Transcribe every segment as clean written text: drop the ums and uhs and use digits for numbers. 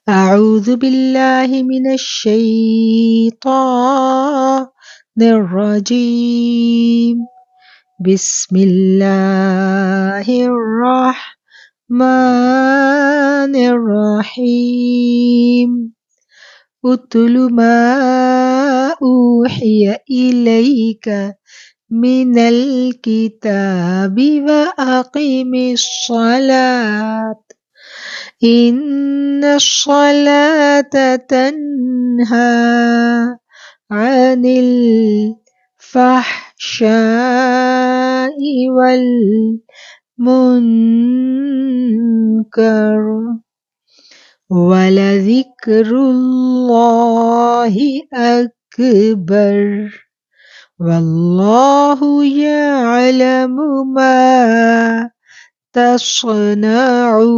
أعوذ بالله من الشيطان الرجيم بسم الله الرحمن الرحيم اتل ما أوحي إليك من الكتاب وأقم الصلاة إن الصلاة تنهى عن الفحشاء والمنكر ولذكر الله أكبر والله يعلم ما تصنعون۔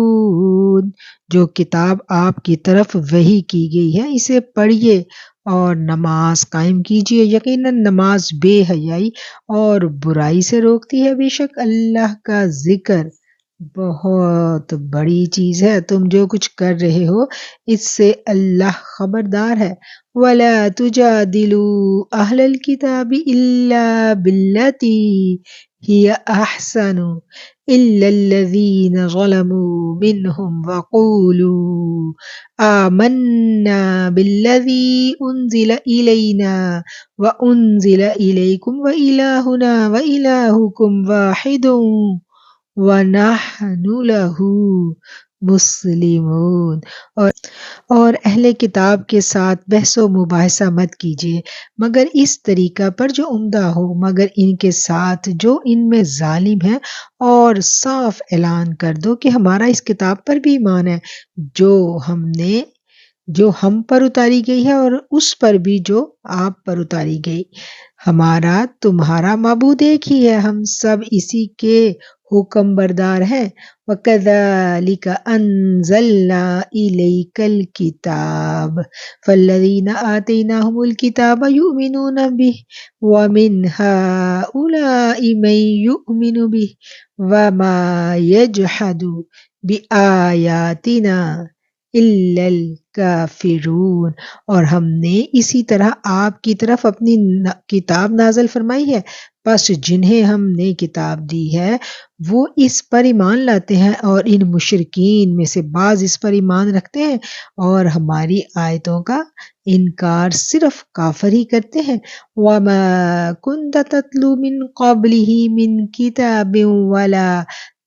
جو کتاب آپ کی طرف وحی کی گئی ہے اسے پڑھیے اور نماز قائم کیجیے، یقیناً نماز بے حیائی اور برائی سے روکتی ہے، بے شک اللہ کا ذکر بہت بڑی چیز ہے، تم جو کچھ کر رہے ہو اس سے اللہ خبردار ہے۔ وَلَا تُجَادِلُوا أَهْلَ الْكِتَابِ إِلَّا بِالَّتِي هِيَ أَحْسَنُ إِلَّا الَّذِينَ ظَلَمُوا مِنْهُمْ وَقُولُوا آمَنَّا بِالَّذِي أُنزِلَ إِلَيْنَا وَأُنزِلَ إِلَيْكُمْ وَإِلَٰهُنَا وَإِلَٰهُكُمْ وَاحِدٌ وَنَحْنُ لَهُ مسلمون۔ اور اہل کتاب کے ساتھ بحث و مباحثہ مت کیجیے مگر اس طریقہ پر جو عمدہ ہو، مگر ان کے ساتھ جو ان میں ظالم ہیں، اور صاف اعلان کر دو کہ ہمارا اس کتاب پر بھی ایمان ہے جو ہم پر اتاری گئی ہے اور اس پر بھی جو آپ پر اتاری گئی، ہمارا تمہارا معبود ایک ہی ہے، ہم سب اسی کے حکم بردار ہیں۔ وَكَذَلِكَ أَنزَلْنَا إِلَيْكَ الْكِتَابَ فَالَّذِينَ آتَيْنَاهُمُ الْكِتَابَ يُؤْمِنُونَ بِهِ وَمِنْ هَؤُلَاءِ مَن يُؤْمِنُ بِهِ وَمَا يَجْحَدُ بِآيَاتِنَا إِلَّا الْكَافِرُونَ۔ اور ہم نے اسی طرح آپ کی طرف اپنی کتاب نازل فرمائی ہے، پس جنہیں ہم نے کتاب دی ہے وہ اس پر ایمان لاتے ہیں، اور ان مشرکین میں سے بعض اس پر ایمان رکھتے ہیں اور ہماری آیتوں کا انکار صرف کافر ہی کرتے ہیں۔ وَمَا كُنْتَ تَتْلُو مِن قَبْلِهِ مِن كِتَابٍ وَلَا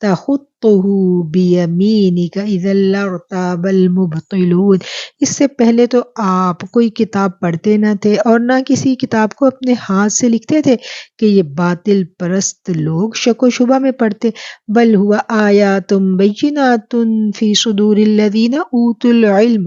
تَخُطُّهُ بِيَمِينِكَ إِذًا لَارْتَابَ الْمُبْطِلُونَ۔ اس سے پہلے تو آپ کوئی کتاب پڑھتے نہ تھے اور نہ کسی کتاب کو اپنے ہاتھ سے لکھتے تھے کہ یہ باطل پرست لوگ شک و شبہ میں پڑھتے۔ بل ہوا آیات بینات فی صدور الذین اوتوا العلم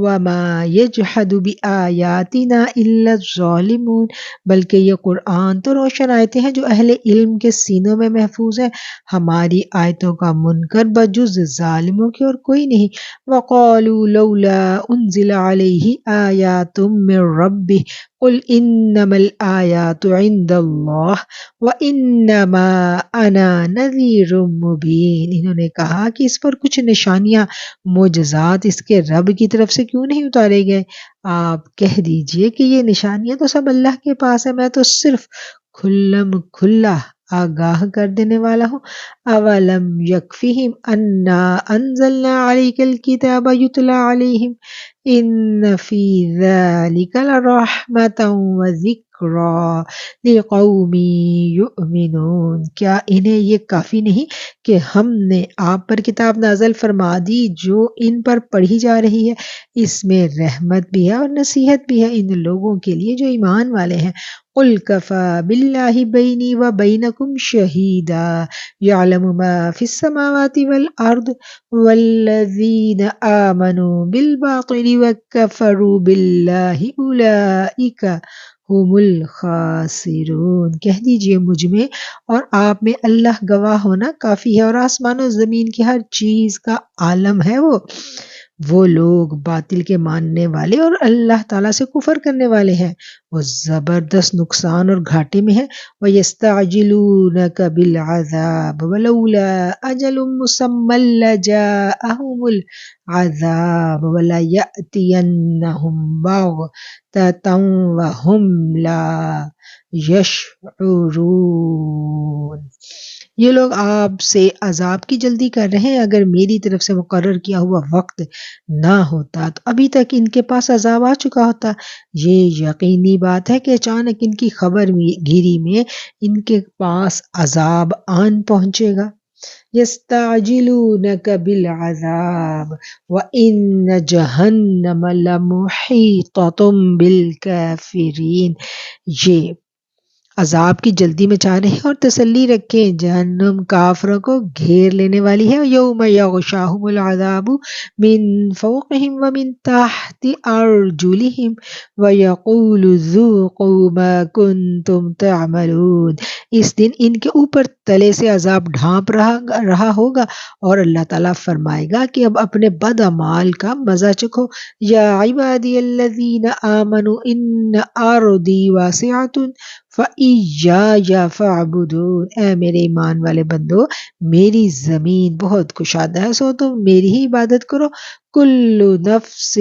وما یجحد بآیاتنا الا الظالمون۔ بلکہ یہ قرآن تو روشن آیتیں ہیں جو اہل علم کے سینوں میں محفوظ ہیں، ہماری آیتوں کا منکر بجز ظالموں کے اور کوئی نہیں۔ وقالوا لولا انزل علیہ آیات من ربہ قل انما الآیات عند اللہ وانما انا نذیر مبین۔ انہوں نے کہا کہ اس پر کچھ نشانیاں معجزات اس کے رب کی طرف سے کیوں نہیں اتارے گئے؟ آپ کہہ دیجئے کہ یہ نشانیاں تو سب اللہ کے پاس ہے، میں تو صرف کھلم کھلا آگاہ کر دینے والا ہوں۔ اولم یکفہم انا انزلنا علیک الکتاب یتلی علیہم ان فی ذلک لرحمۃ وذکری لقوم یؤمنون۔ کیا انہیں یہ کافی نہیں کہ ہم نے آپ پر کتاب نازل فرما دی جو ان پر پڑھی جا رہی ہے، اس میں رحمت بھی ہے اور نصیحت بھی ہے ان لوگوں کے لیے جو ایمان والے ہیں۔ قل کفی باللہ بینی وبینکم شہیدا یعلم ما فی السماوات والارض والذین آمنوا بالباطل وکفروا باللہ اولئک هم الخاسرون۔ کہہ دیجئے مجھ میں اور آپ میں اللہ گواہ ہونا کافی ہے، اور آسمان و زمین کی ہر چیز کا عالم ہے وہ لوگ باطل کے ماننے والے اور اللہ تعالیٰ سے کفر کرنے والے ہیں، وہ زبردست نقصان اور گھاٹے میں ہیں۔ وَيَسْتَعْجِلُونَكَ بِالْعَذَابِ وَلَوْلَا أَجَلٌ مُّسَمًّى لَّجَاءَهُمُ الْعَذَابُ وَلَيَأْتِيَنَّهُم بَغْتَةً وَهُمْ لَا يَشْعُرُونَ۔ یہ لوگ آپ سے عذاب کی جلدی کر رہے ہیں، اگر میری طرف سے مقرر کیا ہوا وقت نہ ہوتا تو ابھی تک ان کے پاس عذاب آ چکا ہوتا۔ یہ یقینی بات ہے کہ اچانک ان کی خبر گیری میں ان کے پاس عذاب آن پہنچے گا۔ يَسْتَعْجِلُونَكَ بِالْعَذَابِ وَإِنَّ جَهَنَّمَ لَمُحِيطَةٌ بِالْكَافِرِينَ۔ یہ عذاب کی جلدی میں چاہ رہے ہیں اور تسلی رکھیں، جہنم کافروں کو گھیر لینے والی ہے۔ یوم یغشاہم العذاب من فوقہم ومن تحت ارجلہم ویقول ذوقوا ما کنتم تعملون۔ اس دن ان کے اوپر تلے سے عذاب ڈھانپ رہا ہوگا اور اللہ تعالیٰ فرمائے گا کہ اب اپنے بد اعمال کا مزہ چکھو۔ یا عبادی الذین آمنوا ان ارضی واسعۃ فَإِيَّايَ فَاعْبُدُونِ۔ اے میرے ایمان والے بندو، میری زمین بہت کشادہ ہے، سو تم میری ہی عبادت کرو۔ کل نفس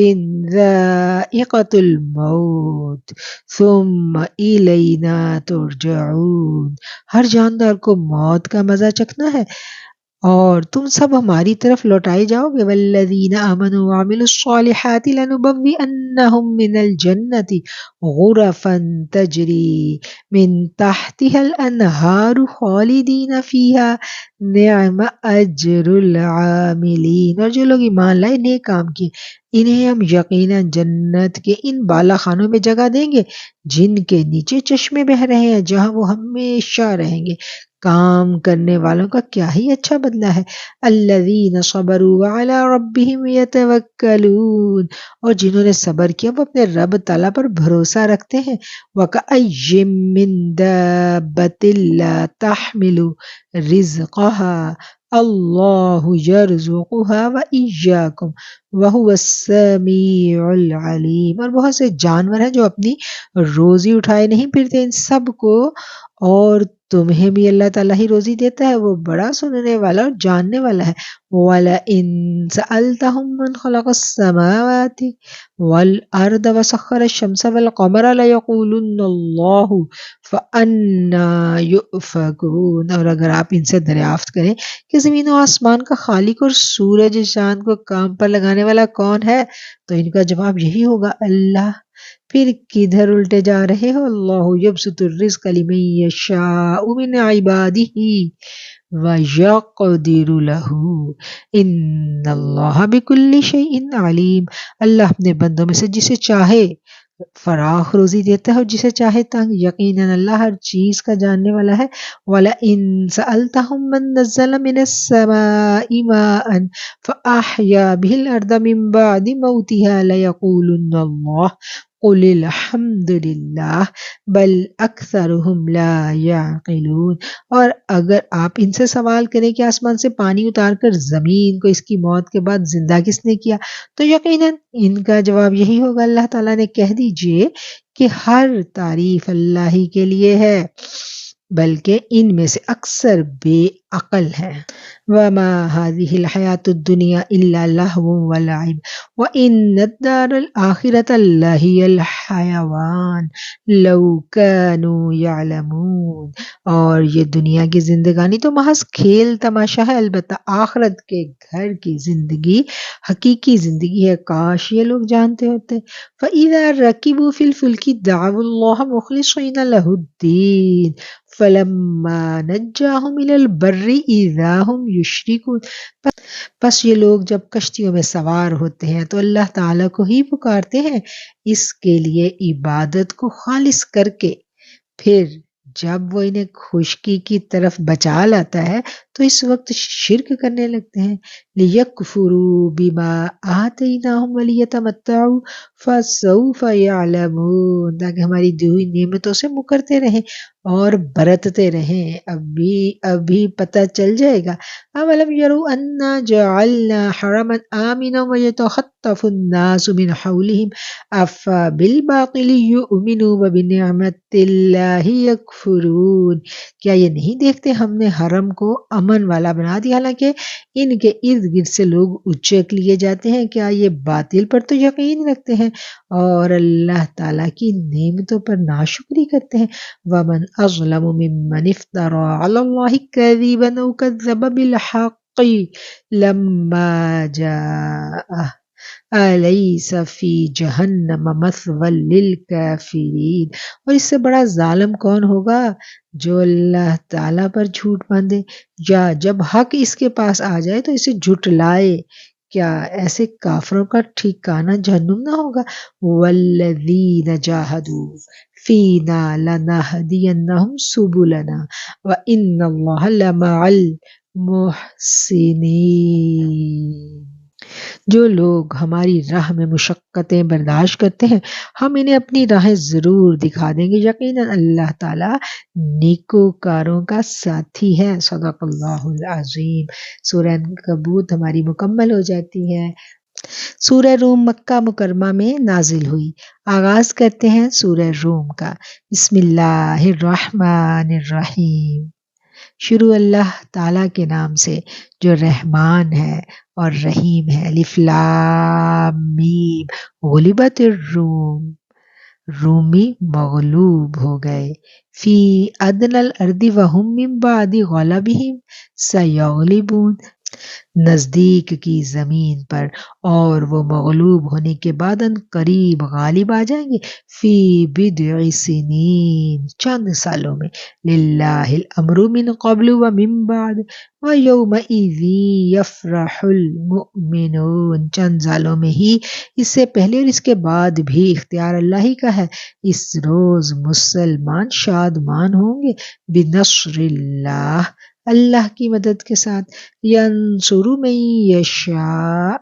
ذائقۃ الموت ثم الینا ترجعون۔ ہر جاندار کو موت کا مزہ چکھنا ہے اور تم سب ہماری طرف لوٹائے جاؤ گے۔ والذین آمنوا وعملوا الصالحات لنبوئنہم من الجنۃ غرفا تجری من تحتها الانہار خالدین فیہا نعم اجر العاملین۔ اور جو لوگ ایمان لائے نیک کام کیے، انہیں ہم یقیناً جنت کے ان بالا خانوں میں جگہ دیں گے جن کے نیچے چشمے بہہ رہے ہیں، جہاں وہ ہمیشہ رہیں گے۔ کام کرنے والوں کا کیا ہی اچھا بدلہ ہے۔ الذین صبروا وعلی ربہم یتوکلون۔ اور جنہوں نے صبر کیا وہ اپنے رب تعالیٰ پر بھروسہ رکھتے ہیں۔ وَكَأَيٍّ مِّن دَابَّةٍ لَا تَحْمِلُ رِزْقَهَا اللہ یرزقها وإیاکم وہو السمیع العلیم۔ اور بہت سے جانور ہیں جو اپنی روزی اٹھائے نہیں پھرتے ان سب کو، اور تمہیں بھی اللہ تعالیٰ ہی روزی دیتا ہے، وہ بڑا سننے والا اور جاننے والا ہے۔ وَلَئِن سَأَلْتَهُم مَّنْ خَلَقَ السَّمَاوَاتِ وَالْأَرْضَ وَسَخَّرَ الشَّمْسَ وَالْقَمَرَ لَيَقُولُنَّ اللَّهُ فَأَنَّىٰ يُؤْفَكُونَ۔ اور اگر آپ ان سے دریافت کریں کہ زمین و آسمان کا خالق اور سورج چاند کو کام پر لگانے والا کون ہے، تو ان کا جواب یہی ہوگا، اللہ۔ پھر کدھر الٹے جا رہے ہو؟ اللہ یبسط الرزق لمن یشاء من عبادہ وَيَقْدِرُ لَهُ إِنَّ اللَّهَ بِكُلِّ شَيْءٍ عَلِيمٌ۔ اللہ اپنے بندوں میں سے جسے چاہے فراخ روزی دیتا ہے اور جسے چاہے تنگ، یقیناً اللہ ہر چیز کا جاننے والا ہے۔ وَلَئِن سَأَلْتَهُم مَّن نَّزَّلَ مِنَ السَّمَاءِ مَاءً فَأَحْيَا بِهِ الْأَرْضَ مِن بَعْدِ مَوْتِهَا لَيَقُولُنَّ اللَّهُ قُلِ الْحَمْدُ لِلَّهِ بَلْ أَكْثَرُهُمْ لَا يَعْقِلُونَ۔ اور اگر آپ ان سے سوال کریں کہ آسمان سے پانی اتار کر زمین کو اس کی موت کے بعد زندہ کس نے کیا، تو یقیناً ان کا جواب یہی ہوگا، اللہ تعالیٰ نے۔ کہہ دیجئے کہ ہر تعریف اللہ ہی کے لیے ہے، بلکہ ان میں سے اکثر بے عقل ہیں۔ وَمَا هَٰذِهِ الْحَيَاةُ الدُّنْيَا إِلَّا لَهْوٌ وَلَعِبٌ وَإِنَّ الدَّارَ الْآخِرَةَ لَهِيَ الْحَيَوَانُ لَوْ كَانُوا يَعْلَمُونَ۔ اور یہ دنیا کی زندگانی تو محض کھیل تماشا ہے، البتہ آخرت کے گھر کی زندگی حقیقی زندگی ہے، کاش یہ لوگ جانتے ہوتے۔ فَإِذَا رَكِبُوا فِي الْفُلْكِ دَعَوُا اللَّهَ مُخْلِصِينَ لَهُ الدِّينَ فَلَمَّا نَجَّاهُمْ إِلَى الْبَرِّ إِذَا هُمْ يُشْرِكُونَ۔ پس یہ لوگ جب کشتیوں میں سوار ہوتے ہیں تو اللہ تعالیٰ کو ہی پکارتے ہیں اس کے لیے عبادت کو خالص کر کے، پھر جب وہ انہیں خشکی کی طرف بچا لاتا ہے تو اس وقت شرک کرنے لگتے ہیں۔ لِيَكْفُرُوا بِمَا آتَيْنَاهُمْ وَلِيَتَمَتَّعُوا فَسَوْفَ يَعْلَمُونَ۔ تاکہ ہماری دی ہوئی نعمتوں سے مکرتے رہیں اور برتتے رہیں، ابھی پتہ چل جائے گا۔ اولم یروا انا جعلنا حرما آمنا ویتخطف الناس من حولهم افبالباطل یؤمنون وبنعمت اللہ یکفرون۔ کیا یہ نہیں دیکھتے ہم نے حرم کو امن والا بنا دیا، حالانکہ ان کے ارد گرد سے لوگ اچک لیے جاتے ہیں؟ کیا یہ باطل پر تو یقین رکھتے ہیں اور اللہ تعالیٰ کی نعمتوں پر ناشکری کرتے ہیں؟ وَمَنْ أَظْلَمُ مِمَّنِ افْتَرَى عَلَى اللَّهِ كَذِبًا أَوْ كَذَّبَ بِالْحَقِّ لَمَّا جَاءَهُ أَلَيْسَ فِي جَهَنَّمَ مَثْوًى لِلْكَافِرِينَ۔ اور اس سے بڑا ظالم کون ہوگا جو اللہ تعالیٰ پر جھوٹ باندھے یا جب حق اس کے پاس آ جائے تو اسے جھٹلائے۔ کیا ایسے کافروں کا ٹھکانہ جہنم نہ ہوگا؟ وَالَّذِينَ جَاهَدُوا فِينَا لَنَهْدِيَنَّهُمْ سُبُلَنَا وَإِنَّ اللَّهَ لَمَعَ الْمُحْسِنِينَ۔ جو لوگ ہماری راہ میں مشقتیں برداشت کرتے ہیں ہم انہیں اپنی راہیں ضرور دکھا دیں گے، یقیناً اللہ تعالیٰ نیکوکاروں کا ساتھی ہے۔ صدق اللہ العظیم۔ سورہ عنکبوت ہماری مکمل ہو جاتی ہے۔ سورہ روم مکہ مکرمہ میں نازل ہوئی۔ آغاز کرتے ہیں سورہ روم کا۔ بسم اللہ الرحمن الرحیم۔ شروع اللہ تعالیٰ کے نام سے جو رحمان ہے اور رحیم ہے۔ الف لام میم۔ غلبت الروم، رومی مغلوب ہو گئے۔ فی ادنی الارض وہم من بعد غلبہم سیغلبون، نزدیک کی زمین پر اور وہ مغلوب ہونے کے بعد ان قریب غالب آ جائیں گے۔ فی بضع سنین، چند سالوں میں۔ للہ الامر من قبل ومن بعد ویومئذ یفرح المؤمنون، چند سالوں میں ہی، اس سے پہلے اور اس کے بعد بھی اختیار اللہ ہی کا ہے۔ اس روز مسلمان شادمان ہوں گے۔ بنصر اللہ، اللہ کی مدد کے ساتھ۔ ینصر من یشاء،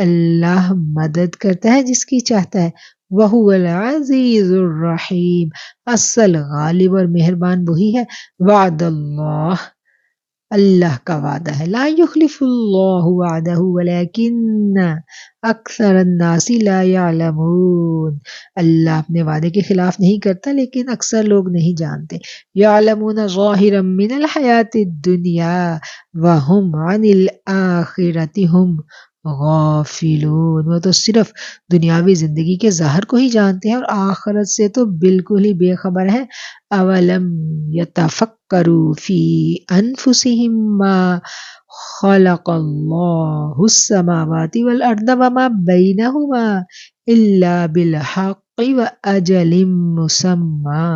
اللہ مدد کرتا ہے جس کی چاہتا ہے۔ وَهُوَ الْعَزِيزُ الرَّحِيمُ، اصل غالب اور مہربان وہی ہے۔ وعد اللہ، اللہ کا وعدہ ہے۔ لا یخلف اللہ وعدہ ولکن اکثر الناس لا یعلمون، اللہ اپنے وعدے کے خلاف نہیں کرتا لیکن اکثر لوگ نہیں جانتے۔ یعلمون ظاہرا من الحیات الدنیا وہم عن الآخرۃ ہم غافلون، وہ تو صرف دنیاوی زندگی کے ظاہر کو ہی جانتے ہیں اور آخرت سے تو بالکل ہی بے خبر ہیں۔ اولم یتفکروا فی انفسہم ما خلق اللہ السماوات والارض وما بینہما الا بالحق وأجل مسمى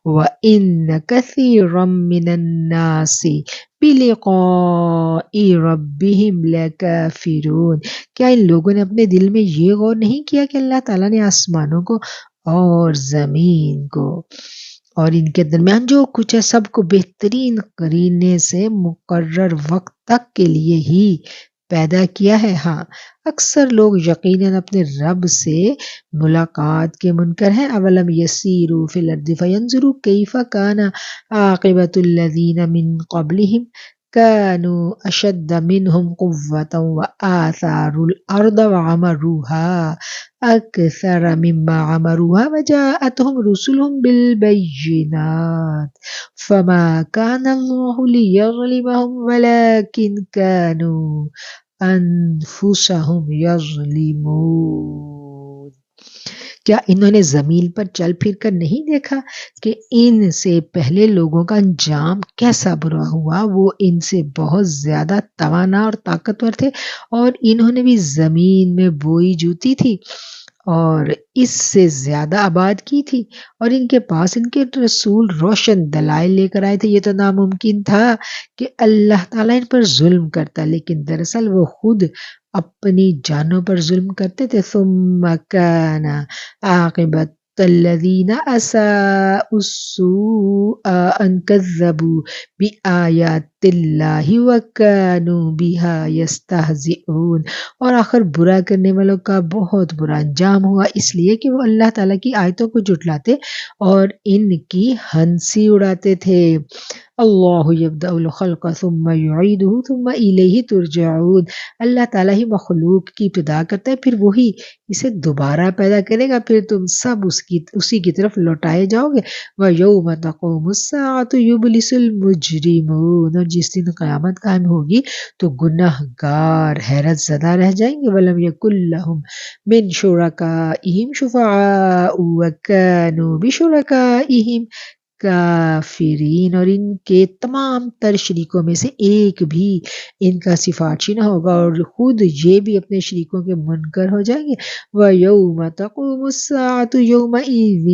وإن كثيرا من الناس بلقاء ربهم لكافرون۔ کیا ان لوگوں نے اپنے دل میں یہ غور نہیں کیا کہ اللہ تعالیٰ نے آسمانوں کو اور زمین کو اور ان کے درمیان جو کچھ ہے سب کو بہترین قرینے سے مقرر وقت تک کے لیے ہی پیدا کیا ہے؟ ہاں، اکثر لوگ یقیناً اپنے رب سے ملاقات کے منکر ہیں۔ اولم یسیروا فی الارض فینظروا کیف کان عاقبۃ الذین من قبلہم كانوا اشد منهم قوة وآثاروا الارض وعمروها اکثر مما عمروها وجاءتهم رسلهم بالبینات فما كان الله ليظلمهم ولكن كانوا انفسهم یظلمون۔ کیا انہوں نے زمین پر چل پھر کر نہیں دیکھا کہ ان سے پہلے لوگوں کا انجام کیسا برا ہوا؟ وہ ان سے بہت زیادہ توانا اور طاقتور تھے اور انہوں نے بھی زمین میں بوئی جوتی تھی اور اس سے زیادہ آباد کی تھی، اور ان کے پاس ان کے رسول روشن دلائل لے کر آئے تھے۔ یہ تو ناممکن تھا کہ اللہ تعالیٰ ان پر ظلم کرتا، لیکن دراصل وہ خود اپنی جانوں پر ظلم کرتے تھے۔ ثم کان عاقبۃ الذین اساءوا السوء ان کذبوا بآیات اللہ وکانوا بها یستہزئون، اور آخر برا کرنے والوں کا بہت برا انجام ہوا، اس لیے کہ وہ اللہ تعالیٰ کی آیتوں کو جھٹلاتے اور ان کی ہنسی اڑاتے تھے۔ اللہ یبدأ الخلق ثم یعیدہ ثم الیہ ترجعون، اللہ تعالیٰ ہی مخلوق کی ابتدا کرتا ہے، پھر وہی اسے دوبارہ پیدا کرے گا، پھر تم سب اسی کی طرف لوٹائے جاؤ گے۔ وَيَوْمَ تَقُومُ السَّاعَةُ يُبْلِسُ الْمُجْرِمُونَ، اور جس دن قیامت قائم ہوگی تو گناہ گار حیرت زدہ رہ جائیں گے۔ وَلَمْ يَكُنْ لَهُمْ مِنْ شُرَكَائِهِمْ شُفَعَاءُ وَكَانُوا بِشُرَكَائِهِمْ کافرین، اور ان کے تمام تر شریکوں میں سے ایک بھی ان کا سفارشی نہ ہوگا، اور خود یہ بھی اپنے شریکوں کے منکر ہو جائیں گے۔ وَيَوْمَ تَقُومُ السَّاعَةُ يَوْمَئِذٍ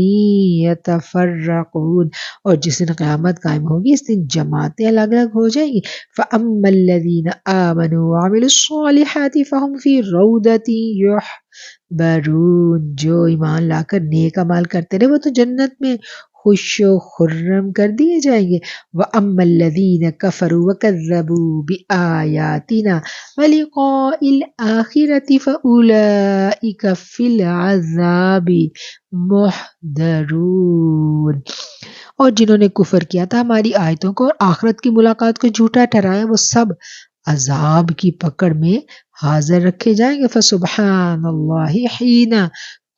يَتَفَرَّقُونَ، اور جس دن قیامت قائم ہوگی اس دن جماعتیں الگ الگ ہو جائیں گی۔ فَأَمَّا الَّذِينَ آمَنُوا وَعَمِلُوا الصَّالِحَاتِ فَهُمْ فِي رَوْضَةٍ يُحْبَرُونَ، جو ایمان لا کر نیک اعمال کرتے رہے وہ تو جنت میں خوش و خرم کر دیے جائیں گے۔ وَأَمَّا الَّذِينَ كَفَرُوا وَكَذَّبُوا بِآيَاتِنَا وَلِقَاءِ الْآخِرَةِ فَأُولَئِكَ فِي الْعَذَابِ مُحْضَرُونَ، اور جنہوں نے کفر کیا تھا ہماری آیتوں کو اور آخرت کی ملاقات کو جھوٹا ٹھہرایا، وہ سب عذاب کی پکڑ میں حاضر رکھے جائیں گے۔ فَسُبْحَانَ اللَّهِ حِينَ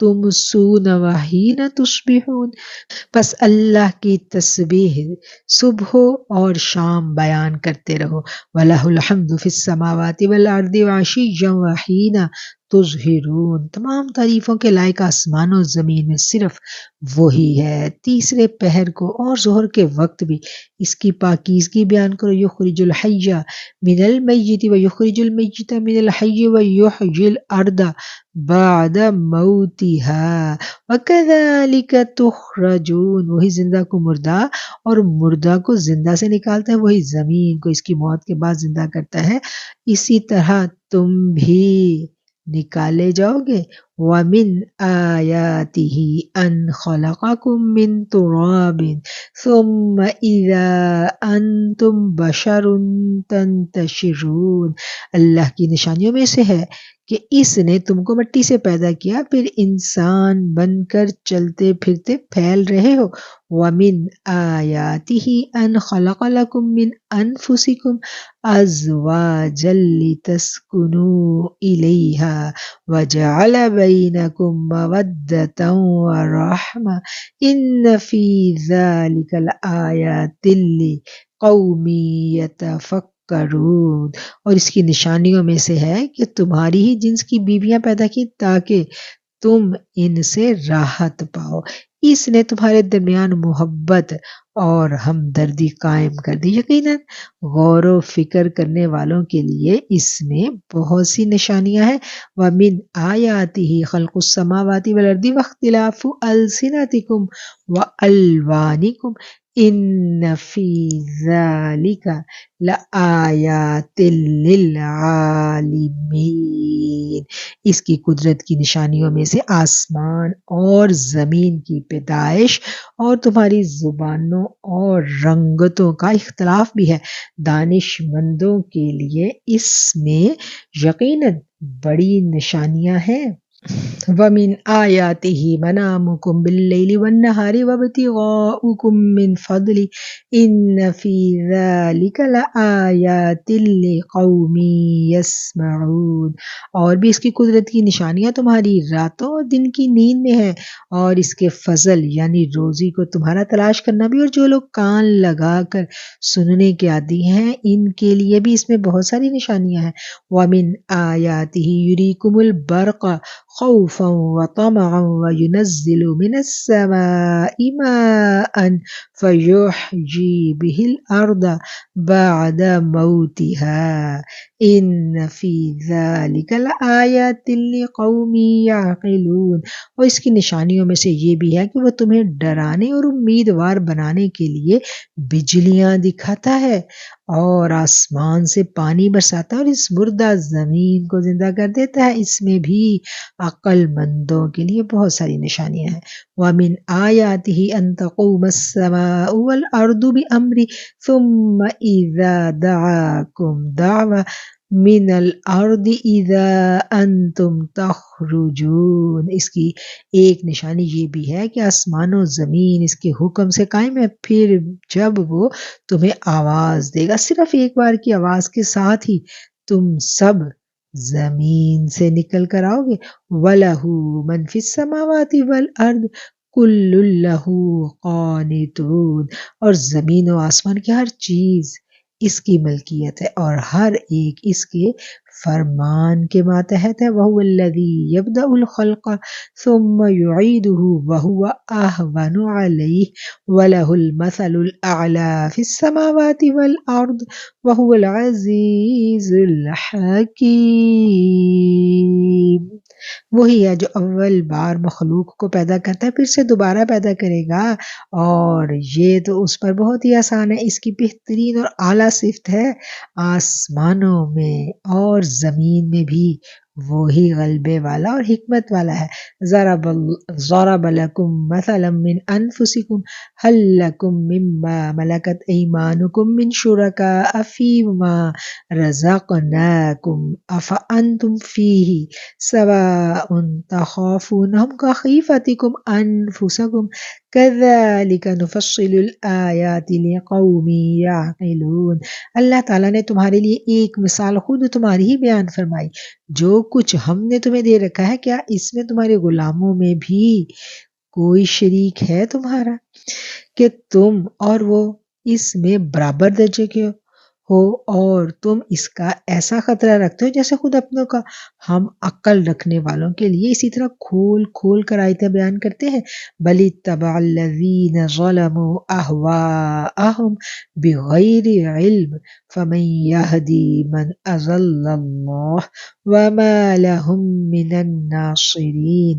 تُمْسُونَ وَحِينَ تُصْبِحُونَ، پس اللہ کی تسبیح صبح اور شام بیان کرتے رہو۔ وَلَهُ الْحَمْدُ فِي السَّمَاوَاتِ وَالْأَرْضِ وَعَشِيًّا وَحِينَ تُظْهِرُونَ، تمام تعریفوں کے لائق آسمان و زمین میں صرف وہی ہے۔ تیسرے پہر کو اور ظہر کے وقت بھی اس کی پاکیزگی بیان کرو۔ یخرج الحی من المیت ویخرج المیت من الحی ویحیی الارض بعد موتها وکذالک تخرجون، وہی زندہ کو مردہ اور مردہ کو زندہ سے نکالتا ہے، وہی زمین کو اس کی موت کے بعد زندہ کرتا ہے، اسی طرح تم بھی نکالے جاؤ گے۔ وَمِنْ آيَاتِهِ أَنْ خَلَقَكُم مِّن تُرَابٍ ثُمَّ إِذَا أَنْتُمْ بَشَرٌ تَنْتَشِرُونَ، اللہ کی نشانیوں میں سے ہے کہ اس نے تم کو مٹی سے پیدا کیا، پھر انسان بن کر چلتے پھرتے پھیل رہے ہو۔ وَمِنْ آيَاتِهِ أَنْ خَلَقَ لَكُم مِّنْ أَنفُسِكُمْ أَزْوَاجًا لِتَسْكُنُوا إِلَيْهَا وَجَعَلَ بَيْنَكُم مَّوَدَّةً وَرَحْمَةً إِنَّ فِي ذَلِكَ لَآيَاتٍ لِقَوْمٍ يَتَفَکَّرُونَ، اور اس کی نشانیوں میں سے ہے کہ تمہاری ہی جنس کی بیویاں پیدا کی تاکہ تم ان سے راحت پاؤ، اس نے تمہارے درمیان محبت اور ہمدردی قائم کر دی، یقیناً غور و فکر کرنے والوں کے لیے اس میں بہت سی نشانیاں ہیں۔ وَمِنْ آيَاتِهِ خَلْقُ السَّمَاوَاتِ وَالْأَرْضِ وَاخْتِلَافُ أَلْسِنَتِكُمْ وَأَلْوَانِكُمْ إِنَّ فِي ذَلِكَ لَآيَاتٍ لِلْعَالِمِينَ، اس کی قدرت کی نشانیوں میں سے آسمان اور زمین کی پیدائش اور تمہاری زبانوں اور رنگتوں کا اختلاف بھی ہے، دانش مندوں کے لیے اس میں یقیناً بڑی نشانیاں ہیں۔ وَمِنْ آيَاتِهِ مَنَامُكُمْ بِاللَّيْلِ وَالنَّهَارِ وَابْتِغَاؤُكُمْ مِنْ فَضْلِهِ إِنَّ فِي ذَلِكَ لَآيَاتٍ لِقَوْمٍ يَسْمَعُونَ، اور بھی اس کی قدرت کی نشانیاں تمہاری راتوں اور دن کی نیند میں ہیں، اور اس کے فضل یعنی روزی کو تمہارا تلاش کرنا بھی، اور جو لوگ کان لگا کر سننے کے عادی ہیں ان کے لیے بھی اس میں بہت ساری نشانیاں ہیں۔ وَمِنْ آيَاتِهِ يُرِيكُمُ الْبَرْقَ خَوْفًا وَطَمَعًا وَيُنَزِّلُ مِنَ السَّمَاءِ مَاءً فَيُحْيِي بِهِ الْأَرْضَ بَعْدَ مَوْتِهَا ان فی ذلک لآیات لقوم یعقلون، اور اس کی نشانیوں میں سے یہ بھی ہے کہ وہ تمہیں ڈرانے اور امیدوار بنانے کے لیے بجلیاں دکھاتا ہے اور آسمان سے پانی برساتا ہے اور اس مردہ زمین کو زندہ کر دیتا ہے۔ اس میں بھی عقل مندوں کے لیے بہت ساری نشانیاں ہیں۔ وَمِنْ آيَاتِهِ أَن تَقُومَ السَّمَاءُ وَالْأَرْضُ بِأَمْرِهِ ثُمَّ إِذَا دَعَاكُمْ دَعْوَةً مِنَ الْأَرْضِ إِذَا أَنْتُمْ تَخْرُجُونَ۔ اس کی ایک نشانی یہ بھی ہے کہ آسمان و زمین اس کے حکم سے قائم ہے، پھر جب وہ تمہیں آواز دے گا، صرف ایک بار کی آواز کے ساتھ ہی تم سب زمین سے نکل کر آؤ گے۔ وَلَهُ مَنْ فِي السَّمَاوَاتِ وَالْأَرْضِ كُلٌّ لَهُ قَانِتُونَ، اور زمین و آسمان کی ہر چیز اس کی ملکیت ہے اور ہر ایک اس کے فرمان کے ماتحت ہے۔ وَهُوَ الَّذِي يَبْدَأُ الْخَلْقَ ثُمَّ يُعِيدُهُ وَهُوَ أَهْوَنُ عَلَيْهِ وَلَهُ الْمَثَلُ الْأَعْلَى فِي السَّمَاوَاتِ وَالْأَرْضِ وَهُوَ الْعَزِيزُ الْحَكِيمُ۔ وہی ہے جو اول بار مخلوق کو پیدا کرتا ہے، پھر سے دوبارہ پیدا کرے گا، اور یہ تو اس پر بہت ہی آسان ہے۔ اس کی بہترین اور اعلیٰ صفت ہے آسمانوں میں اور زمین میں بھی وہی غلبے والا اور حکمت والا ہے۔ ضرب لکم مثلا من انفسکم هل لکم مما ملکت ایمانکم من شرکاء فیما رزقناکم افانتم فیہ سواء تخافونہم کخیفتکم انفسکم کذالک نفصل الآیات لقوم یعقلون۔ اللہ تعالیٰ نے تمہارے لیے ایک مثال خود تمہاری ہی بیان فرمائی۔ جو کچھ ہم نے تمہیں دے رکھا ہے، کیا اس میں تمہارے غلاموں میں بھی کوئی شریک ہے تمہارا کہ تم اور وہ اس میں برابر درجے کے ہو، اور تم اس کا ایسا خطرہ رکھتے ہو جیسے خود اپنوں کا؟ ہم عقل رکھنے والوں کے لیے اسی طرح کھول کھول کر آیتیں بیان کرتے ہیں۔ بل اتبع الذین ظلموا اہواءہم بغیر علم فمن یہدی من اضل اللہ وما لہم من الناصرین۔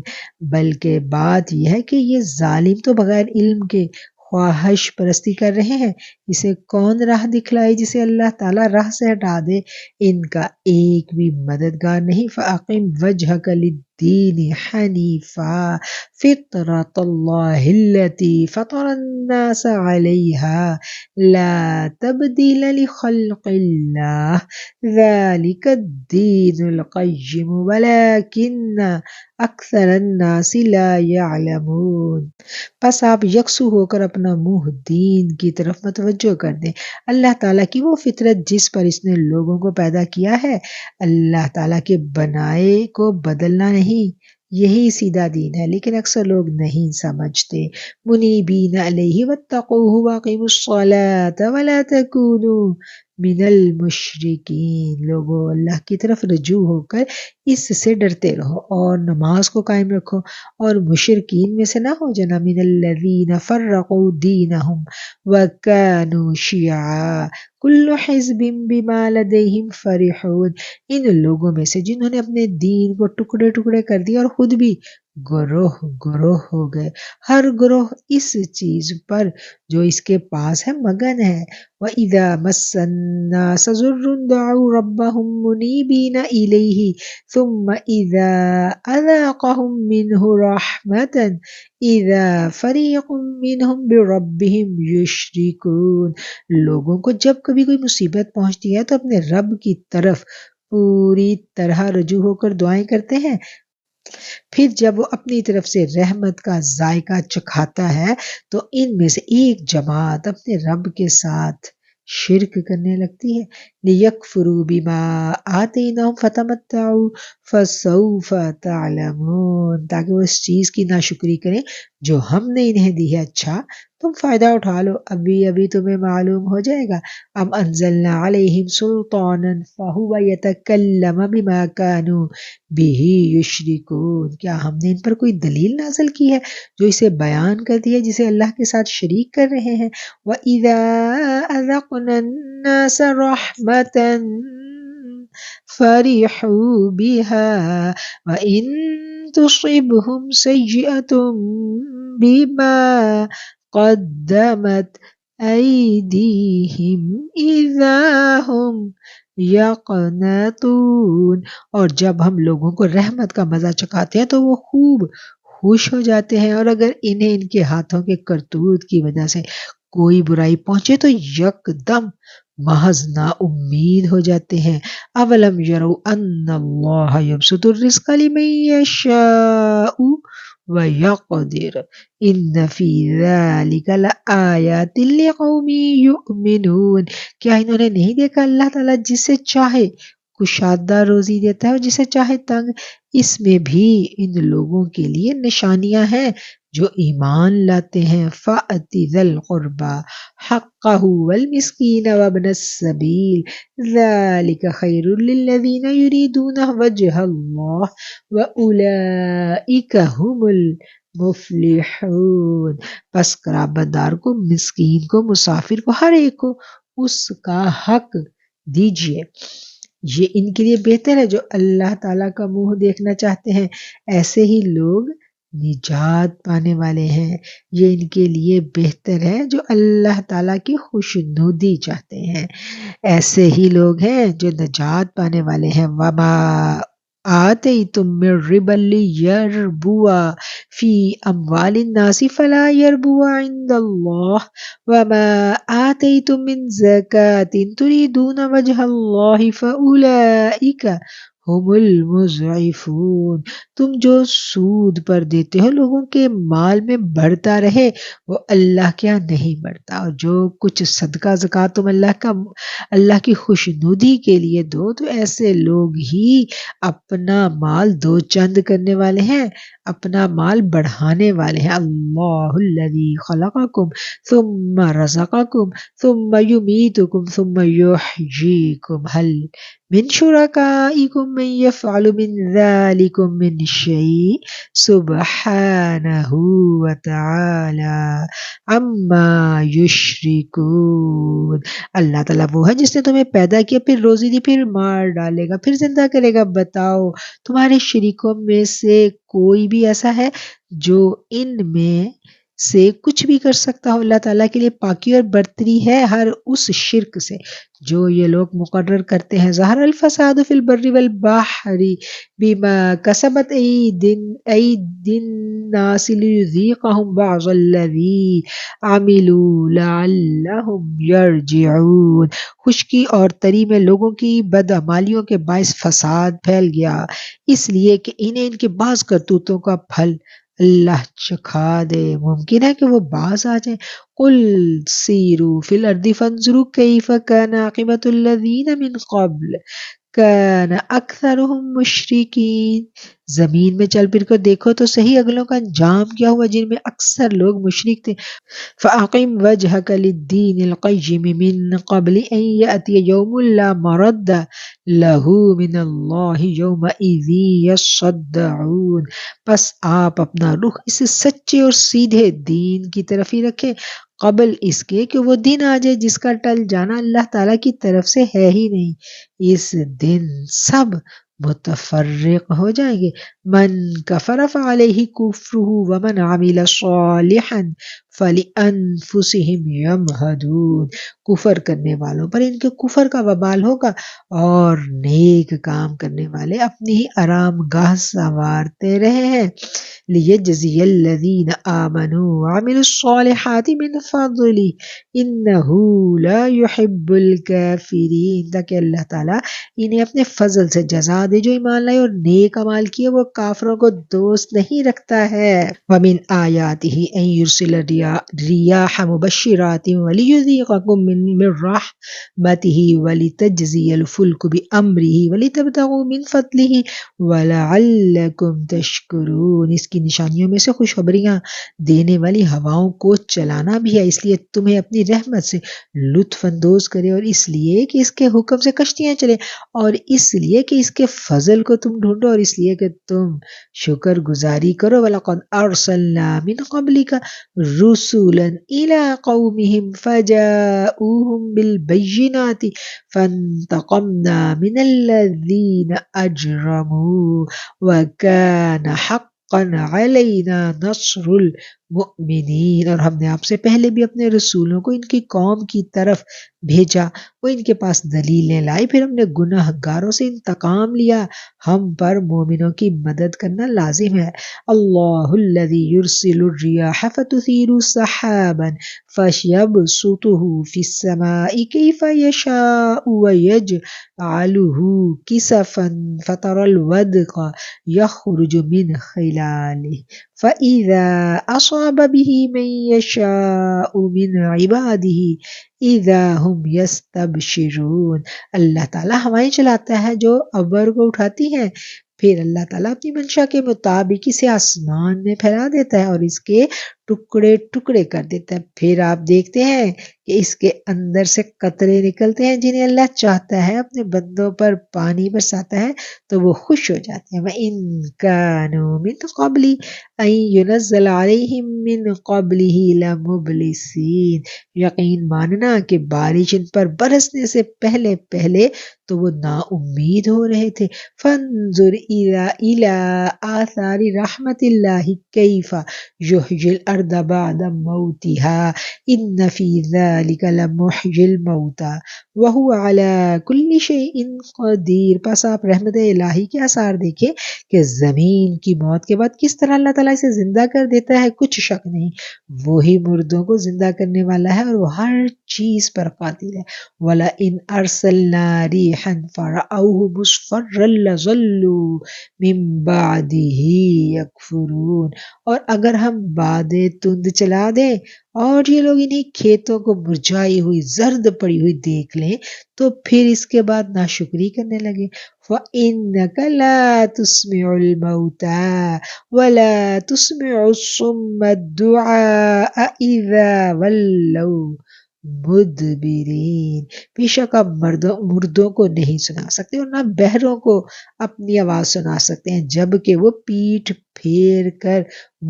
بلکہ بات یہ ہے کہ یہ ظالم تو بغیر علم کے خواہش پرستی کر رہے ہیں، اسے کون راہ دکھلائے جسے اللہ تعالیٰ راہ سے ہٹا دے؟ ان کا ایک بھی مددگار نہیں۔ فَأَقِمْ وَجْهَكَ لِلدِّينِ حَنِيفًا فِطْرَتَ اللَّهِ الَّتِي فَطَرَ النَّاسَ عَلَيْهَا لَا تَبْدِيلَ لِخَلْقِ اللَّهِ ذَلِكَ الدِّينُ الْقَيِّمُ وَلَكِنَّ أَكْثَرَ النَّاسِ لَا يَعْلَمُونَ۔ پس آپ یکسو ہو کر اپنا منہ دین کی طرف متوجہ کر دیں۔ اللہ تعالیٰ کی وہ فطرت جس پر اس نے لوگوں کو پیدا کیا ہے، اللہ تعالیٰ کے بنائے کو بدلنا نہیں، یہی سیدھا دین ہے، لیکن اکثر لوگ نہیں سمجھتے۔ منیبین الیہ واتقوہ واقیموا الصلاۃ ولا تکونوا من المشرکین۔ لوگوں، اللہ کی طرف رجوع ہو کر اس سے ڈرتے رہو اور نماز کو قائم رکھو، اور مشرکین میں سے نہ ہو جانا۔ من الذین فرقوا دینہم وکانوا شیعا کل حزب بما لدیہم فرحون۔ ان لوگوں میں سے جنہوں نے اپنے دین کو ٹکڑے ٹکڑے کر دیا اور خود بھی گروہ گروہ ہو گئے، ہر گروہ اس چیز پر جو اس کے پاس ہے مگن ہے۔ وَإِذَا مَسَّ النَّاسَ ضُرٌّ دَعَوْا رَبَّهُم مُنِيبِينَ إِلَيْهِ ثُمَّ إِذَا أَذَاقَهُم مِّنْهُ رَحْمَةً إِذَا فَرِيقٌ مِّنْهُم بِرَبِّهِمْ يُشْرِكُونَ۔ لوگوں کو جب کبھی کوئی مصیبت پہنچتی ہے تو اپنے رب کی طرف پوری طرح رجوع ہو کر دعائیں کرتے ہیں، پھر جب وہ اپنی طرف سے رحمت کا ذائقہ چکھاتا ہے تو ان میں سے ایک جماعت اپنے رب کے ساتھ شرک کرنے لگتی ہے۔ لِيَكْفُرُوا بِمَا آتَيْنَاهُمْ فَتَمَتَّعُوا فَسَوْفَ تَعْلَمُونَ، تاکہ وہ اس چیز کی ناشکری کریں جو ہم نے انہیں دی ہے۔ اچھا تم فائدہ اٹھا لو، ابھی ابھی تمہیں معلوم ہو جائے گا۔ ام انزلنا علیہم سلطانا فہو یتکلم بما کانوا بہ یشرکون، کیا ہم نے ان پر کوئی دلیل نازل کی ہے جو اسے بیان کرتی ہے جسے اللہ کے ساتھ شریک کر رہے ہیں؟ وَإِذَا أَذَقْنَا النَّاسَ رَحْمَةً فرحوا بها وإن تصبهم سيئة بما قدمت أيديهم إذا هم یقنطون، اور جب ہم لوگوں کو رحمت کا مزہ چکھاتے ہیں تو وہ خوب خوش ہو جاتے ہیں، اور اگر انہیں ان کے ہاتھوں کے کرتوت کی وجہ سے کوئی برائی پہنچے تو یکدم محض نا امید ہو جاتے ہیں۔ اولم یروا ان اللہ یبسط الرزق لمن یشاء ویقدر ان فی ذلک لآیات لقوم یؤمنون، کیا انہوں نے نہیں دیکھا اللہ تعالیٰ جسے چاہے کشادہ روزی دیتا ہے اور جسے چاہے تنگ، اس میں بھی ان لوگوں کے لیے نشانیاں ہیں جو ایمان لاتے ہیں۔ فَأْتِ ذَا الْقُرْبَى حَقَّهُ وَالْمِسْكِينَ وَابْنَ السَّبِيلِ ذَلِكَ خَيْرٌ لِّلَّذِينَ يُرِيدُونَ وَجْهَ اللَّهِ وَأُولَئِكَ هُمُ المفلحون، پس قرابت دار کو، مسکین کو، مسافر کو، ہر ایک کو اس کا حق دیجیے، یہ ان کے لیے بہتر ہے جو اللہ تعالیٰ کا منہ دیکھنا چاہتے ہیں، ایسے ہی لوگ نجات پانے والے ہیں۔ یہ ان کے لیے بہتر ہے جو اللہ تعالیٰ کی خوشنودی چاہتے ہیں، ایسے ہی لوگ ہیں جو نجات پانے والے ہیں۔ وما آتیتم من ربا لیربو فی اموال الناس فلا یربو عند اللہ وما آتیتم من زکاة تریدون وجہ اللہ فاولئک ہم المضعفون، تم جو سود پر دیتے ہو لوگوں کے مال میں بڑھتا رہے وہ اللہ کے ہاں نہیں بڑھتا، اور جو کچھ صدقہ زکوٰۃ تم اللہ کی خوشنودی کے لیے دو تو ایسے لوگ ہی اپنا مال دو چند کرنے والے ہیں، اپنا مال بڑھانے والے ہیں۔ اللہ الذی خلقکم ثم رزقکم ثم یمیتکم ثم یحییکم هل من شرکائکم من یفعل من ذلکم من شیء سبحانہ وتعالی عما یشرکون، اللہ تعالیٰ وہ ہے جس نے تمہیں پیدا کیا، پھر روزی دی، پھر مار ڈالے گا، پھر زندہ کرے گا، بتاؤ تمہارے شریکوں میں سے کوئی بھی ایسا ہے جو ان میں سے کچھ بھی کر سکتا ہو؟ اللہ تعالیٰ کے لیے پاکی اور برتری ہے ہر اس شرک سے جو یہ لوگ مقرر کرتے ہیں۔ ظہر الفساد فی البر والبحر بما کسبت ایدی الناس لیذیقہم بعض الذی عملوا لعلہم یرجعون، خشکی اور تری میں لوگوں کی بدعمالیوں کے باعث فساد پھیل گیا، اس لیے کہ انہیں ان کے بعض کرتوتوں کا پھل اللہ چکھا دے، ممکن ہے کہ وہ باز آ جائیں۔ قل سیروا فی الارض فانظروا کیف کان عاقبۃ الذین من قبل کان اکثرهم مشرکین، زمین میں چل پھر کر دیکھو تو صحیح اگلوں کا انجام کیا ہوا جن میں اکثر لوگ مشرک تھے۔ فَأَقِمْ وَجْهَكَ لِلدِّينِ الْقَيِّمِ مِنْ قَبْلِ أَنْ يَأْتِيَ يَوْمٌ لَا مَرَدَّ لَهُ مِنَ اللَّهِ يَوْمَئِذٍ يَصَّدَّعُونَ، پس آپ اپنا رخ اس سچے اور سیدھے دین کی طرف ہی رکھیں قبل اس کے کہ وہ دن آ جائے جس کا ٹل جانا اللہ تعالیٰ کی طرف سے ہے ہی نہیں، اس دن سب متفرق ہو جائیں گے۔ من کفر فعلیہ کفرہ ومن عمل صالحا فلانفسہم یمہدون، کفر کرنے والوں پر ان کے کفر کا وبال ہوگا اور نیک کام کرنے والے اپنی ہی آرام گاہ سنوارتے رہے ہیں۔ لیجزی الذین آمنوا وعملوا الصالحات من فضلہ انہ لا يحب الکافرین، تاکہ اللہ تعالیٰ انہیں اپنے فضل سے جزا دے، جو ایمان لائے اور نیک اعمال کیے وہ کافروں کو دوست نہیں رکھتا ہے۔ وَمِنْ آیَاتِهِ أَنْ يُرْسِلَ الرِّيَاحَ مُبَشِّرَاتٍ وَلِيُذِيقَكُم مِّن رَّحْمَتِهِ وَلِتَجْرِيَ الْفُلْكُ بِأَمْرِهِ وَلِتَبْتَغُوا مِن فَضْلِهِ وَلَعَلَّكُمْ تَشْكُرُونَ، اس کی کی نشانیوں میں سے خوشخبریاں دینے والی ہواؤں کو چلانا بھی ہے، اس لیے تمہیں اپنی رحمت سے لطف اندوز کرے، اور اس لیے کہ اس کے حکم سے کشتیاں چلے، اور اس لیے کہ اس کے فضل کو تم ڈھونڈو، اور اس لیے کہ تم شکر گزاری کرو۔ وَلَقَدْ أَرْسَلْنَا مِنْ قَبْلِكَ رُسُلًا إِلَىٰ قَوْمِهِمْ فَجَاءُوهُم بِالْبَيِّنَاتِ فَانْتَقَمْنَا مِنَ الَّذِينَ أَجْرَمُوا وَكَانَ حَقًّا عَلَيْنَا نَصْرُ الْمُؤْمِنِينَ۔ اور ہم نے آپ سے پہلے بھی اپنے رسولوں کو ان کی قوم کی طرف بھیجا، وہ ان کے پاس دلیلیں لائی، پھر ہم نے گناہ گاروں سے انتقام لیا، ہم پر مومنوں کی مدد کرنا لازم ہے۔ اللہ الذی یرسل الریاح فتثیر سحابا فیبسطہ فی السماء کیف یشاء ویجعلہ کسفا فتری الودق یخرج من خلالہ فإذا أصاب به من يشاء من عباده اذا هم يستبشرون۔ اللہ تعالیٰ ہوائیں چلاتا ہے جو ابر کو اٹھاتی ہیں، پھر اللہ تعالیٰ اپنی منشا کے مطابق اسے آسمان میں پھیلا دیتا ہے اور اس کے ٹکڑے ٹکڑے کر دیتا ہے، پھر آپ دیکھتے ہیں کہ اس کے اندر سے قطرے نکلتے ہیں جنہیں اللہ چاہتا ہے اپنے بندوں پر پانی برساتا ہے تو وہ خوش ہو جاتے ہیں۔ وَإِن كَانُوا مِن قَبْلِ أَن يُنَزَّلَ عَلَيْهِم مِّن قَبْلِهِ لَمُبْلِسِينَ، یقین ماننا کہ بارش ان پر برسنے سے پہلے پہلے تو وہ نا امید ہو رہے تھے۔ فَانظُرْ إِلَىٰ آثَارِ رَحْمَتِ اللَّهِ كَيْفَ يُحْيِي الْأَرْضَ بَعْدَ مَوْتِهَا إِنَّ فِي ذَلِكَ لَمُحْيِي الْمَوْتَىٰ وَهُوَ عَلَىٰ كُلِّ شَيْءٍ قَدِيرٌ۔ پس آپ رحمت الہی کے آثار دیکھیں کہ زمین کی موت کے بعد کس طرح اللہ تعالیٰ اسے زندہ کر دیتا ہے، کچھ شک نہیں وہی مردوں کو زندہ کرنے والا ہے اور وہ ہر چیز پر قادر ہے۔ وَلَئِنْ أَرْسَلْنَا رِيحًا فَرَأَوْهُ مُصْفَرًّا لَظَلُّوا مِن بَعْدِهِ يَكْفُرُونَ، اور اگر ہم بادیں تند چلا دیں اور یہ لوگ انہیں کھیتوں کو مرجھائی ہوئی زرد پڑی ہوئی دیکھ لیں تو پھر اس کے بعد ناشکری کرنے لگے۔ فَإِنَّكَ لَا تُسْمِعُ الْمَوْتَىٰ وَلَا تُسْمِعُ الصُّمَّ الدُّعَاءَ إِذَا وَلَّوْا مُدْبِرِينَ، بے شک آپ مردوں کو نہیں سنا سکتے اور نہ بہروں کو اپنی آواز سنا سکتے ہیں جب کہ وہ پیٹھ پھیر کر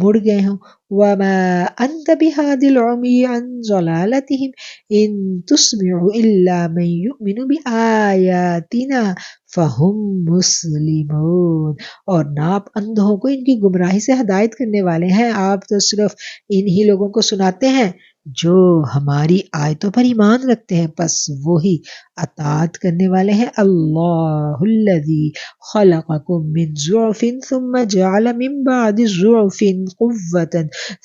مڑ گئے ہوں۔ وَمَا أَنْتَ بِهَادِ الْعُمْيِ عَنْ ضَلَالَتِهِمْ إِن تُسْمِعُ إِلَّا مَن يُؤْمِنُ بِآيَاتِنَا فَهُم مُسْلِمُونَ، اور نہ آپ اندھوں کو ان کی گمراہی سے ہدایت کرنے والے ہیں، آپ تو صرف انہی لوگوں کو سناتے ہیں جو ہماری آیتوں پر ایمان رکھتے ہیں، پس وہی اطاعت کرنے والے ہیں۔ اللہ الذی خلقکم من ضعف ثم جعل من بعد ضعف قوة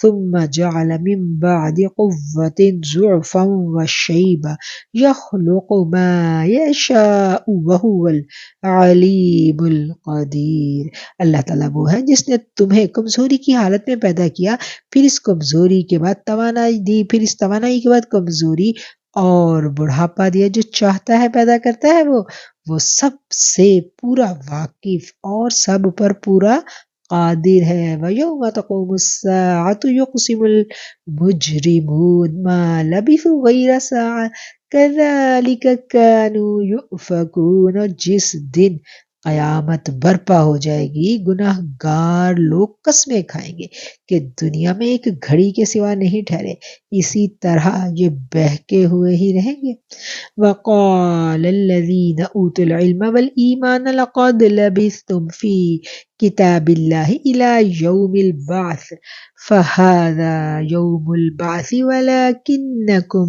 ثم جعل من بعد قوة ضعفا وشیبا یخلق ما یشاء وهو العلیم القدیر۔ اللہ تعالیٰ وہ ہے جس نے تمہیں کمزوری کی حالت میں پیدا کیا، پھر اس کمزوری کے بعد توانائی دی، پھر اس توانائی کے بعد کمزوری اور بڑھاپا دیا، جو چاہتا ہے پیدا کرتا ہے، وہ سب سے پورا واقف اور سب پر پورا قادر ہے۔ وَيَوْمَ تَقُومُ السَّاعَةُ يُقْسِمُ الْمُجْرِمُونَ مَا لَبِثُوا غَيْرَ سَاعَةٍ كَذَلِكَ كَانُوا يُؤْفَكُونَ، اور جس دن قیامت برپا ہو جائے گی گناہ گار لوگ قسمیں کھائیں گے کہ دنیا میں ایک گھڑی کے سوا نہیں ٹھہرے، اسی طرح یہ بہکے ہوئے ہی رہیں گے۔ وَقَالَ الَّذِينَ أُوتُوا الْعِلْمَ وَالْإِيمَانَ لَقَدْ لَبِثْتُمْ فِي كِتَابِ اللَّهِ إِلَى يَوْمِ الْبَعْثِ فَهَذَا يَوْمُ الْبَعْثِ وَلَكِنَّكُمْ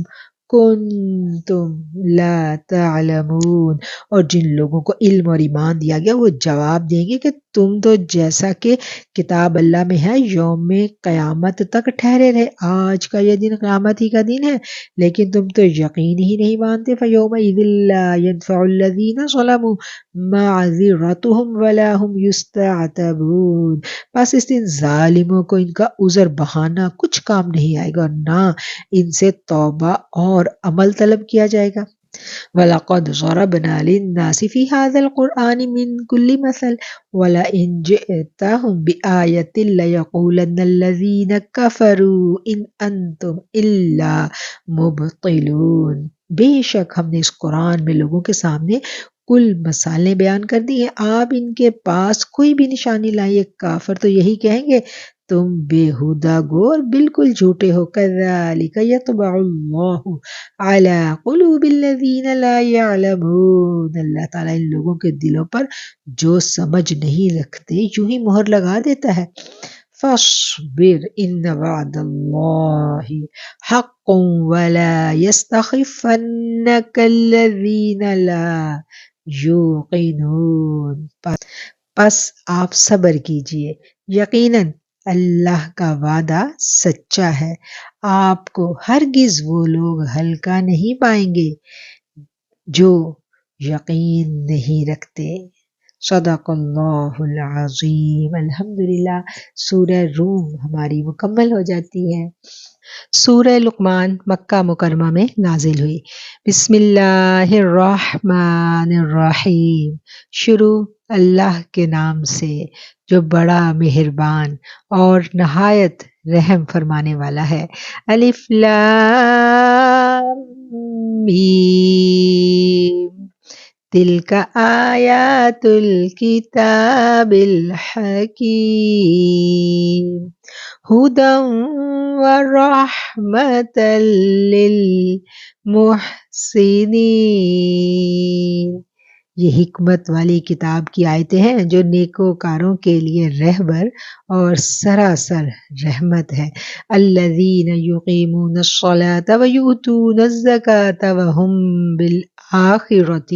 کنتم لا تعلمون، اور جن لوگوں کو علم اور ایمان دیا گیا وہ جواب دیں گے کہ تم تو جیسا کہ کتاب اللہ میں ہے یوم قیامت تک ٹھہرے رہے، آج کا یہ دن قیامت ہی کا دن ہے، لیکن تم تو یقین ہی نہیں مانتے۔ فَيَوْمَئِذٍ لَّا يَنفَعُ الَّذِينَ ظَلَمُوا مَعْذِرَتُهُمْ وَلَا هُمْ يُسْتَعْتَبُونَ، پس اس دن ظالموں کو ان کا عذر بہانا کچھ کام نہیں آئے گا اور نہ ان سے توبہ اور عمل طلب کیا جائے گا۔ وَلَقَدْ ضَرَبْنَا لِلنَّاسِ فِي هَذَا الْقُرْآنِ مِنْ كُلِّ مَثَلٍ وَلَئِنْ جِئْتَهُمْ بِآيَةٍ لَيَقُولَنَّ الَّذِينَ كَفَرُوا إِنْ أَنْتُمْ إِلَّا مُبْطِلُونَ۔ بے شک ہم نے اس قرآن میں لوگوں کے سامنے کل مثالیں بیان کر دی ہیں، آپ ان کے پاس کوئی بھی نشانی لائیے، کافر تو یہی کہیں گے تم بےہودہ گو اور بالکل جھوٹے ہو۔ كَذَلِكَ يَطْبَعُ اللَّهُ عَلَى قُلُوبِ الَّذِينَ لَا يَعْلَمُونَ، اللہ تعالیٰ ان لوگوں کے دلوں پر جو سمجھ نہیں رکھتے یوں ہی مہر لگا دیتا ہے۔ فَاصْبِرْ إِنَّ وَعْدَ اللَّهِ حَقٌّ وَلَا يَسْتَخِفَّنَّكَ الَّذِينَ لَا يُوقِنُونَ۔ پس آپ صبر کیجئے، یقیناً اللہ کا وعدہ سچا ہے، آپ کو ہرگز وہ لوگ ہلکا نہیں پائیں گے جو یقین نہیں رکھتے۔ صدق اللہ العظیم۔ الحمدللہ سورہ روم ہماری مکمل ہو جاتی ہے۔ سورہ لقمان مکہ مکرمہ میں نازل ہوئی۔ بسم اللہ الرحمن الرحیم۔ شروع اللہ کے نام سے جو بڑا مہربان اور نہایت رحم فرمانے والا ہے۔ الف لام میم تلک آیات الکتاب الحکیم ھدی ورحمۃ للمحسنین۔ یہ حکمت والی کتاب کی آیتیں ہیں جو نیکوکاروں کے لیے رہبر اور سراسر رحمت ہے۔ الذین یقیمون الصلاۃ ویؤتون الزکاۃ وہم بالآخرۃ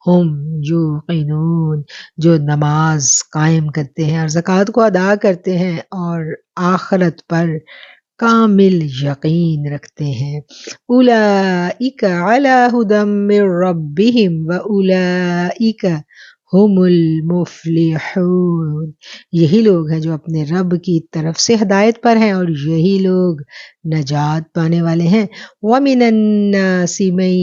ہم یوقنون، جو نماز قائم کرتے ہیں اور زکوٰۃ کو ادا کرتے ہیں اور آخرت پر کامل یقین رکھتے ہیں۔ اولئک علی ھدی من ربہم واولئک ھم المفلحون۔ یہی لوگ ہیں جو اپنے رب کی طرف سے ہدایت پر ہیں اور یہی لوگ نجات پانے والے ہیں۔ وَمِنَ النَّاسِ مَن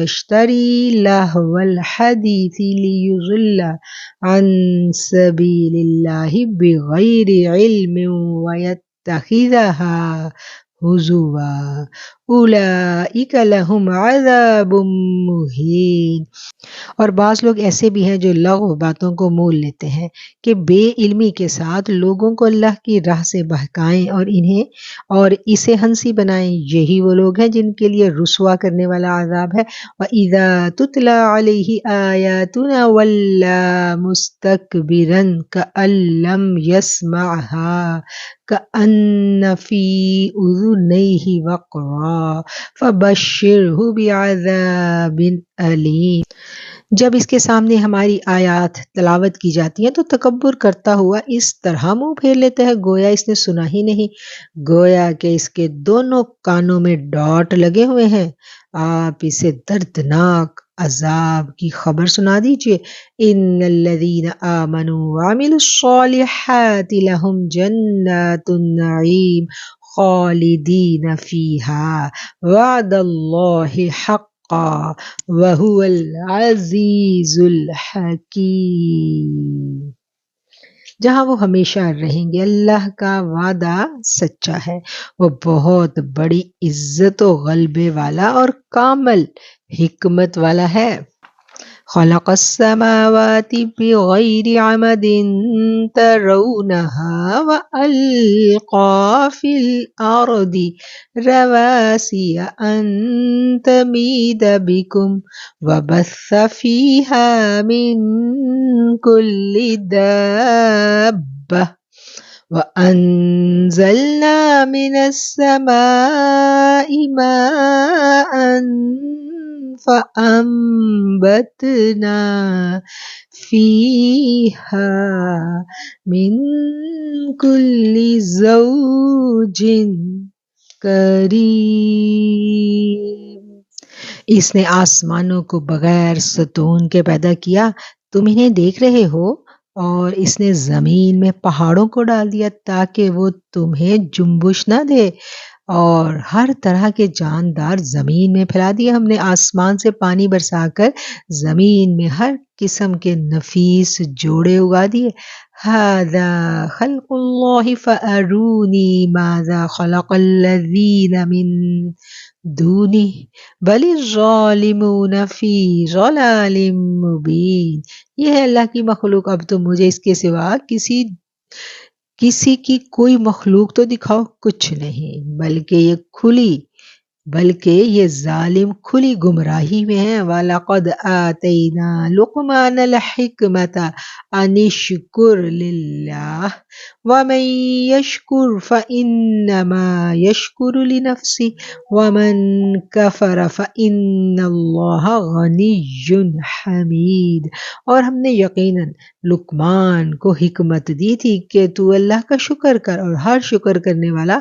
يَشْتَرِي لَهْوَ الْحَدِيثِ لِيُضِلَّ عَن سَبِيلِ اللَّهِ بِغَيْرِ عِلْمٍ وَيَتَّخِذَهَا ھُزُوًا أُولَئِکَ لَہُمْ عَذَابٌ مُہِینٌ۔ اور بعض لوگ ایسے بھی ہیں جو لغو باتوں کو مول لیتے ہیں کہ بے علمی کے ساتھ لوگوں کو اللہ کی راہ سے بہکائیں اور اسے ہنسی بنائیں، یہی وہ لوگ ہیں جن کے لیے رسوا کرنے والا عذاب ہے۔ وَإِذَا تُتْلَى عَلَيْهِ آيَاتُنَا وَلَّى مُسْتَكْبِرًا كَأَن لَّمْ يَسْمَعْهَا كَأَنَّ فِي أُذُنَيْهِ وَقْرًا فَبَشِّرْهُ بِعَذَابٍ أَلِيمٍ۔ جب اس کے سامنے ہماری آیات تلاوت کی جاتی ہیں تو تکبر کرتا ہوا اس طرح منہ پھیر لیتا ہے گویا اس نے سنا ہی نہیں، گویا کہ اس کے دونوں کانوں میں ڈاٹ لگے ہوئے ہیں۔ آپ اسے دردناک عذاب کی خبر سنا دیجئے۔ ان الذین آمنوا وعملوا الصالحات لہم جنات النعیم خالدین فیہا وعد اللہ حقا وَهُوَ الْعَزِيزُ الْحَكِيمُ۔ جہاں وہ ہمیشہ رہیں گے، اللہ کا وعدہ سچا ہے، وہ بہت بڑی عزت و غلبے والا اور کامل حکمت والا ہے۔ خلق السماوات بغیر عمد ترونها وألقى في الأرض رواسي أن تميد بكم وبث فيها من كل دابة وأنزلنا من السماء ماء فأنبتنا فيها من كل زوج کریم۔ اس نے آسمانوں کو بغیر ستون کے پیدا کیا، تم انہیں دیکھ رہے ہو، اور اس نے زمین میں پہاڑوں کو ڈال دیا تاکہ وہ تمہیں جنبش نہ دے، اور ہر طرح کے جاندار زمین میں پھیلا دیے ہم نے، آسمان سے پانی برسا کر زمین میں ہر قسم کے نفیس جوڑے اگا دیے۔ ھذا خلق اللہ فارونی ماذا خلق الذین من دونہ بل الظالمون فی ضلال مبین۔ یہ ہے اللہ کی مخلوق، اب تو مجھے اس کے سوا کسی کی کوئی مخلوق تو دکھاؤ، کچھ نہیں، بلکہ یہ ظالم کھلی گمراہی میں ہیں۔ وَلَقَدْ آتَيْنَا لُقْمَانَ الْحِكْمَةَ أَنِ اشْكُرْ لِلَّهِ وَمَنْ يَشْكُرْ فَإِنَّمَا يَشْكُرُ لِنَفْسِهِ وَمَنْ كَفَرَ فَإِنَّ اللَّهَ غَنِيٌّ حَمِيدٌ۔ اور ہم نے یقیناً لقمان کو حکمت دی تھی کہ تو اللہ کا شکر کر، اور ہر شکر کرنے والا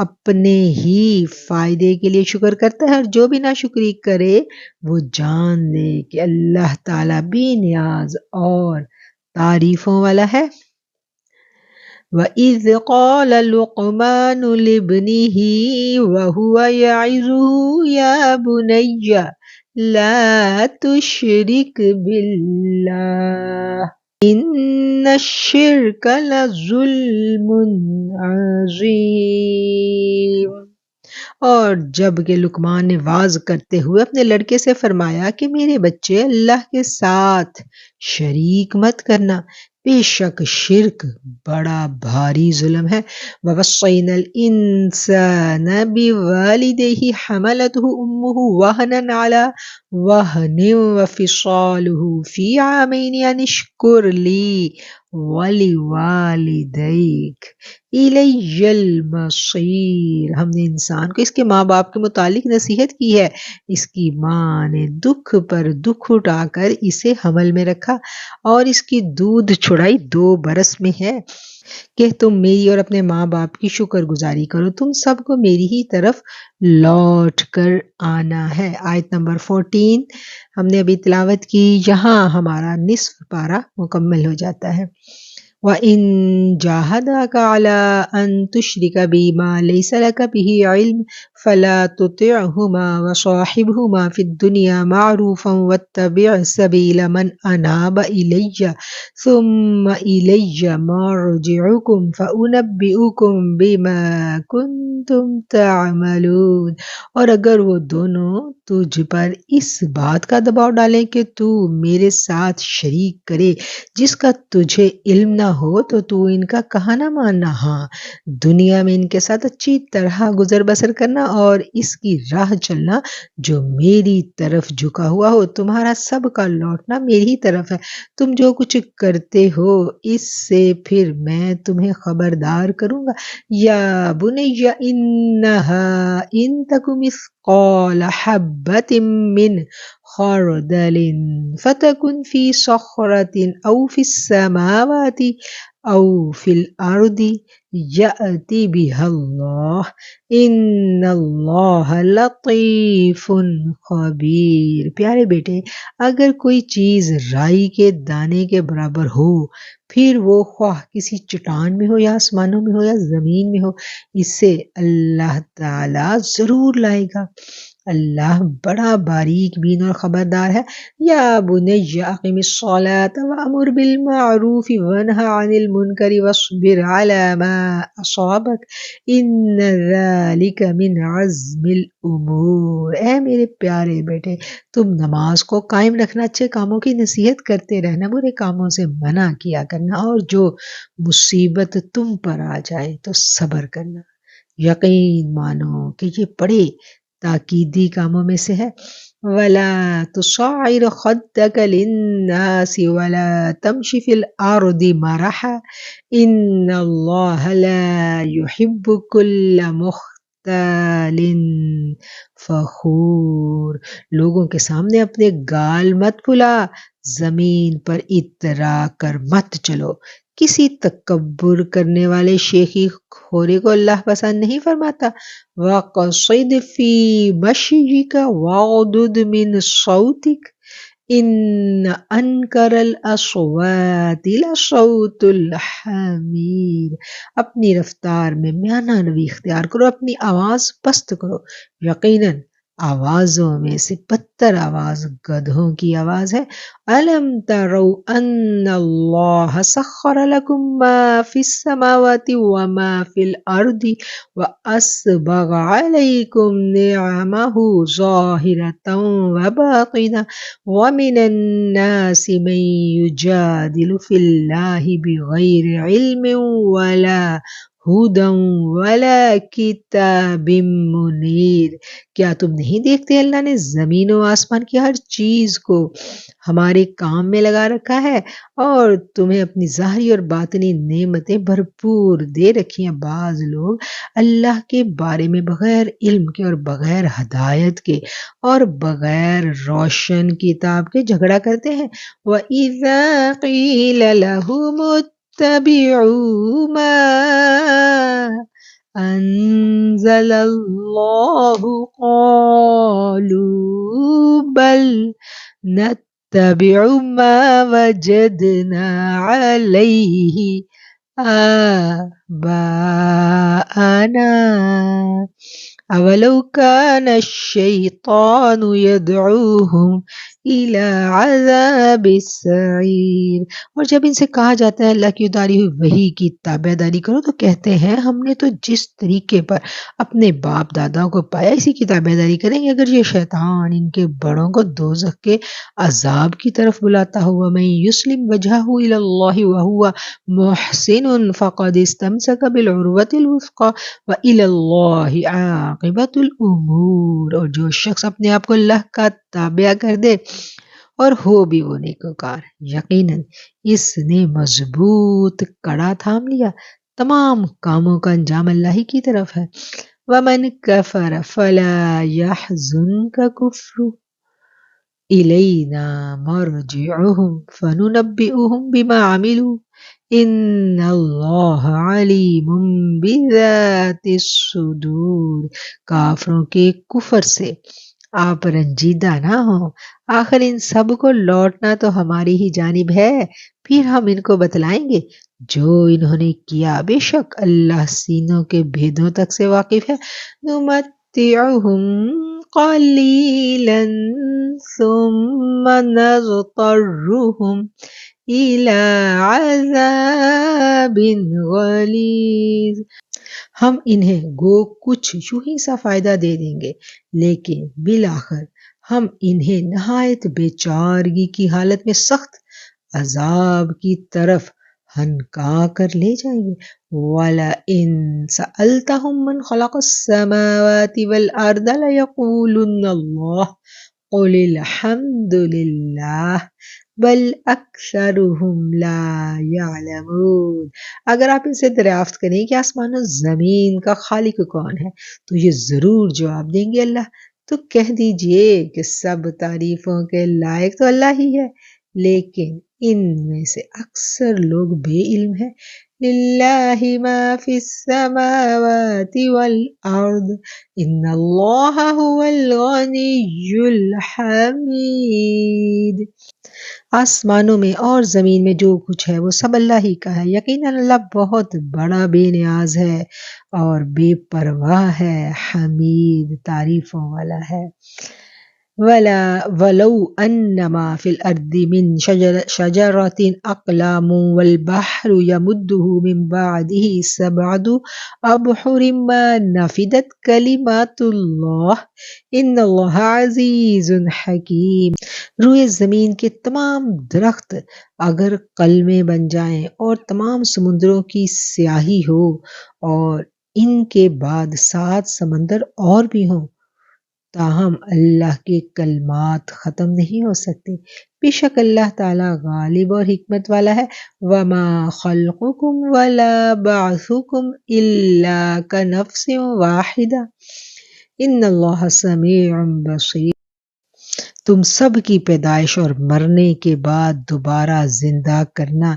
اپنے ہی فائدے کے لیے شکر کرتا ہے، اور جو بھی ناشکری کرے وہ جان لے کہ اللہ تعالیٰ بے نیاز اور تعریفوں والا ہے۔ وَإِذْ قَالَ لُقْمَانُ لِابْنِهِ وَهُوَ يَعِظُهُ يَا بُنَيَّ لَا تُشْرِكْ بِاللَّهِ إِنَّ الشِّرْكَ لَظُلْمٌ عَظِيمٌ۔ اور جب کہ لقمان نے واعظ کرتے ہوئے اپنے لڑکے سے فرمایا کہ میرے بچے، اللہ کے ساتھ شریک مت کرنا، بے شک شرک بڑا بھاری ظلم ہے۔ وَوَصَّيْنَا الْإِنسَانَ بِوَالِدَيْهِ حَمَلَتْهُ أُمُّهُ وَهْنًا عَلَى وَهْنٍ وَفِصَالُهُ فِي عَامَيْنِ أَنِ اشْكُرْ لِي وَلِوَالِدَيْكَ إِلَيَّ الْمَصِيرُ۔ ہم نے انسان کو اس کے ماں باپ کے متعلق نصیحت کی ہے۔ اس کی ماں نے دکھ پر دکھ اٹھا کر اسے حمل میں رکھا اور اس کی دودھ چھڑائی 2 برس میں ہے کہ تم میری اور اپنے ماں باپ کی شکر گزاری کرو، تم سب کو میری ہی طرف لوٹ کر آنا ہے۔ آیت نمبر 14 ہم نے ابھی تلاوت کی، یہاں ہمارا نصف پارہ مکمل ہو جاتا ہے۔ وَإِن جَاهَدَاكَ عَلَىٰ أَن تُشْرِكَ بِي مَا لَيْسَ لَكَ بِهِ عِلْمٌ فَلَا تُطِعْهُمَا وَصَاحِبْهُمَا فِي الدُّنْيَا مَعْرُوفًا وَاتَّبِعْ سَبِيلَ مَنْ أَنَابَ إِلَيَّ ثُمَّ إِلَيَّ مَرْجِعُكُمْ فَأُنَبِّئُكُمْ بِمَا كُنتُمْ تَعْمَلُونَ۔ اور اگر وہ دونوں تجھ پر اس بات کا دباؤ ڈالیں کہ تو میرے ساتھ شریک کرے جس کا تجھے علم نہ ہو، تو تو ان کا کہا نہ ماننا، ہاں دنیا میں ان کے ساتھ اچھی طرح گزر بسر کرنا اور اس کی راہ چلنا جو میری طرف جھکا ہوا ہو، تمہارا سب کا لوٹنا میری ہی طرف ہے، تم جو کچھ کرتے ہو اس سے پھر میں تمہیں خبردار کروں گا۔ یا بنی انہا ان تک مثقال حبۃ من خردل فتکن فی صخرۃ او فی السماوات او فی الارض یأتی بها اللہ ان اللہ لطیف خبیر۔ پیارے بیٹے، اگر کوئی چیز رائی کے دانے کے برابر ہو، پھر وہ خواہ کسی چٹان میں ہو یا آسمانوں میں ہو یا زمین میں ہو، اسے اللہ تعالی ضرور لائے گا۔ اللہ بڑا باریک بین اور خبردار ہے۔ یا بنی اقم الصلاۃ وامر بالمعروف وانہی عن المنکر واصبر علی ما اصابک ان ذلک من عزم الامور۔ اے میرے پیارے بیٹے، تم نماز کو قائم رکھنا، اچھے کاموں کی نصیحت کرتے رہنا، برے کاموں سے منع کیا کرنا، اور جو مصیبت تم پر آ جائے تو صبر کرنا۔ یقین مانو کہ یہ بڑے تاکیدی کاموں میں سے ہے۔ وَلَا تُصَعِّرْ خَدَّكَ لِلنَّاسِ وَلَا تَمْشِ فِي الْأَرْضِ مَرَحًا إِنَّ اللَّهَ لَا يُحِبُّ كُلَّ مُخْتَالٍ فَخُورٍ۔ لوگوں کے سامنے اپنے گال مت پھلا، زمین پر اترا کر مت چلو، کسی تکبر کرنے والے شیخی خورے کو اللہ پسند نہیں فرماتا۔ وَقَصِدْ فِي مَشْيِكَ وَاغْضُضْ مِنْ صَوْتِكَ ان انکر الاصوات لصوت الحمیر، اپنی رفتار میں میانہ روی اختیار کرو، اپنی آواز پست کرو، یقیناً آوازوں میں سے بدتر آواز گدھوں کی آواز ہے۔ الم تروا ان اللہ سخر لکم ما فی السماوات وما فی الارض واسبغ علیکم نعمہ ظاہرۃ وباطنہ ومن الناس من يجادل في الله بغير علم ولا ہدى ولا کتاب منیر، کیا تم نہیں دیکھتے اللہ نے زمین و آسمان کی ہر چیز کو ہمارے کام میں لگا رکھا ہے اور تمہیں اپنی ظاہری اور باطنی نعمتیں بھرپور دے رکھی ہیں۔ بعض لوگ اللہ کے بارے میں بغیر علم کے اور بغیر ہدایت کے اور بغیر روشن کتاب کے جھگڑا کرتے ہیں۔ وَإِذَا قِيلَ لَهُمُ اتَّبِعُوا مَا أَنزَلَ اللَّهُ قَالُوا بَلْ نَتَّبِعُ مَا وَجَدْنَا عَلَيْهِ آباءنا اولو كان الشیطان یدعوہم الی عذاب السعیر، اور جب ان سے کہا جاتا ہے اللہ کی اتاری ہوئی وحی کی تابع داری کرو تو کہتے ہیں ہم نے تو جس طریقے پر اپنے باپ داداؤں کو پایا اسی کی تابع داری کریں گے، اگر یہ شیطان ان کے بڑوں کو دوزخ کے عذاب کی طرف بلاتا ہوا من یسلم وجہہ الی اللہ وہو محسن فقد استمسک بالعروۃ الوثقی وإلی اللہ عاقبۃ الامور، اور جو شخص اپنے آپ کو اللہ کا تابع کر دے اور ہو بھی وہ نیکوکار، یقیناً اس نے مضبوط کڑا تھام لیا، تمام کاموں کا انجام اللہ ہی کی طرف ہے۔ وَمَنْ كَفَرَ فَلَا يَحْزُنْكَ كُفْرُهُ إِلَيْنَا مَرْجِعُهُمْ فَنُنَبِّئُهُم بِمَا عَمِلُوا إِنَّ اللَّهَ عَلِيمٌ بِذَاتِ الصُّدُورِ، کافروں کے کفر سے آپ رنجیدہ نہ ہوں، آخر ان سب کو لوٹنا تو ہماری ہی جانب ہے، پھر ہم ان کو بتلائیں گے جو انہوں نے کیا، بے شک اللہ سینوں کے بھیدوں تک سے واقف ہے۔ نمتعہم قلیلا ثم نضطرہم الی عذاب غلیظ، ہم انہیں گو کچھ یوں ہی سا فائدہ دے دیں گے لیکن بالآخر ہم انہیں نہایت بے چارگی کی حالت میں سخت عذاب کی طرف ہنکا کر لے جائیں گے۔ وَلَئِن سَأَلْتَهُم مَّنْ خَلَقَ السَّمَاوَاتِ وَالْأَرْضَ لَيَقُولُنَّ اللَّهُ قُلِ الْحَمْدُ لِلَّهِ بَلْ أَكْثَرُهُمْ لَا يَعْلَمُونَ، اگر آپ ان سے دریافت کریں کہ آسمان و زمین کا خالق کون ہے تو یہ ضرور جواب دیں گے اللہ، تو کہہ دیجئے کہ سب تعریفوں کے لائق تو اللہ ہی ہے لیکن ان میں سے اکثر لوگ بے علم ہیں۔ للہ ما فی السماوات والارض ان اللہ هو الغنی الحمید، آسمانوں میں اور زمین میں جو کچھ ہے وہ سب اللہ ہی کا ہے، یقیناً اللہ بہت بڑا بے نیاز ہے اور بے پرواہ ہے، حمید تعریفوں والا ہے۔ وَلَوْ أَنَّ مَا فِي الْأَرْضِ مِنْ شَجَرَةٍ أَقْلَامٌ وَالْبَحْرُ يَمُدُّهُ مِنْ بَعْدِهِ سَبْعَةُ أَبْحُرٍ مَا نَفِدَتْ كَلِمَاتُ اللَّهِ إِنَّ اللَّهَ عَزِيزٌ حَكِيمٌ، روئے زمین کے تمام درخت اگر قلمیں بن جائیں اور تمام سمندروں کی سیاہی ہو اور ان کے بعد 7 سمندر اور بھی ہوں تاہم اللہ کے کلمات ختم نہیں ہو سکتے، بے شک اللہ تعالیٰ غالب اور حکمت والا ہے۔ وَمَا خَلْقُكُمْ وَلَا بَعْثُكُمْ إِلَّا كَنَفْسٍ وَاحِدَةٍ إِنَّ اللَّهَ سَمِيعٌ بَصِيرٌ، تم سب کی پیدائش اور مرنے کے بعد دوبارہ زندہ کرنا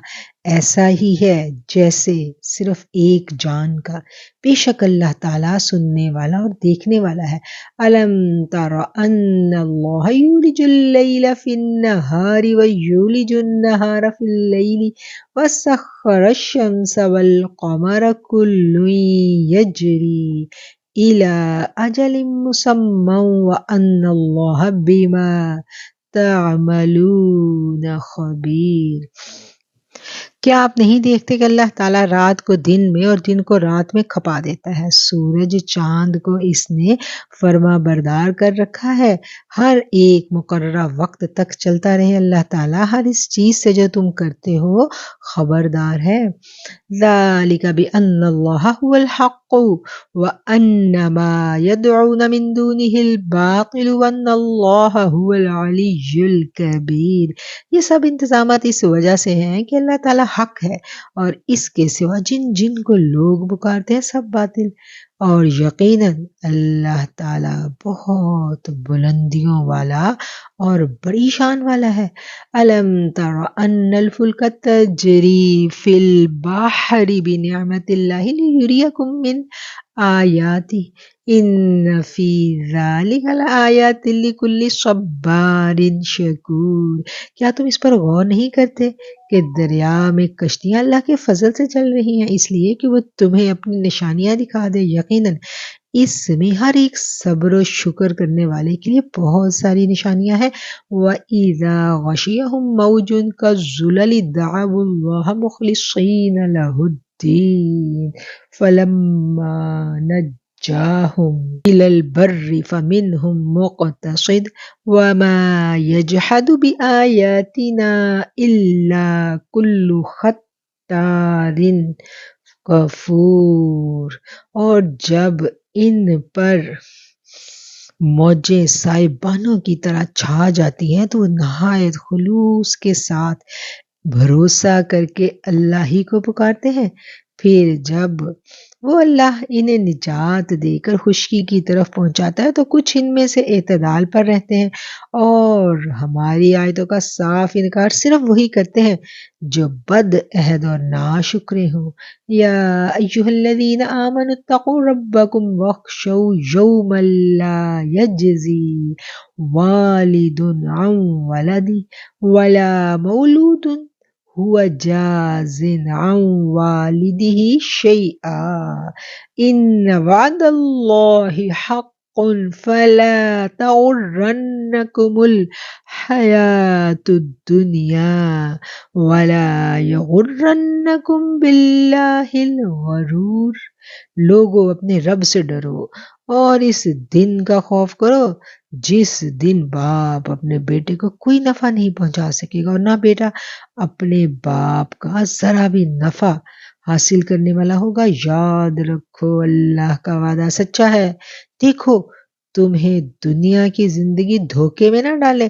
ایسا ہی ہے جیسے صرف ایک جان کا۔ بے شک اللہ تعالیٰ سننے والا اور دیکھنے والا ہے۔ الم تر ان اللہ یولج اللیل فی النہار ویولج النہار فی اللیل وسخر الشمس والقمر کل یجری إلى أجل مسمى وأن الله بما تعملون خبیر۔ کیا آپ نہیں دیکھتے کہ اللہ تعالیٰ رات کو دن میں اور دن کو رات میں کھپا دیتا ہے؟ سورج چاند کو اس نے فرما بردار کر رکھا ہے، ہر ایک مقررہ وقت تک چلتا رہے۔ اللہ تعالیٰ ہر اس چیز سے جو تم کرتے ہو خبردار ہے۔ ذَلِكَ بِأَنَّ اللَّهَ هُوَ الْحَقُّ وَأَنَّ مَا يَدْعُونَ مِن دُونِهِ الْبَاطِلُ وَأَنَّ اللَّهَ هُوَ الْعَلِيُّ الْكَبِيرُ۔ یہ سب انتظامات اس وجہ سے ہیں کہ اللہ تعالیٰ حق ہے اور اس کے سوا جن جن کو لوگ پکارتے ہیں سب باطل، اور یقیناً اللہ تعالیٰ بہت بلندیوں والا اور بڑی شان والا ہے۔ الم تر ان الفلک تجری فی البحر بنعمت اللہ لیریکم من آیاتی ان فی ذلک لآیات لکل صبار شکور۔ کیا تم اس پر غور نہیں کرتے کہ دریا میں کشتیاں اللہ کے فضل سے چل رہی ہیں اس لیے کہ وہ تمہیں اپنی نشانیاں دکھا دے؟ یقیناً اس میں ہر ایک صبر و شکر کرنے والے کے لیے بہت ساری نشانیاں ہیں۔ وَإِذَا غَشِيَهُم مَّوْجٌ كَالظُّلَلِ دَعَوُا اللَّهَ مُخْلِصِينَ لَهُ الدِّينَ فَلَمَّا نَجَّاهُمْ إِلَى الْبَرِّ فَمِنْهُم مُّقْتَصِدٌ وَمَا يَجْحَدُ بِآيَاتِنَا إِلَّا كُلُّ خَتَّارٍ کفور۔ اور جب ان پر موجیں سائبانوں کی طرح چھا جاتی ہیں تو وہ نہایت خلوص کے ساتھ بھروسہ کر کے اللہ ہی کو پکارتے ہیں۔ پھر جب وہ اللہ انہیں نجات دے کر خشکی کی طرف پہنچاتا ہے تو کچھ ان میں سے اعتدال پر رہتے ہیں، اور ہماری آیتوں کا صاف انکار صرف وہی کرتے ہیں جو بد عہد اور ناشکرے ہوں۔ یا ایھا الذین آمنوا اتقوا ربکم واخشوا یوما لا یجزی والد عن ولدہ ولا مولود هو جاز عن والده شيئا إن وعد الله حق فلا تغرنكم الحياة الدنيا ولا يغرنكم بالله الغرور۔ لوگو اپنے رب سے ڈرو اور اس دن کا خوف کرو جس دن باپ اپنے بیٹے کو کوئی نفع نہیں پہنچا سکے گا اور نہ بیٹا اپنے باپ کا ذرا بھی نفع حاصل کرنے والا ہوگا۔ یاد رکھو اللہ کا وعدہ سچا ہے۔ دیکھو تمہیں دنیا کی زندگی دھوکے میں نہ ڈالے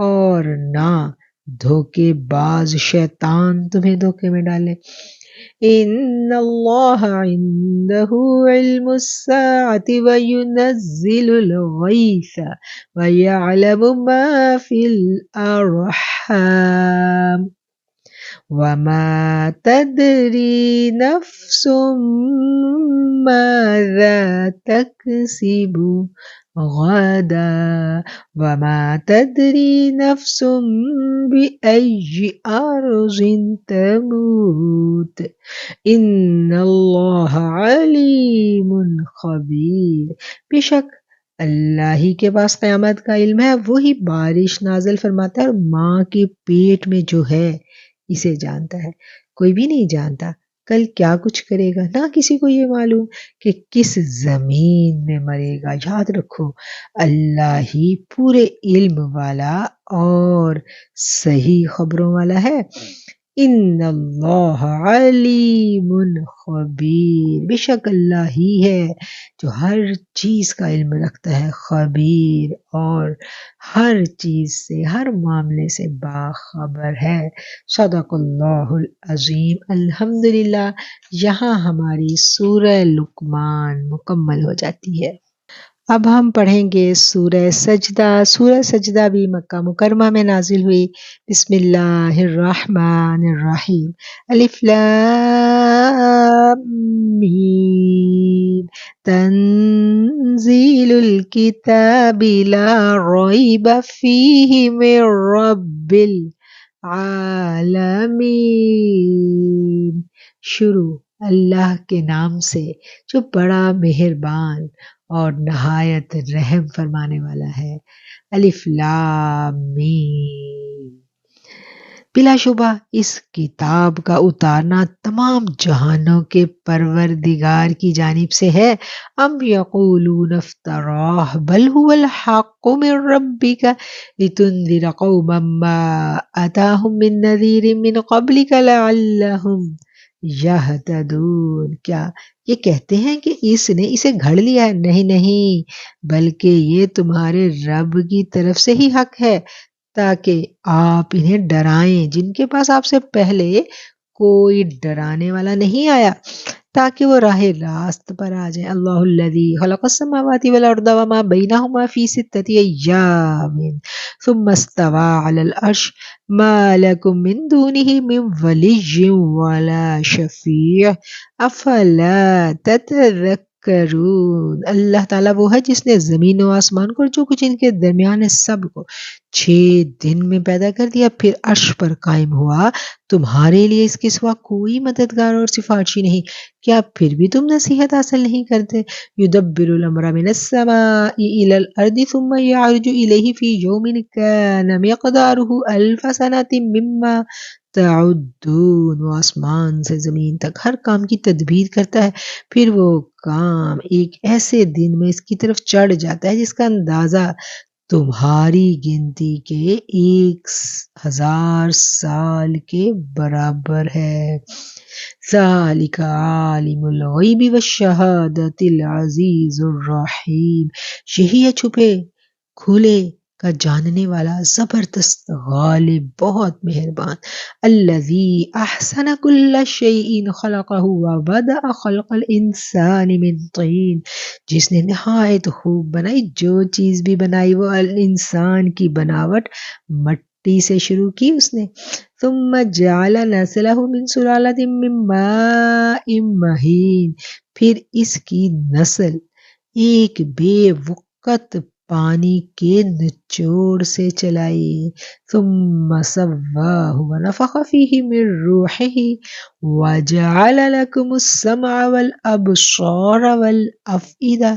اور نہ دھوکے باز شیطان تمہیں دھوکے میں ڈالے۔ ان اللہ عنده علم الساعة وينزل الغیث ويعلم ما في الأرحام وما تدری نفس ماذا تکسب غدا وما تدری نفس بأي أرض تموت ان اللہ علیم خبیر۔ بے شک اللہ ہی کے پاس قیامت کا علم ہے، وہی بارش نازل فرماتا ہے اور ماں کے پیٹ میں جو ہے اسے جانتا ہے۔ کوئی بھی نہیں جانتا کل کیا کچھ کرے گا، نہ کسی کو یہ معلوم کہ کس زمین میں مرے گا۔ یاد رکھو اللہ ہی پورے علم والا اور صحیح خبروں والا ہے۔ ان اللہ علیم خبیر۔ بے شک اللہ ہی ہے جو ہر چیز کا علم رکھتا ہے، خبیر اور ہر چیز سے ہر معاملے سے باخبر ہے۔ صدق اللہ العظیم۔ الحمدللہ یہاں ہماری سورہ لقمان مکمل ہو جاتی ہے۔ اب ہم پڑھیں گے سورہ سجدہ۔ سورہ سجدہ بھی مکہ مکرمہ میں نازل ہوئی۔ بسم اللہ الرحمن الرحیم۔ الف لام میم تنزیل الکتاب لا ریب فیہ من رب العالمین۔ شروع اللہ کے نام سے جو بڑا مہربان اور نہایت رحم فرمانے والا ہے۔ الف لام میم۔ بلا شبہ اس کتاب کا اتارنا تمام جہانوں کے پروردگار کی جانب سے ہے۔ ام یقولون افتراہ بل هو الحق من ربک لتنذر قوما ما اتاہم من نذیر من قبلک لعلہم یہتدون۔ کیا یہ کہتے ہیں کہ اس نے اسے گھڑ لیا ہے؟ نہیں، بلکہ یہ تمہارے رب کی طرف سے ہی حق ہے تاکہ آپ انہیں ڈرائیں جن کے پاس آپ سے پہلے کوئی ڈرانے والا نہیں آیا، تاکہ وہ راہ راست پر آ جائیں۔ اللہ الذی خلق السماوات والارض وما بینہما فی ستۃ ایام ثم استوى علی العرش ما لکم من دونہ من ولی ولا شفیع افلا تتذکرون۔ اللہ تعالیٰ وہ ہے جس نے زمین و آسمان کو اور جو کچھ ان کے درمیان ہے سب کو 6 دن میں پیدا کر دیا، پھر عرش پر قائم ہوا۔ تمہارے لیے اس کے سوا کوئی مددگار اور سفارشی نہیں، کیا پھر بھی تم نصیحت حاصل نہیں کرتے؟ یدبر الامر من السماء الی الارض ثم یعرج الیہ فی یوم کان مقدارہ الف سنۃ مما تعدون۔ وہ آسمان سے زمین تک ہر کام کی تدبیر کرتا ہے، پھر وہ کام ایک ایسے دن میں اس کی طرف چڑھ جاتا ہے جس کا اندازہ تمہاری گنتی کے 1000 سال کے برابر ہے۔ ذالک عالم الغیب والشہادۃ العزیز الرحیم۔ یہی ہے چھپے کھلے کا جاننے والا، زبردست، غالب، بہت مہربان۔ الذی احسن کل شیء خلقہ وبدأ خلق الانسان من طین۔ جس نے نہایت خوب بنائی جو چیز بھی بنائی وہ انسان کی بناوٹ مٹی سے شروع کی اس نے۔ ثم جعل نسلہ من سلالۃ من ماء مہین۔ پھر اس کی نسل ایک بے وقت پانی کے نچوڑ سے چلائی۔ ثم سواہ ونفخ فیہ من روحہ وجعل لکم السمع والابصار والافئدہ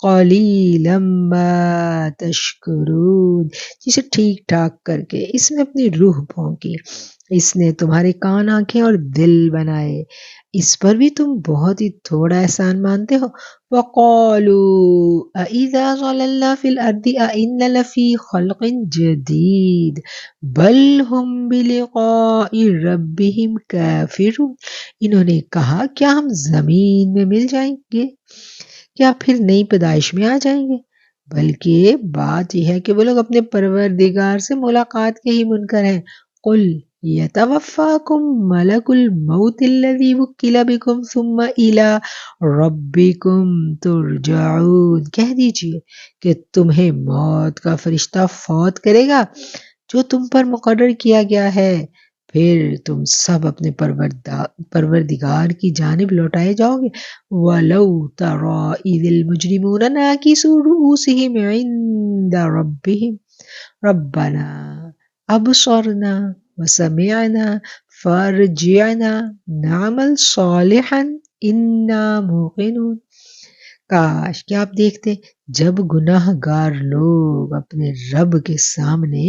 قلیلا ما تشکرون۔ جسے ٹھیک ٹھاک کر کے اس میں اپنی روح پھونکی، اس نے تمہارے کان، آنکھیں اور دل بنائے، اس پر بھی تم بہت ہی تھوڑا احسان مانتے ہو۔ وَقَالُوا أَإِذَا ضَلَلْنَا فِي الْأَرْضِ أَإِنَّا لَفِي خَلْقٍ جَدِيدٍ بَلْ هُمْ بِلِقَاءِ رَبِّهِمْ كَافِرُونَ۔ انہوں نے کہا کیا ہم زمین میں مل جائیں گے، کیا پھر نئی پیدائش میں آ جائیں گے؟ بلکہ بات یہ ہے کہ وہ لوگ اپنے پروردگار سے ملاقات کے ہی منکر ہیں۔ قُلْ یتوفاکم ملک الموت الذی وکل بکم ثم الی ربکم ترجعون۔ کہہ دیجئے کہ تمہیں موت کا فرشتہ فوت کرے گا جو تم پر مقرر کیا گیا ہے، پھر تم سب اپنے پروردگار کی جانب لوٹائے جاؤ گے۔ وَلَوْ تَرَىٰ إِذِ الْمُجْرِمُونَ نَاكِسُو رُءُوسِهِمْ عِندَ رَبِّهِمْ رَبَّنَا أَبْصَرْنَا وَسَمِعْنَا فَارْجِعْنَا نَعْمَلْ صَالِحًا إِنَّا مُوقِنُونَ۔ کاش کہ آپ دیکھتے جب گناہ گار لوگ اپنے رب کے سامنے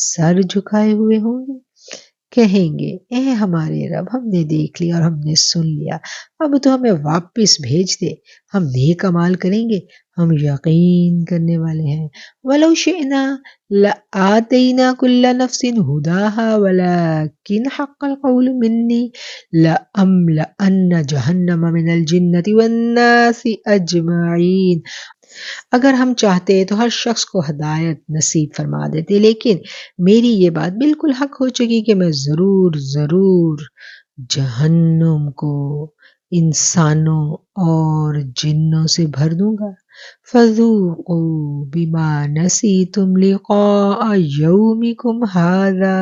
سر جھکائے ہوئے ہوں گے، کہیں گے اے ہمارے رب ہم نے دیکھ لیا اور ہم نے سن لیا، اب تو ہمیں واپس بھیج دے، ہم نیک اعمال کریں گے، ہم یقین کرنے والے ہیں۔ وَلَوْ شِئْنَا لَآتَيْنَا كُلَّ نَفْسٍ هُدَاهَا وَلَكِنْ حَقَّ الْقَوْلُ مِنِّي لَأَمْلَأَنَّ جَهَنَّمَ مِنَ الْجِنَّةِ وَالنَّاسِ أَجْمَعِينَ۔ اگر ہم چاہتے تو ہر شخص کو ہدایت نصیب فرما دیتے، لیکن میری یہ بات بالکل حق ہو چکی کہ میں ضرور جہنم کو انسانوں اور جنوں سے بھر دوں گا۔ فَذُوقُوا بِمَا نَسِيتُمْ لِقَاءَ يَوْمِكُمْ هَٰذَا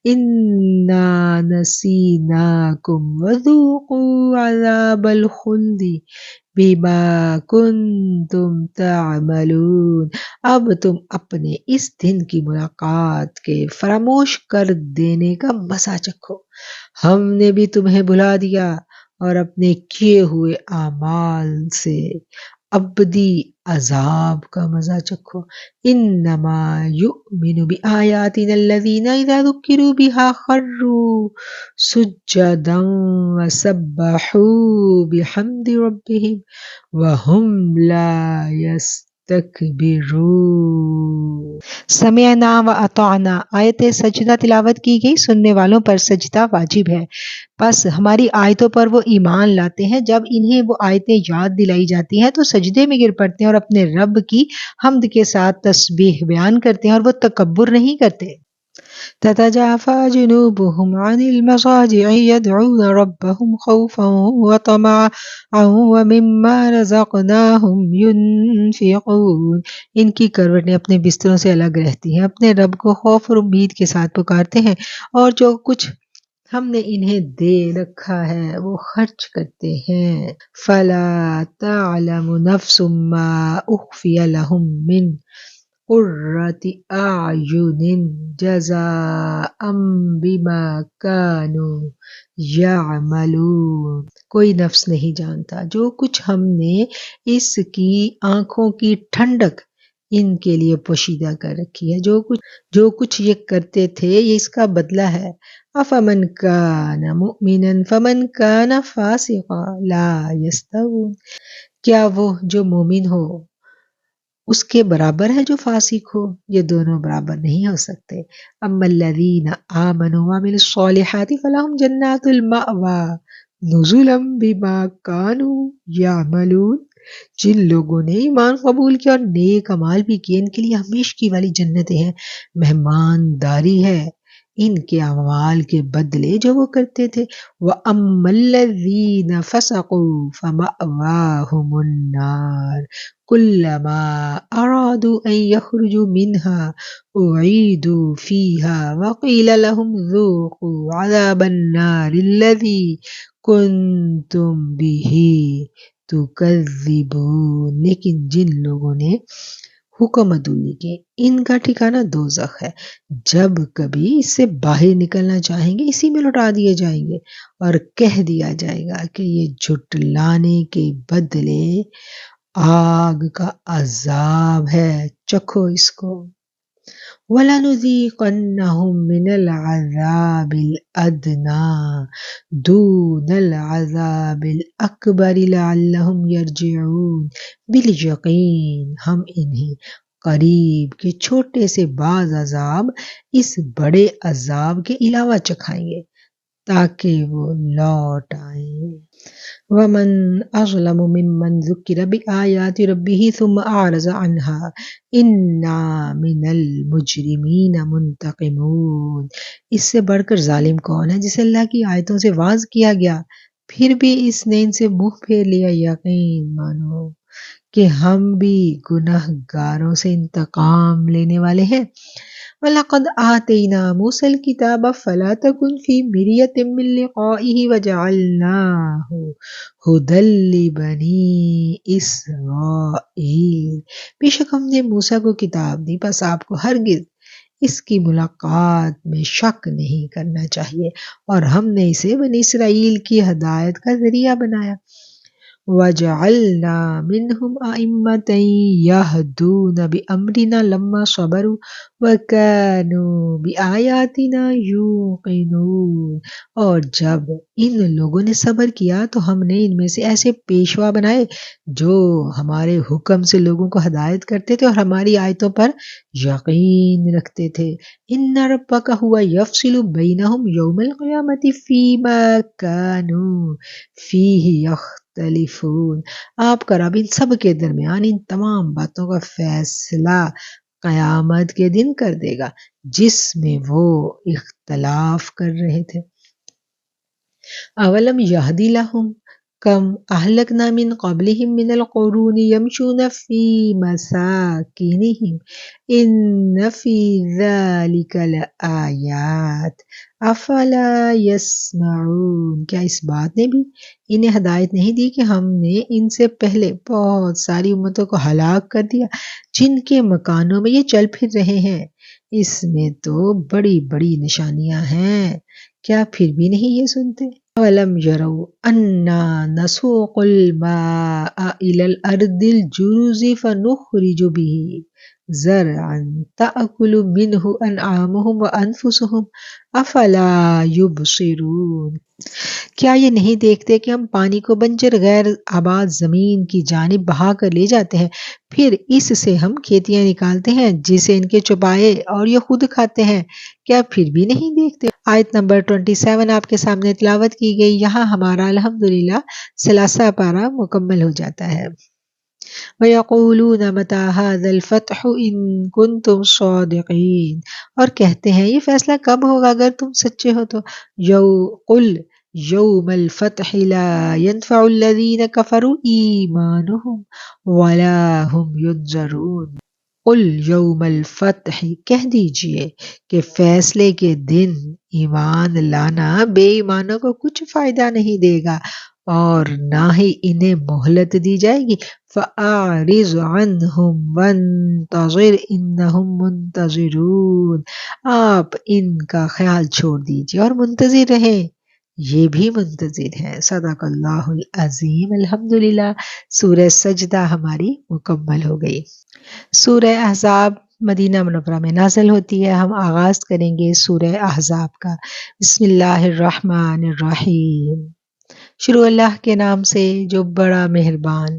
إِنَّا نَسِينَاكُمْ وَذُوقُوا عَذَابَ الْخُلْدِ بِمَا كُنتُمْ تَعْمَلُونَ۔ اب تم اپنے اس دن کی ملاقات کے فراموش کر دینے کا مزہ چکھو، ہم نے بھی تمہیں بھلا دیا، اور اپنے کیے ہوئے اعمال سے ابدی عذاب کا مزہ چکھو۔ انما یؤمن بآیاتنا الذین اذا ذکروا بها خروا سجدا وسبحوا بحمد ربهم وهم لا يستکبرون۔ سمعنا واطعنا آیت سجدہ تلاوت کی گئی، سننے والوں پر سجدہ واجب ہے، بس ہماری آیتوں پر وہ ایمان لاتے ہیں۔ جب انہیں وہ آیتیں یاد دلائی جاتی ہیں تو سجدے میں گر پڑتے ہیں اور اپنے رب کی حمد کے ساتھ تسبیح بیان کرتے ہیں، اور وہ تکبر نہیں کرتے۔ تتجافى جنوبهم عن المضاجع يدعون ربهم خوفا وطمعا ومما رزقناهم ينفقون۔ ان کی کروٹیں اپنے بستروں سے الگ رہتی ہیں، اپنے رب کو خوف اور امید کے ساتھ پکارتے ہیں، اور جو کچھ ہم نے انہیں دے رکھا ہے وہ خرچ کرتے ہیں۔ فَلَا تَعْلَمُ نَفْسٌ مَّا أُخْفِيَ لَهُم مِّن قُرَّةِ أَعْيُنٍ جَزَاءً بِمَا كَانُوا يَعْمَلُونَ۔ کوئی نفس نہیں جانتا جو کچھ ہم نے اس کی آنکھوں کی ٹھنڈک ان کے لیے پوشیدہ کر رکھی ہے، جو کچھ یہ کرتے تھے یہ اس کا بدلہ ہے۔ أَفَمَنْ كَانَ مُؤْمِنًا فَمَنْ كَانَ فَاسِقًا لَا يَسْتَوُونَ۔ کیا وہ جو مومن ہو اس کے برابر ہے جو فاسق ہو؟ یہ دونوں برابر نہیں ہو سکتے۔ أَمَّا الَّذِينَ آمَنُوا وَعَمِلُوا الصَّالِحَاتِ فَلَهُمْ جَنَّاتُ الْمَأْوَىٰ نُزُلًا بِمَا كَانُوا يَعْمَلُونَ۔ جن لوگوں نے ایمان قبول کیا اور نیک اعمال بھی کیے ان کے لیے ہمیشگی والی جنتیں ہیں، مہمانداری ہے ان کے اعمال کے بدلے جو وہ کرتے تھے۔ وَأَمَّا الَّذِينَ فَسَقُوا فَمَأْوَاهُمُ النَّارُ كُلَّمَا أَرَادُوا أَن يَخْرُجُوا مِنْهَا أُعِيدُوا فِيهَا وَقِيلَ لَهُمْ ذُوقُوا عَذَابَ النَّارِ الَّذِي كُنتُمْ بِهِ تُكَذِّبُونَ۔ لیکن جن لوگوں نے حکم عدولی کے ان کا ٹھکانہ دوزخ ہے، جب کبھی اس سے باہر نکلنا چاہیں گے اسی میں لوٹا دیے جائیں گے، اور کہہ دیا جائے گا کہ یہ جھٹلانے کے بدلے آگ کا عذاب ہے، چکھو اس کو۔ وَلَنُذِيقَنَّهُم مِّنَ الْعَذَابِ الْأَدْنَىٰ دُونَ الْعَذَابِ الْأَكْبَرِ لَعَلَّهُمْ يَرْجِعُونَ۔ بالیقین ہم انہیں قریب کے چھوٹے سے بعض عذاب اس بڑے عذاب کے علاوہ چکھائیں گے تاکہ وہ لوٹ آئیں۔ وَمَنْ أَظْلَمُ مِمَّنْ ذُكِّرَ بِآيَاتِ رَبِّهِ ثُمَّ أَعْرَضَ عَنْهَا إِنَّا مِنَ الْمُجْرِمِينَ مُنْتَقِمُونَ۔ اس سے بڑھ کر ظالم کون ہے جسے اللہ کی آیتوں سے واعظ کیا گیا پھر بھی اس نے ان سے منہ پھیر لیا۔ یقین مانو کہ ہم بھی گناہ گاروں سے انتقام لینے والے ہیں۔ وَلَقَدْ آتَيْنَا مُوسَى الْكِتَابَ فَلَا تَكُنْ فِي مِرْيَةٍ مِّن لِقَائِهِ وَجَعَلْنَاهُ هُدًى لِّبَنِي إِسْرَائِيلَ۔ بے شک ہم نے موسیٰ کو کتاب دی، بس آپ کو ہرگز اس کی ملاقات میں شک نہیں کرنا چاہیے، اور ہم نے اسے بنی اسرائیل کی ہدایت کا ذریعہ بنایا۔ وَجَعَلْنَا مِنْهُمْ أَئِمَّةً يَهْدُونَ بِأَمْرِنَا لَمَّا صَبَرُوا وَكَانُوا بِآيَاتِنَا يُوقِنُونَ۔ اور جب ان لوگوں نے صبر کیا تو ہم نے ان میں سے ایسے پیشوا بنائے جو ہمارے حکم سے لوگوں کو ہدایت کرتے تھے اور ہماری آیتوں پر یقین رکھتے تھے۔ إِنَّ رَبَّكَ هُوَ يَفْصِلُ بَيْنَهُمْ يَوْمَ الْقِيَامَةِ فِيمَا كَانُوا فِيهِ يَخْتَلِفُونَ۔ آپ کا رب ان سب کے درمیان ان تمام باتوں کا فیصلہ قیامت کے دن کر دے گا جس میں وہ اختلاف کر رہے تھے۔ اولم یہدی لہم، کم اہلکنا من قبلہم من القرون یمشون فی مساکنہم ان فی ذالک لآیات افلا یسمعون، کیا اس بات نے بھی انہیں ہدایت نہیں دی کہ ہم نے ان سے پہلے بہت ساری امتوں کو ہلاک کر دیا جن کے مکانوں میں یہ چل پھر رہے ہیں، اس میں تو بڑی بڑی نشانیاں ہیں، کیا پھر بھی نہیں یہ سنتے؟ اولم یروا انا نسوق الماء الى الارض الجرز فنخرج به زرعا تأكل منه انعامهم وانفسهم افلا یبصرون، کیا یہ نہیں دیکھتے کہ ہم پانی کو بنجر غیر آباد زمین کی جانب بہا کر لے جاتے ہیں، پھر اس سے ہم کھیتیاں نکالتے ہیں جسے ان کے چوپائے اور یہ خود کھاتے ہیں، کیا پھر بھی نہیں دیکھتے؟ آیت نمبر 27 آپ کے سامنے تلاوت کی گئی، یہاں ہمارا الحمدللہ ثلاثہ پارہ مکمل ہو جاتا ہے۔ وَيَقُولُونَ مَتَى هَذَا الْفَتْحُ إِن كُنتُمْ صَادِقِينَ، اور کہتے ہیں یہ فیصلہ کب ہوگا اگر تم سچے ہو تو۔ قُلْ یوم الفتح لا ينفع الذین کفروا ایمانهم ولا هم ينظرون، قل یوم الفتح، کہہ دیجئے کہ فیصلے کے دن ایمان لانا بے ایمانوں کو کچھ فائدہ نہیں دے گا اور نہ ہی انہیں مہلت دی جائے گی۔ فَأَعْرِضْ عَنْهُمْ وَانْتَظِرْ إِنَّهُمْ مُنْتَظِرُونَ، آپ ان کا خیال چھوڑ دیجئے اور منتظر رہیں، یہ بھی منتظر ہیں۔ صدق اللہ العظیم۔ الحمدللہ سورہ سجدہ ہماری مکمل ہو گئی۔ سورہ احزاب مدینہ منورہ میں نازل ہوتی ہے۔ ہم آغاز کریں گے سورہ احزاب کا۔ بسم اللہ الرحمن الرحیم، شروع اللہ کے نام سے جو بڑا مہربان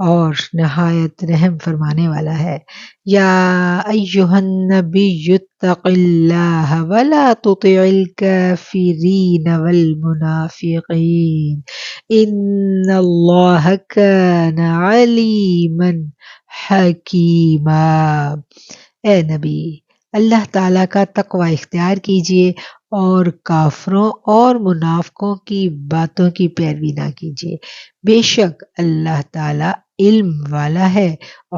اور نہایت رحم فرمانے والا ہے۔ یا ایہا النبی اتق اللہ ولا تطع الکافرین والمنافقین ان اللہ کان علیما حکیما، اے نبی اللہ تعالیٰ کا تقوی اختیار کیجئے اور کافروں اور منافقوں کی باتوں کی پیروی نہ کیجیے، بے شک اللہ تعالیٰ علم والا ہے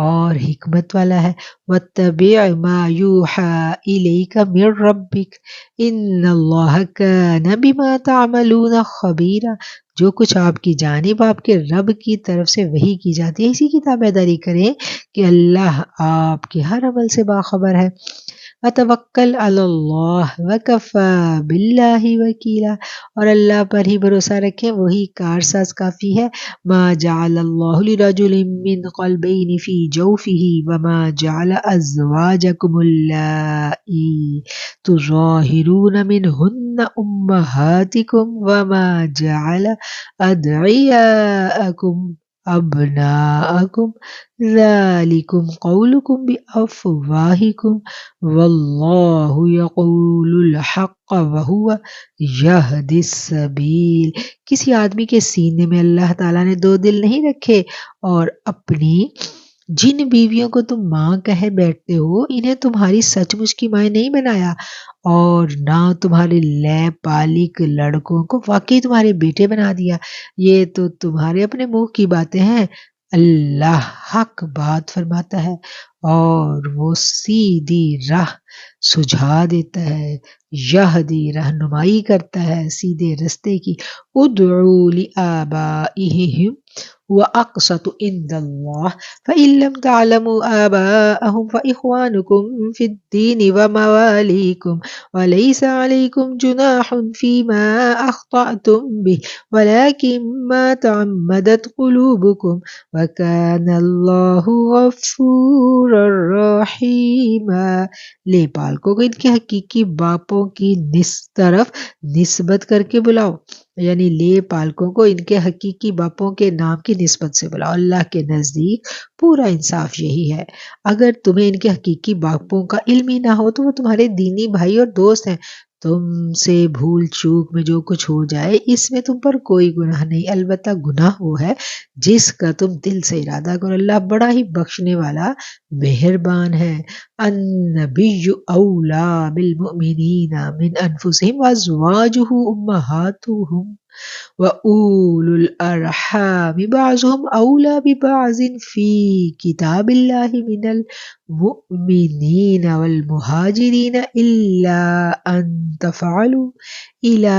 اور حکمت والا ہے۔ وَاتَّبِعْ مَا يُوحَىٰ إِلَيْكَ مِن رَبِّكَ إِنَّ اللَّهَ كَانَ بِمَا تَعْمَلُونَ خَبِيرًا، جو کچھ آپ کی جانب آپ کے رب کی طرف سے وحی کی جاتی ہے اسی کی تابع داری کریں کہ اللہ آپ کے ہر عمل سے باخبر ہے۔ وَتَوَكَّلْ عَلَى اللَّهِ وَكَفَىٰ بِاللَّهِ وَكِيلًا، اور اللہ پر ہی بھروسہ رکھیں، وہی کارساز کافی ہے۔ مَا جَعَلَ اللَّهُ لِرَجُلٍ مِّن قَلْبَيْنِ فِي جَوْفِهِ وَمَا جَعَلَ أَزْوَاجَكُمُ اللَّائِي تُظَاهِرُونَ مِنْهُنَّ أُمَّهَاتِكُمْ وَمَا جَعَلَ أَدْعِيَاءَكُمْ أَبْنَاءَكُمْ ذَلِكُمْ قَوْلُكُمْ بِأَفْوَاهِكُمْ وَاللَّهُ يَقُولُ الْحَقَّ وَهُوَ يَهْدِي السَّبِيلَ، کسی آدمی کے سینے میں اللہ تعالیٰ نے دو دل نہیں رکھے، اور اپنی جن بیویوں کو تم ماں کہے بیٹھتے ہو انہیں تمہاری سچ مچ کی مائیں نہیں بنایا، اور نہ تمہارے لے پالک لڑکوں کو واقعی تمہارے بیٹے بنا دیا، یہ تو تمہارے اپنے منہ کی باتیں ہیں، اللہ حق بات فرماتا ہے اور وہ سیدھی راہ سجھا دیتا ہے، یہدی رہنمائی کرتا ہے سیدھے رستے کی۔ ادعوا لآبائہم وَأَقْسَطُ عِندَ اللَّهِ فَإِن لَّمْ تَعْلَمُوا آبَاءَهُمْ فَإِخْوَانُكُمْ فِي الدِّينِ وَمَوَالِيكُمْ وَلَيْسَ عَلَيْكُمْ جُنَاحٌ فِيمَا أَخْطَأْتُم بِهِ وَلَٰكِن مَّا تَعَمَّدَتْ قُلُوبُكُمْ وَكَانَ اللَّهُ غَفُورًا رَّحِيمًا، لے پالکوں کو ان کے حقیقی باپوں کی طرف نسبت کر کے بلاؤ، یعنی لے پالکوں کو ان کے حقیقی باپوں کے نام کی نسبت سے بلاؤ، اللہ کے نزدیک پورا انصاف یہی ہے۔ اگر تمہیں ان کے حقیقی باپوں کا علم ہی نہ ہو تو وہ تمہارے دینی بھائی اور دوست ہیں، تم سے بھول چوک میں جو کچھ ہو جائے اس میں تم پر کوئی گناہ نہیں، البتہ گناہ وہ ہے جس کا تم دل سے ارادہ کرو، اللہ بڑا ہی بخشنے والا مہربان ہے۔ النبی اولیٰ بالمؤمنین من انفسہم وازواجہ امہاتہم وَأُولُو الْأَرْحَامِ بَعْضُهُمْ أَوْلَى بِبَعْضٍ فِي كِتَابِ اللَّهِ مِنَ الْمُؤْمِنِينَ وَالْمُهَاجِرِينَ إِلَّا أَن تَفْعَلُوا إِلَى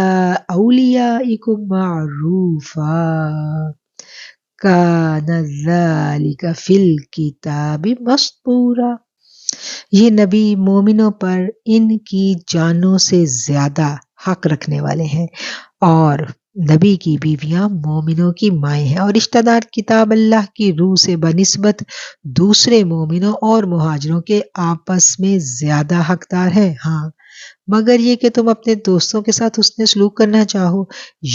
أَوْلِيَائِكُمْ مَعْرُوفًا كَانَ ذَلِكَ فِي الْكِتَابِ مَسْطُورًا۔ یہ نبی مومنوں پر ان کی جانوں سے زیادہ حق رکھنے والے ہیں، اور نبی کی بیویاں مومنوں کی مائیں ہیں، اور رشتہ دار کتاب اللہ کی روح سے بنسبت دوسرے مومنوں اور مہاجروں کے آپس میں زیادہ حقدار ہیں، ہاں مگر یہ کہ تم اپنے دوستوں کے ساتھ حسن سلوک کرنا چاہو۔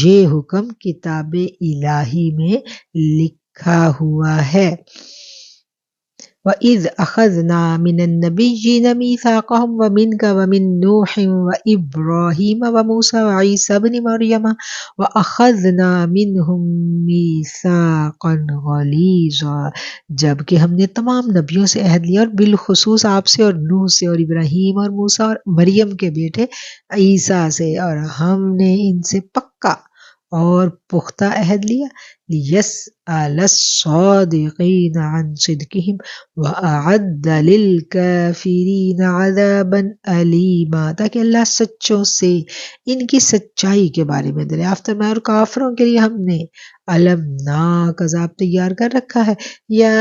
یہ حکم کتاب الہی میں لکھا ہوا ہے۔ وَإِذْ أَخَذْنَا مِنَ النَّبِيِّينَ مِيثَاقَهُمْ وَمِنْكَ وَمِن نُوحٍ وَإِبْرَاهِيمَ وَمُوسَىٰ وَعِيسَىٰ ابْنِ مَرْيَمَ وَأَخَذْنَا مِنْهُم مِّيثَاقًا غَلِيظًا، جبکہ ہم نے تمام نبیوں سے عہد لیا، اور بالخصوص آپ سے اور نوح سے اور ابراہیم اور موسیٰ اور مریم کے بیٹے عیسیٰ سے، اور ہم نے ان سے پکا اور پختہ عہد لیا۔ لِيَسْأَلَ الصَّادِقِينَ عَنْ صِدْقِهِمْ وَأَعَدَّ لِلْكَافِرِينَ عَذَابًا أَلِيمًا، تاکہ اللہ سچوں سے ان کی سچائی کے بارے میں دریافت فرمائے، اور کافروں کے لیے ہم نے المناک عذاب تیار کر رکھا ہے۔ یا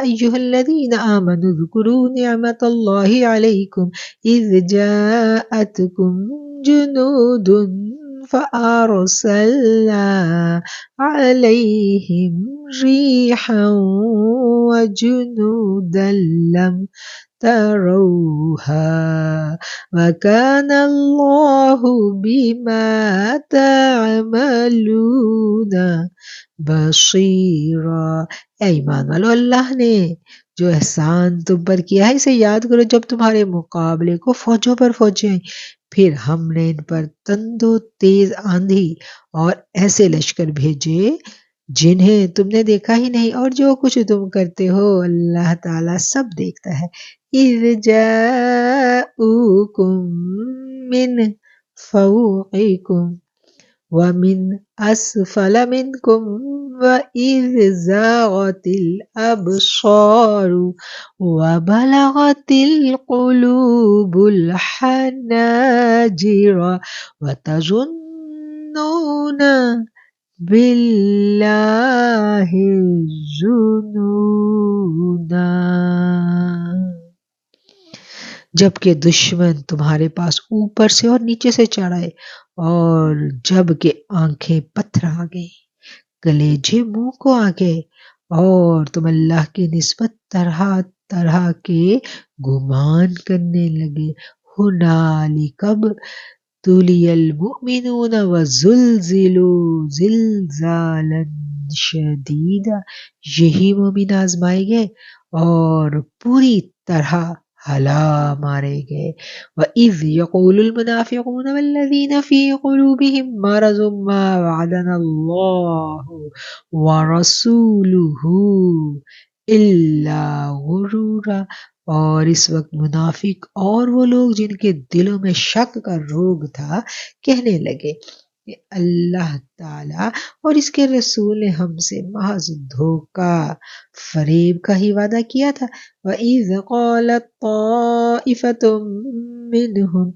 ایھا الذین آمنوا اذکروا نعمت اللہ علیکم اذ جاءتکم جنود فأرسلنا عليهم ريحا وجنودا لم تروها وكان الله بما تعملون بصيرا۔ اے ایمان والو، اللہ نے جو احسان تم پر کیا ہے اسے یاد کرو، جب تمہارے مقابلے کو فوجوں پر فوجیں آئیں، پھر ہم نے ان پر تند و تیز آندھی اور ایسے لشکر بھیجے جنہیں تم نے دیکھا ہی نہیں، اور جو کچھ تم کرتے ہو اللہ تعالیٰ سب دیکھتا ہے۔ اذ جاءوکم من فوقکم ومن اسفل منکم وَإِذْ زَاغَتِ الْأَبْصَارُ وَبَلَغَتِ الْقُلُوبُ الْحَنَاجِرَ وَتَظُنُّونَ بِاللَّهِ الظُّنُونَا۔ جبکہ دشمن تمہارے پاس اوپر سے اور نیچے سے چڑھ آئے، اور جب کہ آنکھیں پتھر آ گئی، کلیجے منہ کو آ گئے، اور تم اللہ کی نسبت طرح طرح کے گمان کرنے لگے۔ ہنالک ابتلی المؤمنون وزلزلوا زلزالا شدیدا، یہی مومن آزمائے گئے اور پوری طرح ہلا مارے گئے۔ وَإِذْ يَقُولُ الْمُنَافِقُونَ وَالَّذِينَ فِي قُلُوبِهِم مَّرَضٌ مَّا وَعَدَنَا اللَّهُ وَرَسُولُهُ إِلَّا غُرُورًا، اور اس وقت منافق اور وہ لوگ جن کے دلوں میں شک کا روگ تھا کہنے لگے کہ اللہ تعالیٰ اور اس کے رسول نے ہم سے محض دھوکہ فریب کا ہی وعدہ کیا تھا۔ وَإِذْ قَالَتْ طَائِفَةٌ مِّنْهُمْ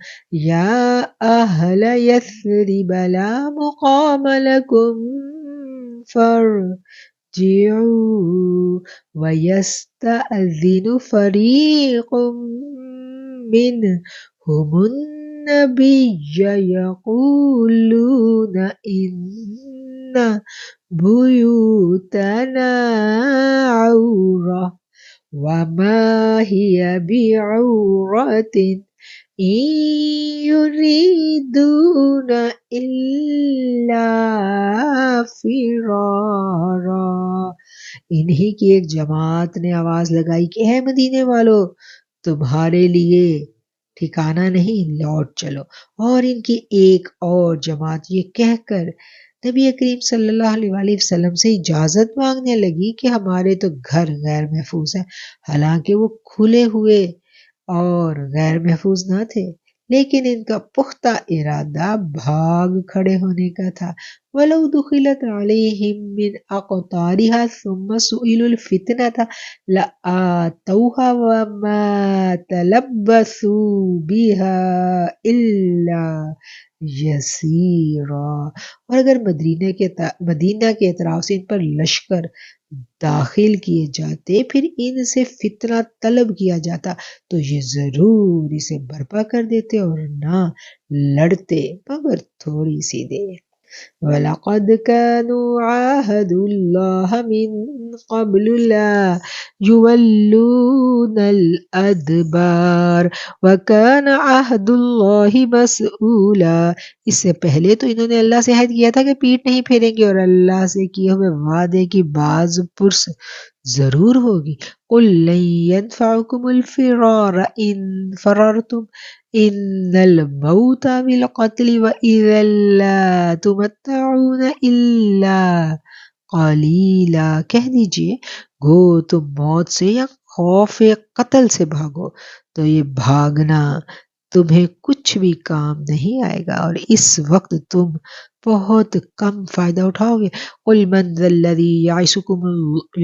يَا أَهْلَ يَثْرِبَ لَا مُقَامَ لَكُمْ فَارْجِعُوا وَيَسْتَأْذِنُ فَرِيقٌ مِّنْهُمُ النَّبِيَّ يَقُولُونَ إِنَّ بُيُوتَنَا عَوْرَةٌ وَمَا هِيَ بِعَوْرَةٍ إِن يُرِيدُونَ إِلَّا فِرَارًا۔ انہی کی ایک جماعت نے آواز لگائی کہ اے مدینے والو، تمہارے لیے ٹھکانہ نہیں، لوٹ چلو۔ اور ان کی ایک اور جماعت یہ کہہ کر نبی کریم صلی اللہ علیہ وآلہ وسلم سے اجازت مانگنے لگی کہ ہمارے تو گھر غیر محفوظ ہیں، حالانکہ وہ کھلے ہوئے اور غیر محفوظ نہ تھے، لیکن ان کا پختہ ارادہ بھاگ کھڑے ہونے کا تھا۔ وَلَوْ دُخِلَتْ عَلَيْهِمْ مِنْ أَقْطَارِهَا ثُمَّ سُئِلُوا الْفِتْنَةَ لَآتَوْهَا وَمَا تَلَبَّثُوا بِهَا إِلَّا يَسِيرًا۔ اور اگر مدینہ کے اطراف سے ان پر لشکر داخل کیے جاتے، پھر ان سے فتنہ طلب کیا جاتا تو یہ ضرور اسے برپا کر دیتے اور نہ لڑتے مگر تھوڑی سی دیر۔ وَلَقَدْ كَانُوا عَاهَدُوا اللَّهَ مِن قَبْلُ لَا يُوَلُّونَ الْأَدْبَارَ وَكَانَ عَهْدُ اللَّهِ مَسْئُولًا۔ اس سے پہلے تو انہوں نے اللہ سے عہد کیا تھا کہ پیٹ نہیں پھیریں گے، اور اللہ سے کیے ہوئے وعدے کی باز پرس ضرور ہوگی۔ قُل لَّن يَنفَعَكُمُ الْفِرَارُ إِن فَرَرْتُمْ إِنَّ الْمَوْتَ بِالْقَتْلِ وَإِذًا لَّا تُمَتَّعُونَ إِلَّا قَلِيلًا۔ کہہ دیجئے گو تم موت سے یا خوف قتل سے بھاگو تو یہ بھاگنا تمہیں کچھ بھی کام نہیں آئے گا، اور اس وقت تم بہت کم فائدہ اٹھاؤ گے۔ قُلْ مَنْ ذَا الَّذِي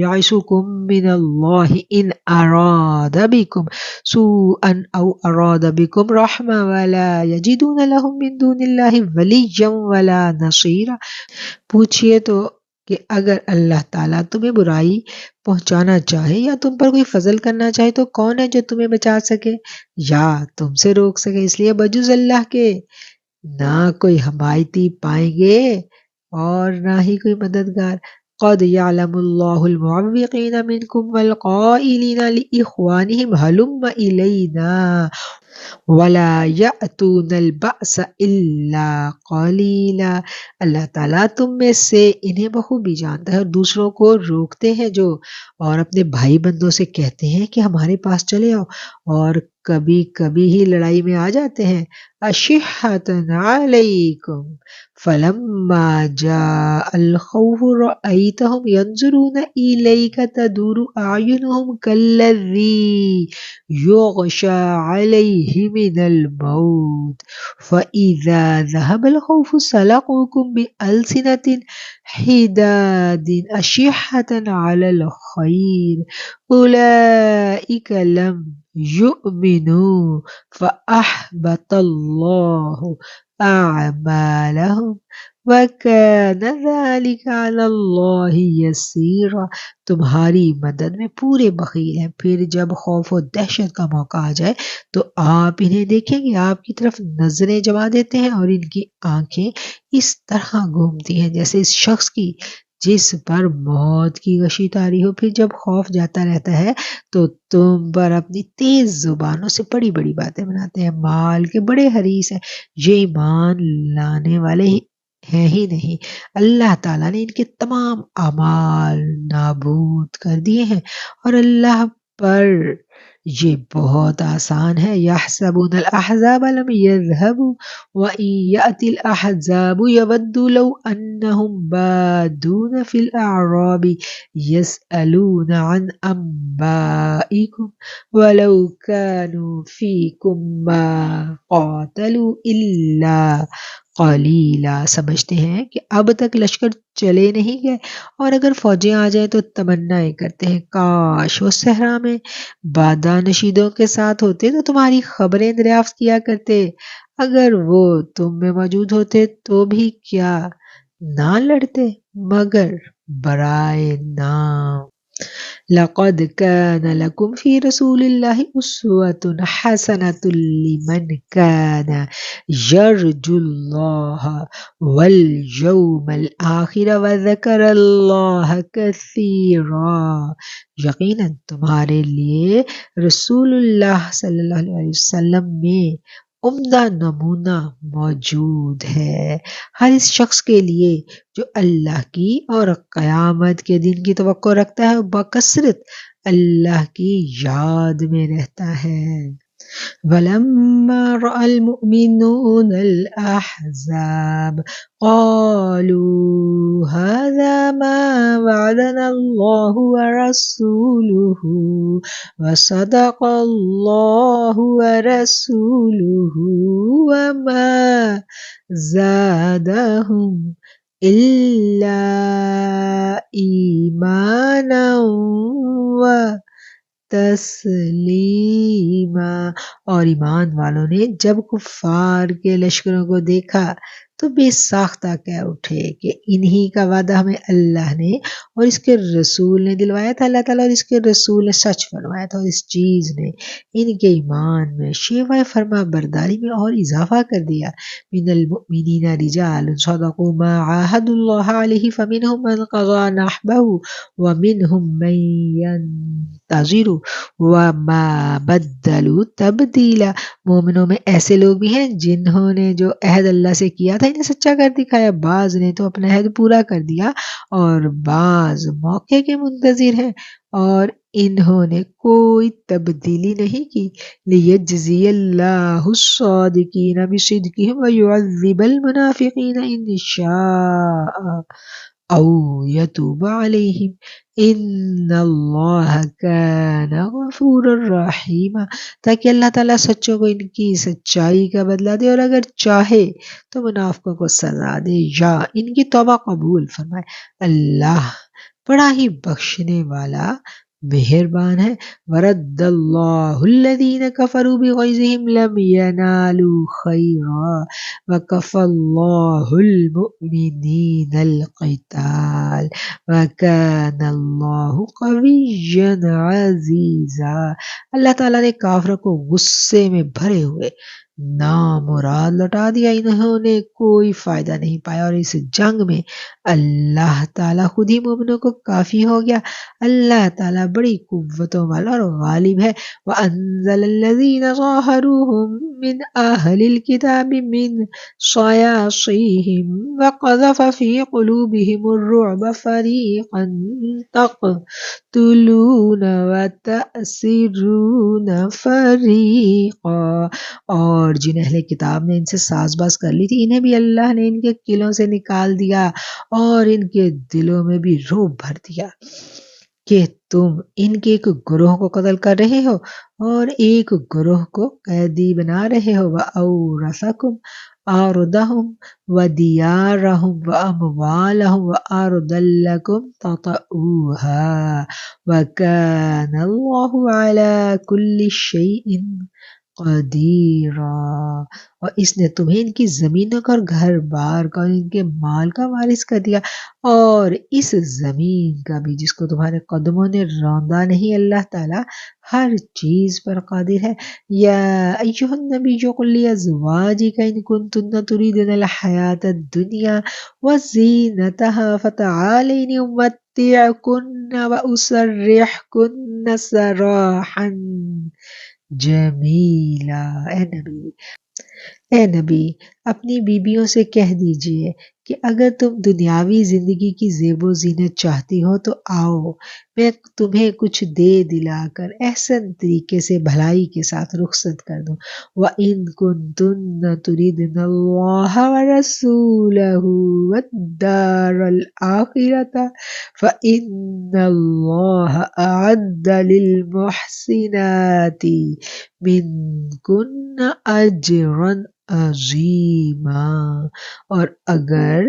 يَعِصُكُم مِّنَ اللَّهِ إِنْ أَرَادَ بِكُمْ سُوءًا أَوْ أَرَادَ بِكُمْ رَحْمَةً وَلَا يَجِدُونَ لَهُم مِّن دُونِ اللَّهِ وَلِيًّا وَلَا نَصِيرًا۔ پوچھئے تو کہ اگر اللہ تعالیٰ تمہیں برائی پہنچانا چاہے یا تم پر کوئی فضل کرنا چاہے تو کون ہے جو تمہیں بچا سکے یا تم سے روک سکے؟ اس لیے بجز اللہ کے نہ کوئی حمایتی پائیں گے اور نہ ہی کوئی مددگار۔ قد يعلم الله المعوقين منكم والقائلين لإخوانهم هلم إلينا ولا يأتون البأس إلا قليلا۔ اللہ تعالیٰ تم میں سے انہیں بخوبی جانتا ہے اور دوسروں کو روکتے ہیں جو اور اپنے بھائی بندوں سے کہتے ہیں کہ ہمارے پاس چلے آؤ، اور کبھی کبھی ہی لڑائی میں آ جاتے ہیں۔ أشحة عليكم فلما جاء الخوف رأيتهم ينظرون إليك تدور أعينهم كالذي يغشى عليه من الموت فإذا ذهب الخوف سلقوكم بألسنة حداد أشحة على الخير أولئك لم يؤمنوا فأحبط الله أعمالهم وَكَانَ ذَلِكَ عَلَى اللَّهِ يَسِيرًا۔ تمہاری مدد میں پورے بخیل ہیں، پھر جب خوف و دہشت کا موقع آ جائے تو آپ انہیں دیکھیں گے، آپ کی طرف نظریں جما دیتے ہیں اور ان کی آنکھیں اس طرح گھومتی ہیں جیسے اس شخص کی جس پر موت کی غشی طاری ہو۔ پھر جب خوف جاتا رہتا ہے تو تم پر اپنی تیز زبانوں سے بڑی بڑی باتیں بناتے ہیں، مال کے بڑے حریص ہیں، یہ ایمان لانے والے ہیں ہی نہیں۔ اللہ تعالیٰ نے ان کے تمام اعمال نابود کر دیے ہیں اور اللہ پر یہ بہت آسان ہے۔ يَحْسَبُونَ الْأَحْزَابَ لَمْ يَذْهَبُوا وَإِنْ يَأْتِ الْأَحْزَابُ يَوَدُّوا لَوْ أَنَّهُمْ بَادُونَ فِي الْأَعْرَابِ يَسْأَلُونَ عَنْ أَنْبَائِكُمْ وَلَوْ كَانُوا فِيكُمْ مَا قَاتَلُوا إِلَّا قلیلا۔ سمجھتے ہیں کہ اب تک لشکر چلے نہیں گئے، اور اگر فوجیں آ جائیں تو تمنا کرتے ہیں کاش وہ صحرا میں بادہ نشیدوں کے ساتھ ہوتے تو تمہاری خبریں دریافت کیا کرتے، اگر وہ تم میں موجود ہوتے تو بھی کیا نہ لڑتے مگر برائے نام۔ لقد كان لكم في رسول الله أسوة حسنة لمن كان يرجو الله واليوم الآخر وذكر الله كثيرا۔ یقیناً تمہارے لیے رسول اللہ صلی اللہ علیہ وسلم میں عمدہ نمونہ موجود ہے ہر اس شخص کے لیے جو اللہ کی اور قیامت کے دن کی توقع رکھتا ہے اور بکثرت اللہ کی یاد میں رہتا ہے۔ ولما رأى المؤمنون الأحزاب قالوا هذا ما وعدنا الله ورسوله وصدق الله ورسوله وما زادهم إلا إيمانا تسلیما۔ اور ایمان والوں نے جب کفار کے لشکروں کو دیکھا تو بے ساختہ کہہ اٹھے کہ انہی کا وعدہ ہمیں اللہ نے اور اس کے رسول نے دلوایا تھا، اللہ تعالیٰ اور اس کے رسول نے سچ فرمایا تھا، اور اس چیز نے ان کے ایمان میں شیوہ فرما برداری میں اور اضافہ کر دیا۔ من المؤمنین رجال صدقوا ما عاهدوا الله علیہ فمنهم من قضى نحبه ومنهم من ينتظر وَمَا بَدَّلُوا تَبْدِيلًا۔ مومنوں میں ایسے لوگ بھی ہیں جنہوں نے جو عہد اللہ سے کیا تھا انہیں سچا کر دکھایا، بعض نے تو اپنا عہد پورا کر دیا اور بعض موقع کے منتظر ہیں، اور انہوں نے کوئی تبدیلی نہیں کی۔ لِيَجْزِيَ اللَّهُ الصَّادِقِينَ بِصِدْقِهِمْ وَيُعَذِّبَ الْمُنَافِقِينَ إِنْ شَاءَ أَوْ يَتُوبَ عَلَيْهِمْ إِنَّ اللَّهَ كَانَ غَفُورًا رَحِيمًا۔ تاکہ اللہ تعالیٰ سچوں کو ان کی سچائی کا بدلہ دے، اور اگر چاہے تو منافقوں کو سزا دے یا ان کی توبہ قبول فرمائے۔ اللہ بڑا ہی بخشنے والا مہربان ہے۔ وَرَدَّ اللَّهُ الَّذِينَ كَفَرُوا بِغَيْظِهِمْ لَمْ يَنَالُوا خَيْرًا وَكَفَى اللَّهُ الْمُؤْمِنِينَ الْقِتَالَ وَكَانَ اللَّهُ قَوِيًّا عَزِيزًا۔ اللہ تعالیٰ نے کافروں کو غصے میں بھرے ہوئے نامراد لوٹا دیا، انہوں نے کوئی فائدہ نہیں پایا، اور اس جنگ میں اللہ تعالیٰ خود ہی مومنوں کو کافی ہو گیا۔ اللہ تعالیٰ بڑی قوتوں والا اور غالب ہے۔ وَأَنزَلَ الَّذِينَ ظَاهَرُوهُم مِّنْ أَهْلِ الْكِتَابِ مِنْ صَيَاصِيهِمْ وَقَذَفَ فِي قُلُوبِهِمُ الرُّعْبَ فَرِيقًا تَقْتُلُونَ وَتَأْسِرُونَ فَرِيقًا۔ اور جن اہل کتاب نے ان سے ساز باز کر لی تھی انہیں بھی اللہ نے ان کے قلعوں سے نکال دیا اور ان کے دلوں میں بھی رعب بھر دیا کہ تم ان کے ایک گروہ کو قتل کر رہے ہو اور ایک گروہ کو قیدی بنا رہے ہو۔ وَأَوْرَثَكُمْ أَرْضَهُمْ وَدِيَارَهُمْ وَأَمْوَالَهُمْ وَأَرْضًا لَكُمْ تَطَئُوهَا وَكَانَ اللَّهُ عَلَى كُلِّ شَيْءٍ قدیرا۔ اور اس نے تمہیں ان کی زمینوں کا اور گھر بار کا اور ان کے مال کا وارث کر دیا، اور اس زمین کا بھی جس کو تمہارے قدموں نے روندا نہیں۔ اللہ تعالیٰ ہر چیز پر قادر ہے۔ یا ایھا النبی قل لازواجک ان کنتن تریدن الحیاۃ الدنیا وزینتها فتعالین امتعکن واسرحکن سراحا جمیلا۔ اے نبی اپنی بیویوں سے کہہ دیجئے کہ اگر تم دنیاوی زندگی کی زیب و زینت چاہتی ہو تو آؤ، میں تمہیں کچھ دے دلا کر احسن طریقے سے بھلائی کے ساتھ رخصت کر دوں۔ وَإِن كُنتُنَّ تُرِدْنَ اللَّهَ وَرَسُولَهُ وَالدَّارَ الْآخِرَةَ فَإِنَّ اللَّهَ أَعَدَّ لِلْمُحْسِنَاتِ مِنْكُنَّ أَجْرًا عظیما۔ اور اگر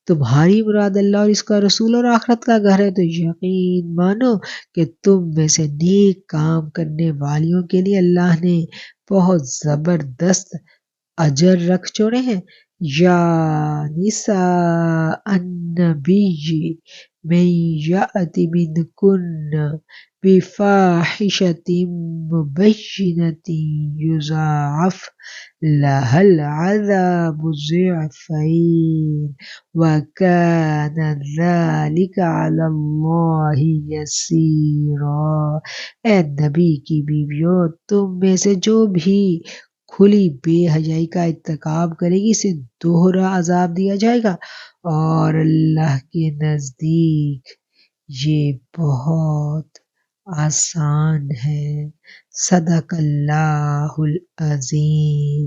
تمہاری مراد اللہ اور اس کا رسول اور آخرت کا گھر ہے تو یقین مانو کہ تم میں سے نیک کام کرنے والیوں کے لیے اللہ نے بہت زبردست اجر رکھ چھوڑے ہیں۔ یا نساء النبی من یأت منکن بفاحشۃ مبینۃ یضاعف لها العذاب ضعفین وکان ذلک علی اللہ یسیرا۔ اے نبی کی بیویوں، تم میں سے جو بھی کھلی بے حیائی کا ارتکاب کرے گی اسے دوہرا عذاب دیا جائے گا، اور اللہ کے نزدیک یہ بہت آسان ہے۔ صدق اللہ العظیم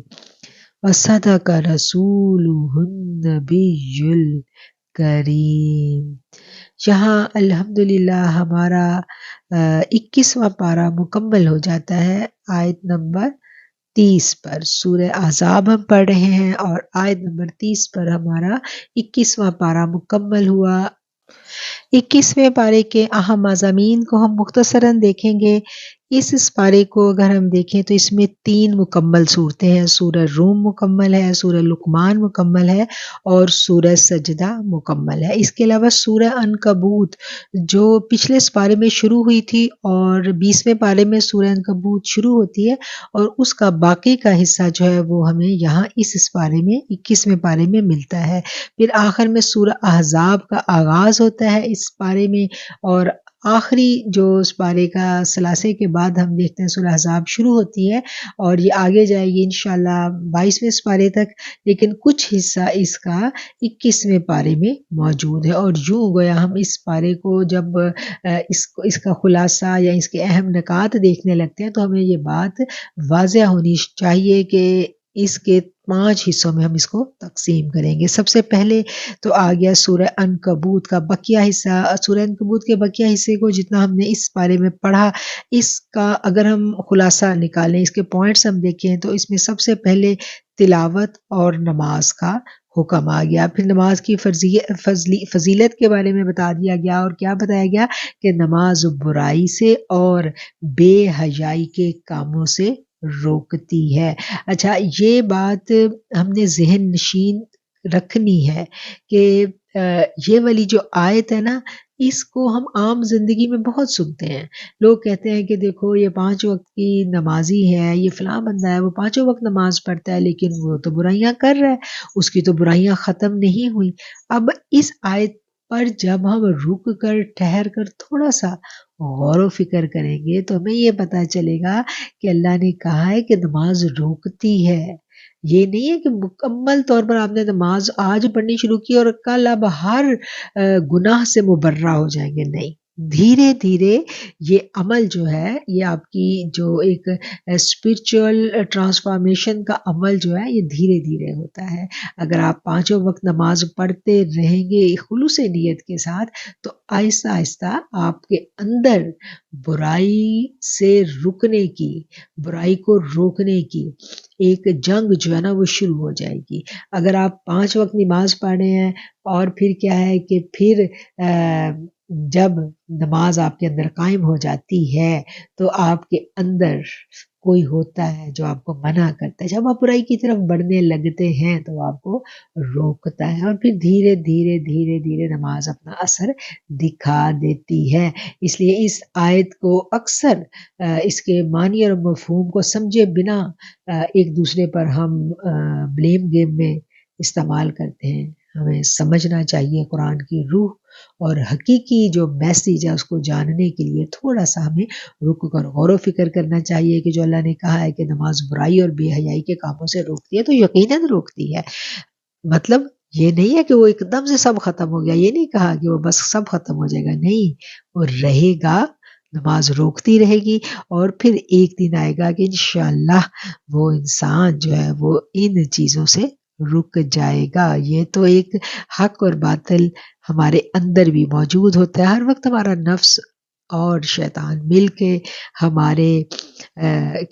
وصدق رسولہ النبی الکریم۔ یہاں الحمدللہ ہمارا 21واں پارہ مکمل ہو جاتا ہے آیت نمبر 30 پر۔ سورہ احزاب ہم پڑھ رہے ہیں اور آیت نمبر 30 پر ہمارا 21واں پارہ مکمل ہوا۔ 21ویں پارے کے اہم مضامین کو ہم مختصراً دیکھیں گے۔ اس پارے کو اگر ہم دیکھیں تو اس میں 3 مکمل صورتیں ہیں۔ سورہ روم مکمل ہے، سورہ لقمان مکمل ہے اور سورہ سجدہ مکمل ہے۔ اس کے علاوہ سورہ عنکبوت جو پچھلے پارے میں شروع ہوئی تھی اور 20ویں پارے میں سورہ عنکبوت شروع ہوتی ہے اور اس کا باقی کا حصہ جو ہے وہ ہمیں یہاں اس پارے میں 21ویں پارے میں ملتا ہے۔ پھر آخر میں سورہ احزاب کا آغاز ہوتا ہے اس پارے میں، اور آخری جو اس پارے کا ثلاثے کے بعد ہم دیکھتے ہیں سورہ احزاب شروع ہوتی ہے اور یہ آگے جائے گی انشاءاللہ 22ویں پارے تک، لیکن کچھ حصہ اس کا 21ویں پارے میں موجود ہے۔ اور یوں گویا ہم اس پارے کو جب اس کا خلاصہ یا اس کے اہم نکات دیکھنے لگتے ہیں تو ہمیں یہ بات واضح ہونی چاہیے کہ اس کے 5 حصوں میں ہم اس کو تقسیم کریں گے۔ سب سے پہلے تو آ گیا سورہ عنکبوت کا بقیہ حصہ۔ سورہ عنکبوت کے بقیہ حصے کو جتنا ہم نے اس بارے میں پڑھا، اس کا اگر ہم خلاصہ نکالیں، اس کے پوائنٹس ہم دیکھیں تو اس میں سب سے پہلے تلاوت اور نماز کا حکم آ گیا۔ پھر نماز کی فضیلت کے بارے میں بتا دیا گیا، اور کیا بتایا گیا کہ نماز برائی سے اور بے حیائی کے کاموں سے روکتی ہے۔ اچھا، یہ بات ہم نے ذہن نشین رکھنی ہے کہ یہ والی جو آیت ہے نا، اس کو ہم عام زندگی میں بہت سنتے ہیں۔ لوگ کہتے ہیں کہ دیکھو یہ 5 وقت کی نمازی ہے، یہ فلاں بندہ ہے وہ 5 وقت نماز پڑھتا ہے لیکن وہ تو برائیاں کر رہا ہے، اس کی تو برائیاں ختم نہیں ہوئی۔ اب اس آیت پر جب ہم رک کر ٹھہر کر تھوڑا سا غور و فکر کریں گے تو ہمیں یہ پتہ چلے گا کہ اللہ نے کہا ہے کہ نماز روکتی ہے۔ یہ نہیں ہے کہ مکمل طور پر آپ نے نماز آج پڑھنی شروع کی اور کل اب ہر گناہ سے مبرہ ہو جائیں گے، نہیں۔ دھیرے دھیرے یہ عمل جو ہے، یہ آپ کی جو ایک اسپرچول ٹرانسفارمیشن کا عمل جو ہے یہ دھیرے دھیرے ہوتا ہے۔ اگر آپ 5 وقت نماز پڑھتے رہیں گے خلوص نیت کے ساتھ تو آہستہ آہستہ آپ کے اندر برائی سے رکنے کی، برائی کو روکنے کی ایک جنگ جو ہے نا وہ شروع ہو جائے گی۔ اگر آپ 5 وقت نماز پڑھ رہے ہیں اور پھر کیا ہے کہ پھر جب نماز آپ کے اندر قائم ہو جاتی ہے تو آپ کے اندر کوئی ہوتا ہے جو آپ کو منع کرتا ہے، جب آپ برائی کی طرف بڑھنے لگتے ہیں تو آپ کو روکتا ہے، اور پھر دھیرے دھیرے دھیرے دھیرے نماز اپنا اثر دکھا دیتی ہے۔ اس لیے اس آیت کو اکثر اس کے معنی اور مفہوم کو سمجھے بنا ایک دوسرے پر ہم بلیم گیم میں استعمال کرتے ہیں۔ ہمیں سمجھنا چاہیے قرآن کی روح اور حقیقی جو میسیج ہے اس کو جاننے کے لیے تھوڑا سا ہمیں رک کر غور و فکر کرنا چاہیے کہ جو اللہ نے کہا ہے کہ نماز برائی اور بے حیائی کے کاموں سے روکتی ہے تو یقیناً روکتی ہے۔ مطلب یہ نہیں ہے کہ وہ ایک دم سے سب ختم ہو گیا، یہ نہیں کہا کہ وہ بس سب ختم ہو جائے گا، نہیں، وہ رہے گا، نماز روکتی رہے گی، اور پھر ایک دن آئے گا کہ انشاءاللہ وہ انسان جو ہے وہ ان چیزوں سے رک جائے گا۔ یہ تو ایک حق اور باطل ہمارے اندر بھی موجود ہوتا ہے، ہر وقت ہمارا نفس اور شیطان مل کے ہمارے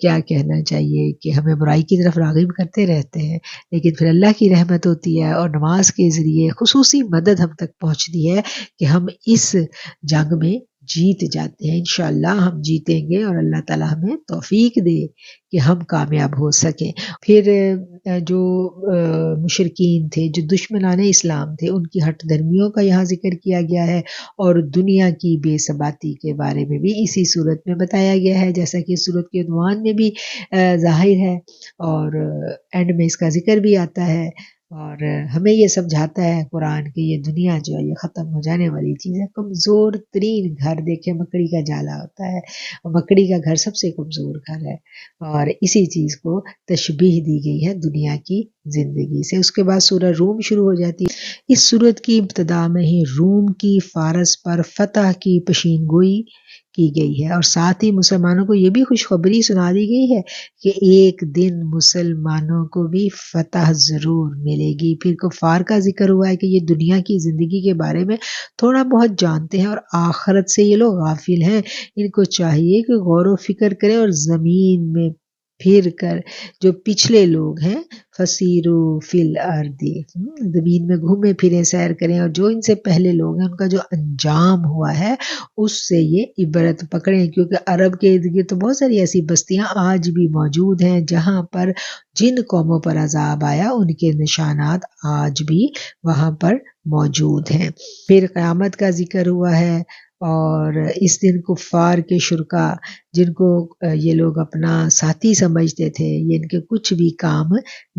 کیا کہنا چاہیے کہ ہمیں برائی کی طرف راغب کرتے رہتے ہیں، لیکن پھر اللہ کی رحمت ہوتی ہے اور نماز کے ذریعے خصوصی مدد ہم تک پہنچتی ہے کہ ہم اس جنگ میں جیت جاتے ہیں۔ انشاءاللہ ہم جیتیں گے اور اللہ تعالی ہمیں توفیق دے کہ ہم کامیاب ہو سکیں۔ پھر جو مشرکین تھے، جو دشمنان اسلام تھے، ان کی ہٹ دھرمیوں کا یہاں ذکر کیا گیا ہے، اور دنیا کی بے ثباتی کے بارے میں بھی اسی صورت میں بتایا گیا ہے، جیسا کہ صورت کے عنوان میں بھی ظاہر ہے، اور اینڈ میں اس کا ذکر بھی آتا ہے، اور ہمیں یہ سمجھاتا ہے قرآن کہ یہ دنیا جو ہے یہ ختم ہو جانے والی چیز ہے۔ کمزور ترین گھر دیکھیں مکڑی کا جالا ہوتا ہے، اور مکڑی کا گھر سب سے کمزور گھر ہے، اور اسی چیز کو تشبیہ دی گئی ہے دنیا کی زندگی سے۔ اس کے بعد سورہ روم شروع ہو جاتی ہے۔ اس سورت کی ابتدا میں ہی روم کی فارس پر فتح کی پیشین گوئی کی گئی ہے، اور ساتھ ہی مسلمانوں کو یہ بھی خوشخبری سنا دی گئی ہے کہ ایک دن مسلمانوں کو بھی فتح ضرور ملے گی۔ پھر کفار کا ذکر ہوا ہے کہ یہ دنیا کی زندگی کے بارے میں تھوڑا بہت جانتے ہیں اور آخرت سے یہ لوگ غافل ہیں، ان کو چاہیے کہ غور و فکر کریں اور زمین میں پھر کر جو پچھلے لوگ ہیں فسیرو فی الارض، زمین میں گھومے پھرے سیر کریں، اور جو ان سے پہلے لوگ ہیں ان کا جو انجام ہوا ہے اس سے یہ عبرت پکڑیں، کیونکہ عرب کے ارد گرد تو بہت ساری ایسی بستیاں آج بھی موجود ہیں جہاں پر جن قوموں پر عذاب آیا ان کے نشانات آج بھی وہاں پر موجود ہیں۔ پھر قیامت کا ذکر ہوا ہے، اور اس دن کفار کے شرکا جن کو یہ لوگ اپنا ساتھی سمجھتے تھے یہ ان کے کچھ بھی کام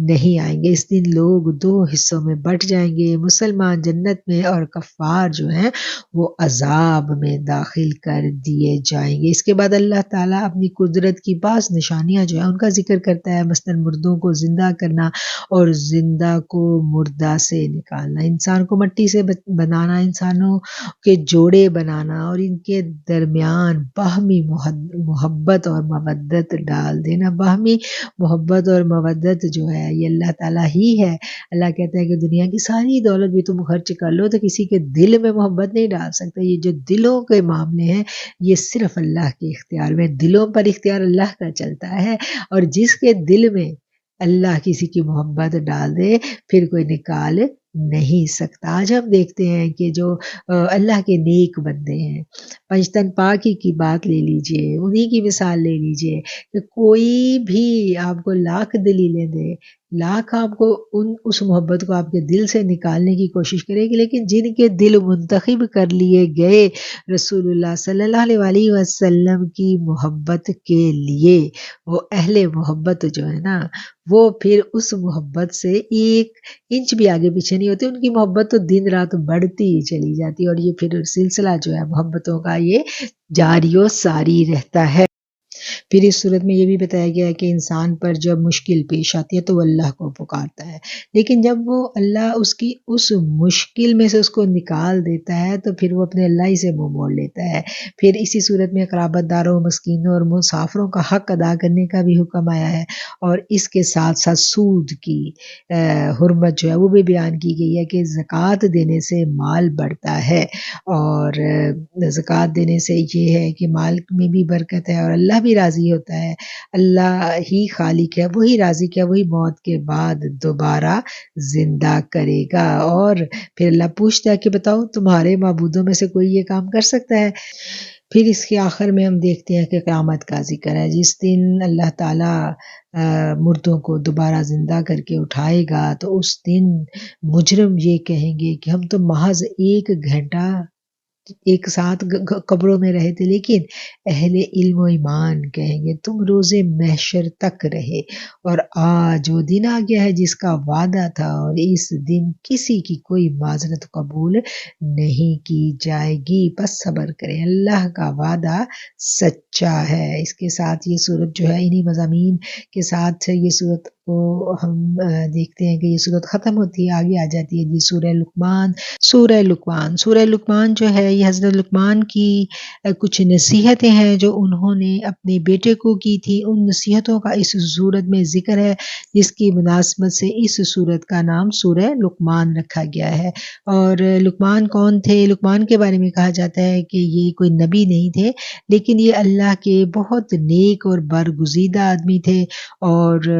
نہیں آئیں گے۔ اس دن لوگ دو حصوں میں بٹ جائیں گے، مسلمان جنت میں اور کفار جو ہیں وہ عذاب میں داخل کر دیے جائیں گے۔ اس کے بعد اللہ تعالیٰ اپنی قدرت کی بعض نشانیاں جو ہیں ان کا ذکر کرتا ہے، مثلاً مردوں کو زندہ کرنا اور زندہ کو مردہ سے نکالنا، انسان کو مٹی سے بنانا، انسانوں کے جوڑے بنانا اور ان کے درمیان باہمی محبت اور مودت ڈال دینا۔ باہمی محبت اور مودت جو ہے یہ اللہ تعالیٰ ہی ہے۔ اللہ کہتا ہے کہ دنیا کی ساری دولت بھی تم خرچ کر لو تو کسی کے دل میں محبت نہیں ڈال سکتا۔ یہ جو دلوں کے معاملے ہیں یہ صرف اللہ کے اختیار میں، دلوں پر اختیار اللہ کا چلتا ہے، اور جس کے دل میں اللہ کسی کی محبت ڈال دے پھر کوئی نکال نہیں سکتا۔ آج ہم دیکھتے ہیں کہ جو اللہ کے نیک بندے ہیں، پنجتن پاکی کی بات لے لیجئے، انہی کی مثال لے لیجئے کہ کوئی بھی آپ کو لاکھ دلیلیں دے، لاکھ آپ کو اس محبت کو آپ کے دل سے نکالنے کی کوشش کرے گی، لیکن جن کے دل منتخب کر لیے گئے رسول اللہ صلی اللہ علیہ وسلم کی محبت کے لیے، وہ اہل محبت جو ہے نا وہ پھر اس محبت سے ایک انچ بھی آگے پیچھے نہیں ہوتے، ان کی محبت تو دن رات بڑھتی ہی چلی جاتی ہے، اور یہ پھر سلسلہ جو ہے محبتوں کا یہ جاری و ساری رہتا ہے۔ پھر اس صورت میں یہ بھی بتایا گیا ہے کہ انسان پر جب مشکل پیش آتی ہے تو وہ اللہ کو پکارتا ہے، لیکن جب وہ اللہ اس کی اس مشکل میں سے اس کو نکال دیتا ہے تو پھر وہ اپنے اللہ ہی سے منہ موڑ لیتا ہے۔ پھر اسی صورت میں قرابت داروں، مسکینوں اور مسافروں کا حق ادا کرنے کا بھی حکم آیا ہے، اور اس کے ساتھ ساتھ سود کی حرمت جو ہے وہ بھی بیان کی گئی ہے کہ زکوٰۃ دینے سے مال بڑھتا ہے، اور زکوٰۃ دینے سے یہ ہے کہ مال میں بھی برکت ہے اور اللہ بھی راضی ہوتا ہے۔ اللہ ہی خالق ہے، وہی رازق ہے، وہی موت کے بعد دوبارہ زندہ کرے گا۔ اور پھر اللہ پوچھتا ہے کہ بتاؤ تمہارے معبودوں میں سے کوئی یہ کام کر سکتا ہے؟ پھر اس کے آخر میں ہم دیکھتے ہیں کہ قیامت کا ذکر ہے، جس دن اللہ تعالیٰ مردوں کو دوبارہ زندہ کر کے اٹھائے گا تو اس دن مجرم یہ کہیں گے کہ ہم تو محض ایک گھنٹہ ایک ساتھ قبروں میں رہے تھے، لیکن اہل علم و ایمان کہیں گے تم روز محشر تک رہے، اور آج وہ دن آ گیا ہے جس کا وعدہ تھا، اور اس دن کسی کی کوئی معذرت قبول نہیں کی جائے گی، بس صبر کریں، اللہ کا وعدہ سچا ہے۔ اس کے ساتھ یہ صورت جو ہے انہی مضامین کے ساتھ یہ صورت کو ہم دیکھتے ہیں کہ یہ صورت ختم ہوتی ہے، آگے آ جاتی ہے جی سورہ لقمان۔ سورہ لقمان جو ہے یہ حضرت لقمان کی کچھ نصیحتیں ہیں جو انہوں نے اپنے بیٹے کو کی تھی، ان نصیحتوں کا اس صورت میں ذکر ہے، جس کی مناسبت سے اس صورت کا نام سورہ لقمان رکھا گیا ہے۔ اور لقمان کون تھے؟ لقمان کے بارے میں کہا جاتا ہے کہ یہ کوئی نبی نہیں تھے، لیکن یہ اللہ کے بہت نیک اور برگزیدہ آدمی تھے، اور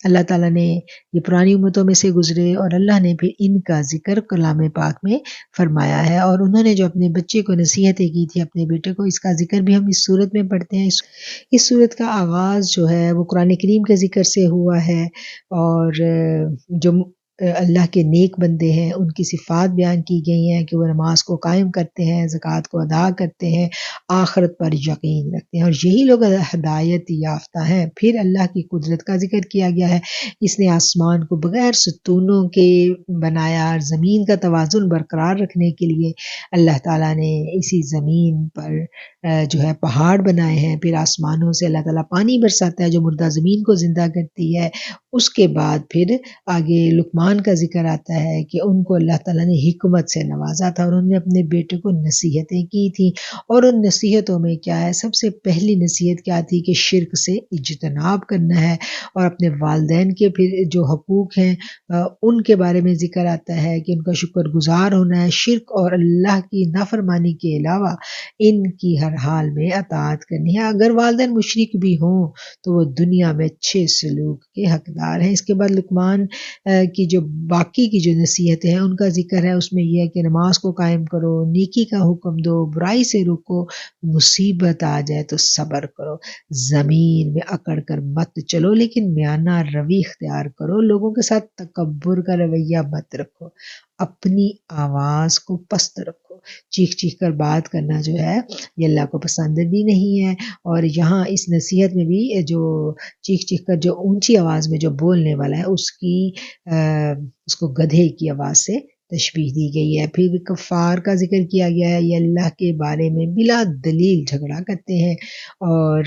اللہ تعالیٰ نے یہ پرانی امتوں میں سے گزرے اور اللہ نے پھر ان کا ذکر کلام پاک میں فرمایا ہے، اور انہوں نے جو اپنے بچے کو نصیحتیں کی تھی، اپنے بیٹے کو، اس کا ذکر بھی ہم اس صورت میں پڑھتے ہیں۔ اس صورت کا آغاز جو ہے وہ قرآن کریم کے ذکر سے ہوا ہے، اور جو اللہ کے نیک بندے ہیں ان کی صفات بیان کی گئی ہیں کہ وہ نماز کو قائم کرتے ہیں، زکوٰۃ کو ادا کرتے ہیں، آخرت پر یقین رکھتے ہیں، اور یہی لوگ ہدایت یافتہ ہیں۔ پھر اللہ کی قدرت کا ذکر کیا گیا ہے، اس نے آسمان کو بغیر ستونوں کے بنایا، اور زمین کا توازن برقرار رکھنے کے لیے اللہ تعالیٰ نے اسی زمین پر جو ہے پہاڑ بنائے ہیں، پھر آسمانوں سے اللہ تعالیٰ پانی برساتا ہے جو مردہ زمین کو زندہ کرتی ہے۔ اس کے بعد پھر آگے لقمان لقمان کا ذکر آتا ہے کہ ان کو اللہ تعالیٰ نے حکمت سے نوازا تھا اور انہوں نے اپنے بیٹے کو نصیحتیں کی تھیں، اور ان نصیحتوں میں کیا ہے، سب سے پہلی نصیحت کیا تھی کہ شرک سے اجتناب کرنا ہے، اور اپنے والدین کے پھر جو حقوق ہیں ان کے بارے میں ذکر آتا ہے کہ ان کا شکر گزار ہونا ہے، شرک اور اللہ کی نافرمانی کے علاوہ ان کی ہر حال میں اطاعت کرنی ہے۔ اگر والدین مشرک بھی ہوں تو وہ دنیا میں اچھے سلوک کے حقدار ہیں۔ اس کے بعد لقمان کی جو باقی کی جو نصیحتیں ہیں ان کا ذکر ہے، اس میں یہ ہے کہ نماز کو قائم کرو، نیکی کا حکم دو، برائی سے رکو، مصیبت آ جائے تو صبر کرو، زمین میں اکڑ کر مت چلو لیکن میانہ روی اختیار کرو، لوگوں کے ساتھ تکبر کا رویہ مت رکھو، اپنی آواز کو پست رکھو۔ چیخ چیخ کر بات کرنا جو ہے یہ اللہ کو پسند بھی نہیں ہے، اور یہاں اس نصیحت میں بھی جو چیخ چیخ کر جو اونچی آواز میں جو بولنے والا ہے اس کو گدھے کی آواز سے تشبیہ دی گئی ہے۔ پھر کفار کا ذکر کیا گیا ہے، یہ اللہ کے بارے میں بلا دلیل جھگڑا کرتے ہیں، اور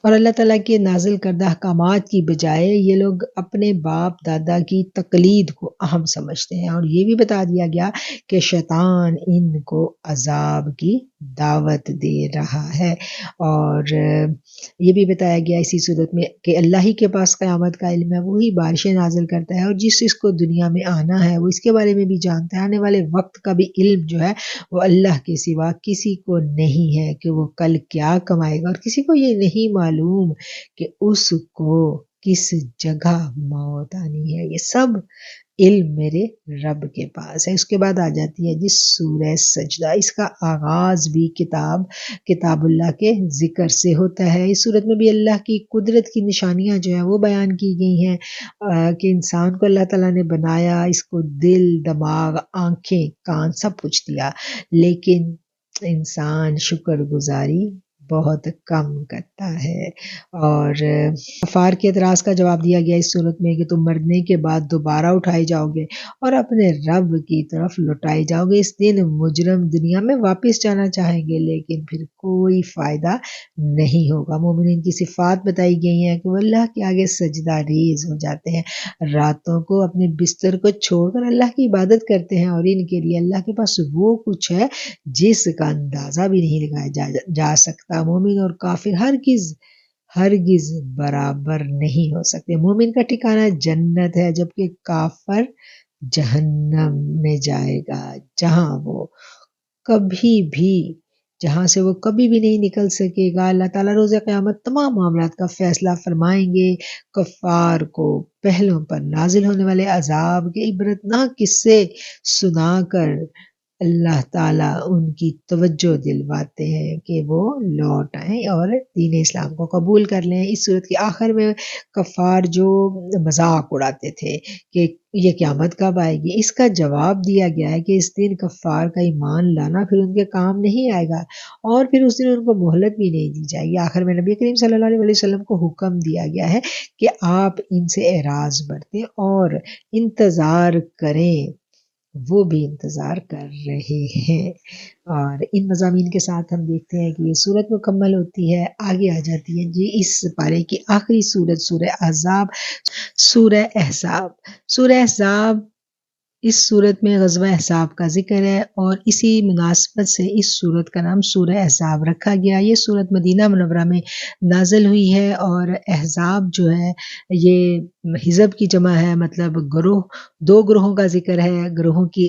اللہ تعالیٰ کے نازل کردہ احکامات کی بجائے یہ لوگ اپنے باپ دادا کی تقلید کو اہم سمجھتے ہیں، اور یہ بھی بتا دیا گیا کہ شیطان ان کو عذاب کی دعوت دے رہا ہے، اور یہ بھی بتایا گیا اسی صورت میں کہ اللہ ہی کے پاس قیامت کا علم ہے، وہی بارشیں نازل کرتا ہے، اور جس کو دنیا میں آنا ہے وہ اس کے بارے میں بھی جانتا ہے، آنے والے وقت کا بھی علم جو ہے وہ اللہ کے سوا کسی کو نہیں ہے کہ وہ کل کیا کمائے گا، اور کسی کو یہ نہیں معلوم کہ اس کو کس جگہ موت آنی ہے۔ یہ سب علم میرے رب کے پاس ہے۔ اس کے بعد آ جاتی ہے جس سورہ سجدہ، اس کا آغاز بھی کتاب اللہ کے ذکر سے ہوتا ہے۔ اس صورت میں بھی اللہ کی قدرت کی نشانیاں جو ہیں وہ بیان کی گئی ہیں کہ انسان کو اللہ تعالیٰ نے بنایا، اس کو دل، دماغ، آنکھیں، کان سب کچھ دیا، لیکن انسان شکر گزاری بہت کم کرتا ہے، اور کفار کے اعتراض کا جواب دیا گیا اس صورت میں کہ تم مرنے کے بعد دوبارہ اٹھائے جاؤ گے اور اپنے رب کی طرف لوٹائے جاؤ گے۔ اس دن مجرم دنیا میں واپس جانا چاہیں گے لیکن پھر کوئی فائدہ نہیں ہوگا۔ مومنین کی صفات بتائی گئی ہیں کہ وہ اللہ کے آگے سجدہ ریز ہو جاتے ہیں، راتوں کو اپنے بستر کو چھوڑ کر اللہ کی عبادت کرتے ہیں، اور ان کے لیے اللہ کے پاس وہ کچھ ہے جس کا اندازہ بھی نہیں لگایا جا سکتا۔ مومن اور کافر ہرگز برابر نہیں ہو سکتے۔ مومن کا ٹھکانہ جنت ہے جبکہ کافر جہنم میں جائے گا، جہاں سے وہ کبھی بھی نہیں نکل سکے گا۔ اللہ تعالیٰ روز قیامت تمام معاملات کا فیصلہ فرمائیں گے۔ کفار کو پہلوں پر نازل ہونے والے عذاب کے عبرتناک قصے سنا کر اللہ تعالیٰ ان کی توجہ دلواتے ہیں کہ وہ لوٹ آئیں اور دین اسلام کو قبول کر لیں۔ اس صورت کے آخر میں کفار جو مذاق اڑاتے تھے کہ یہ قیامت کب آئے گی، اس کا جواب دیا گیا ہے کہ اس دن کفار کا ایمان لانا پھر ان کے کام نہیں آئے گا، اور پھر اس دن ان کو مہلت بھی نہیں دی جائے گی۔ آخر میں نبی کریم صلی اللہ علیہ وسلم کو حکم دیا گیا ہے کہ آپ ان سے اعراض برتیں اور انتظار کریں، وہ بھی انتظار کر رہے ہیں۔ اور ان مضامین کے ساتھ ہم دیکھتے ہیں کہ یہ سورت مکمل ہوتی ہے، آگے آ جاتی ہے جی اس پارے کی آخری سورت سورہ احزاب۔ اس صورت میں غزوہ احزاب کا ذکر ہے، اور اسی مناسبت سے اس صورت کا نام سورہ احزاب رکھا گیا۔ یہ صورت مدینہ منورہ میں نازل ہوئی ہے، اور احزاب جو ہے یہ حزب کی جمع ہے، مطلب گروہ، دو گروہوں کا ذکر ہے، گروہوں کی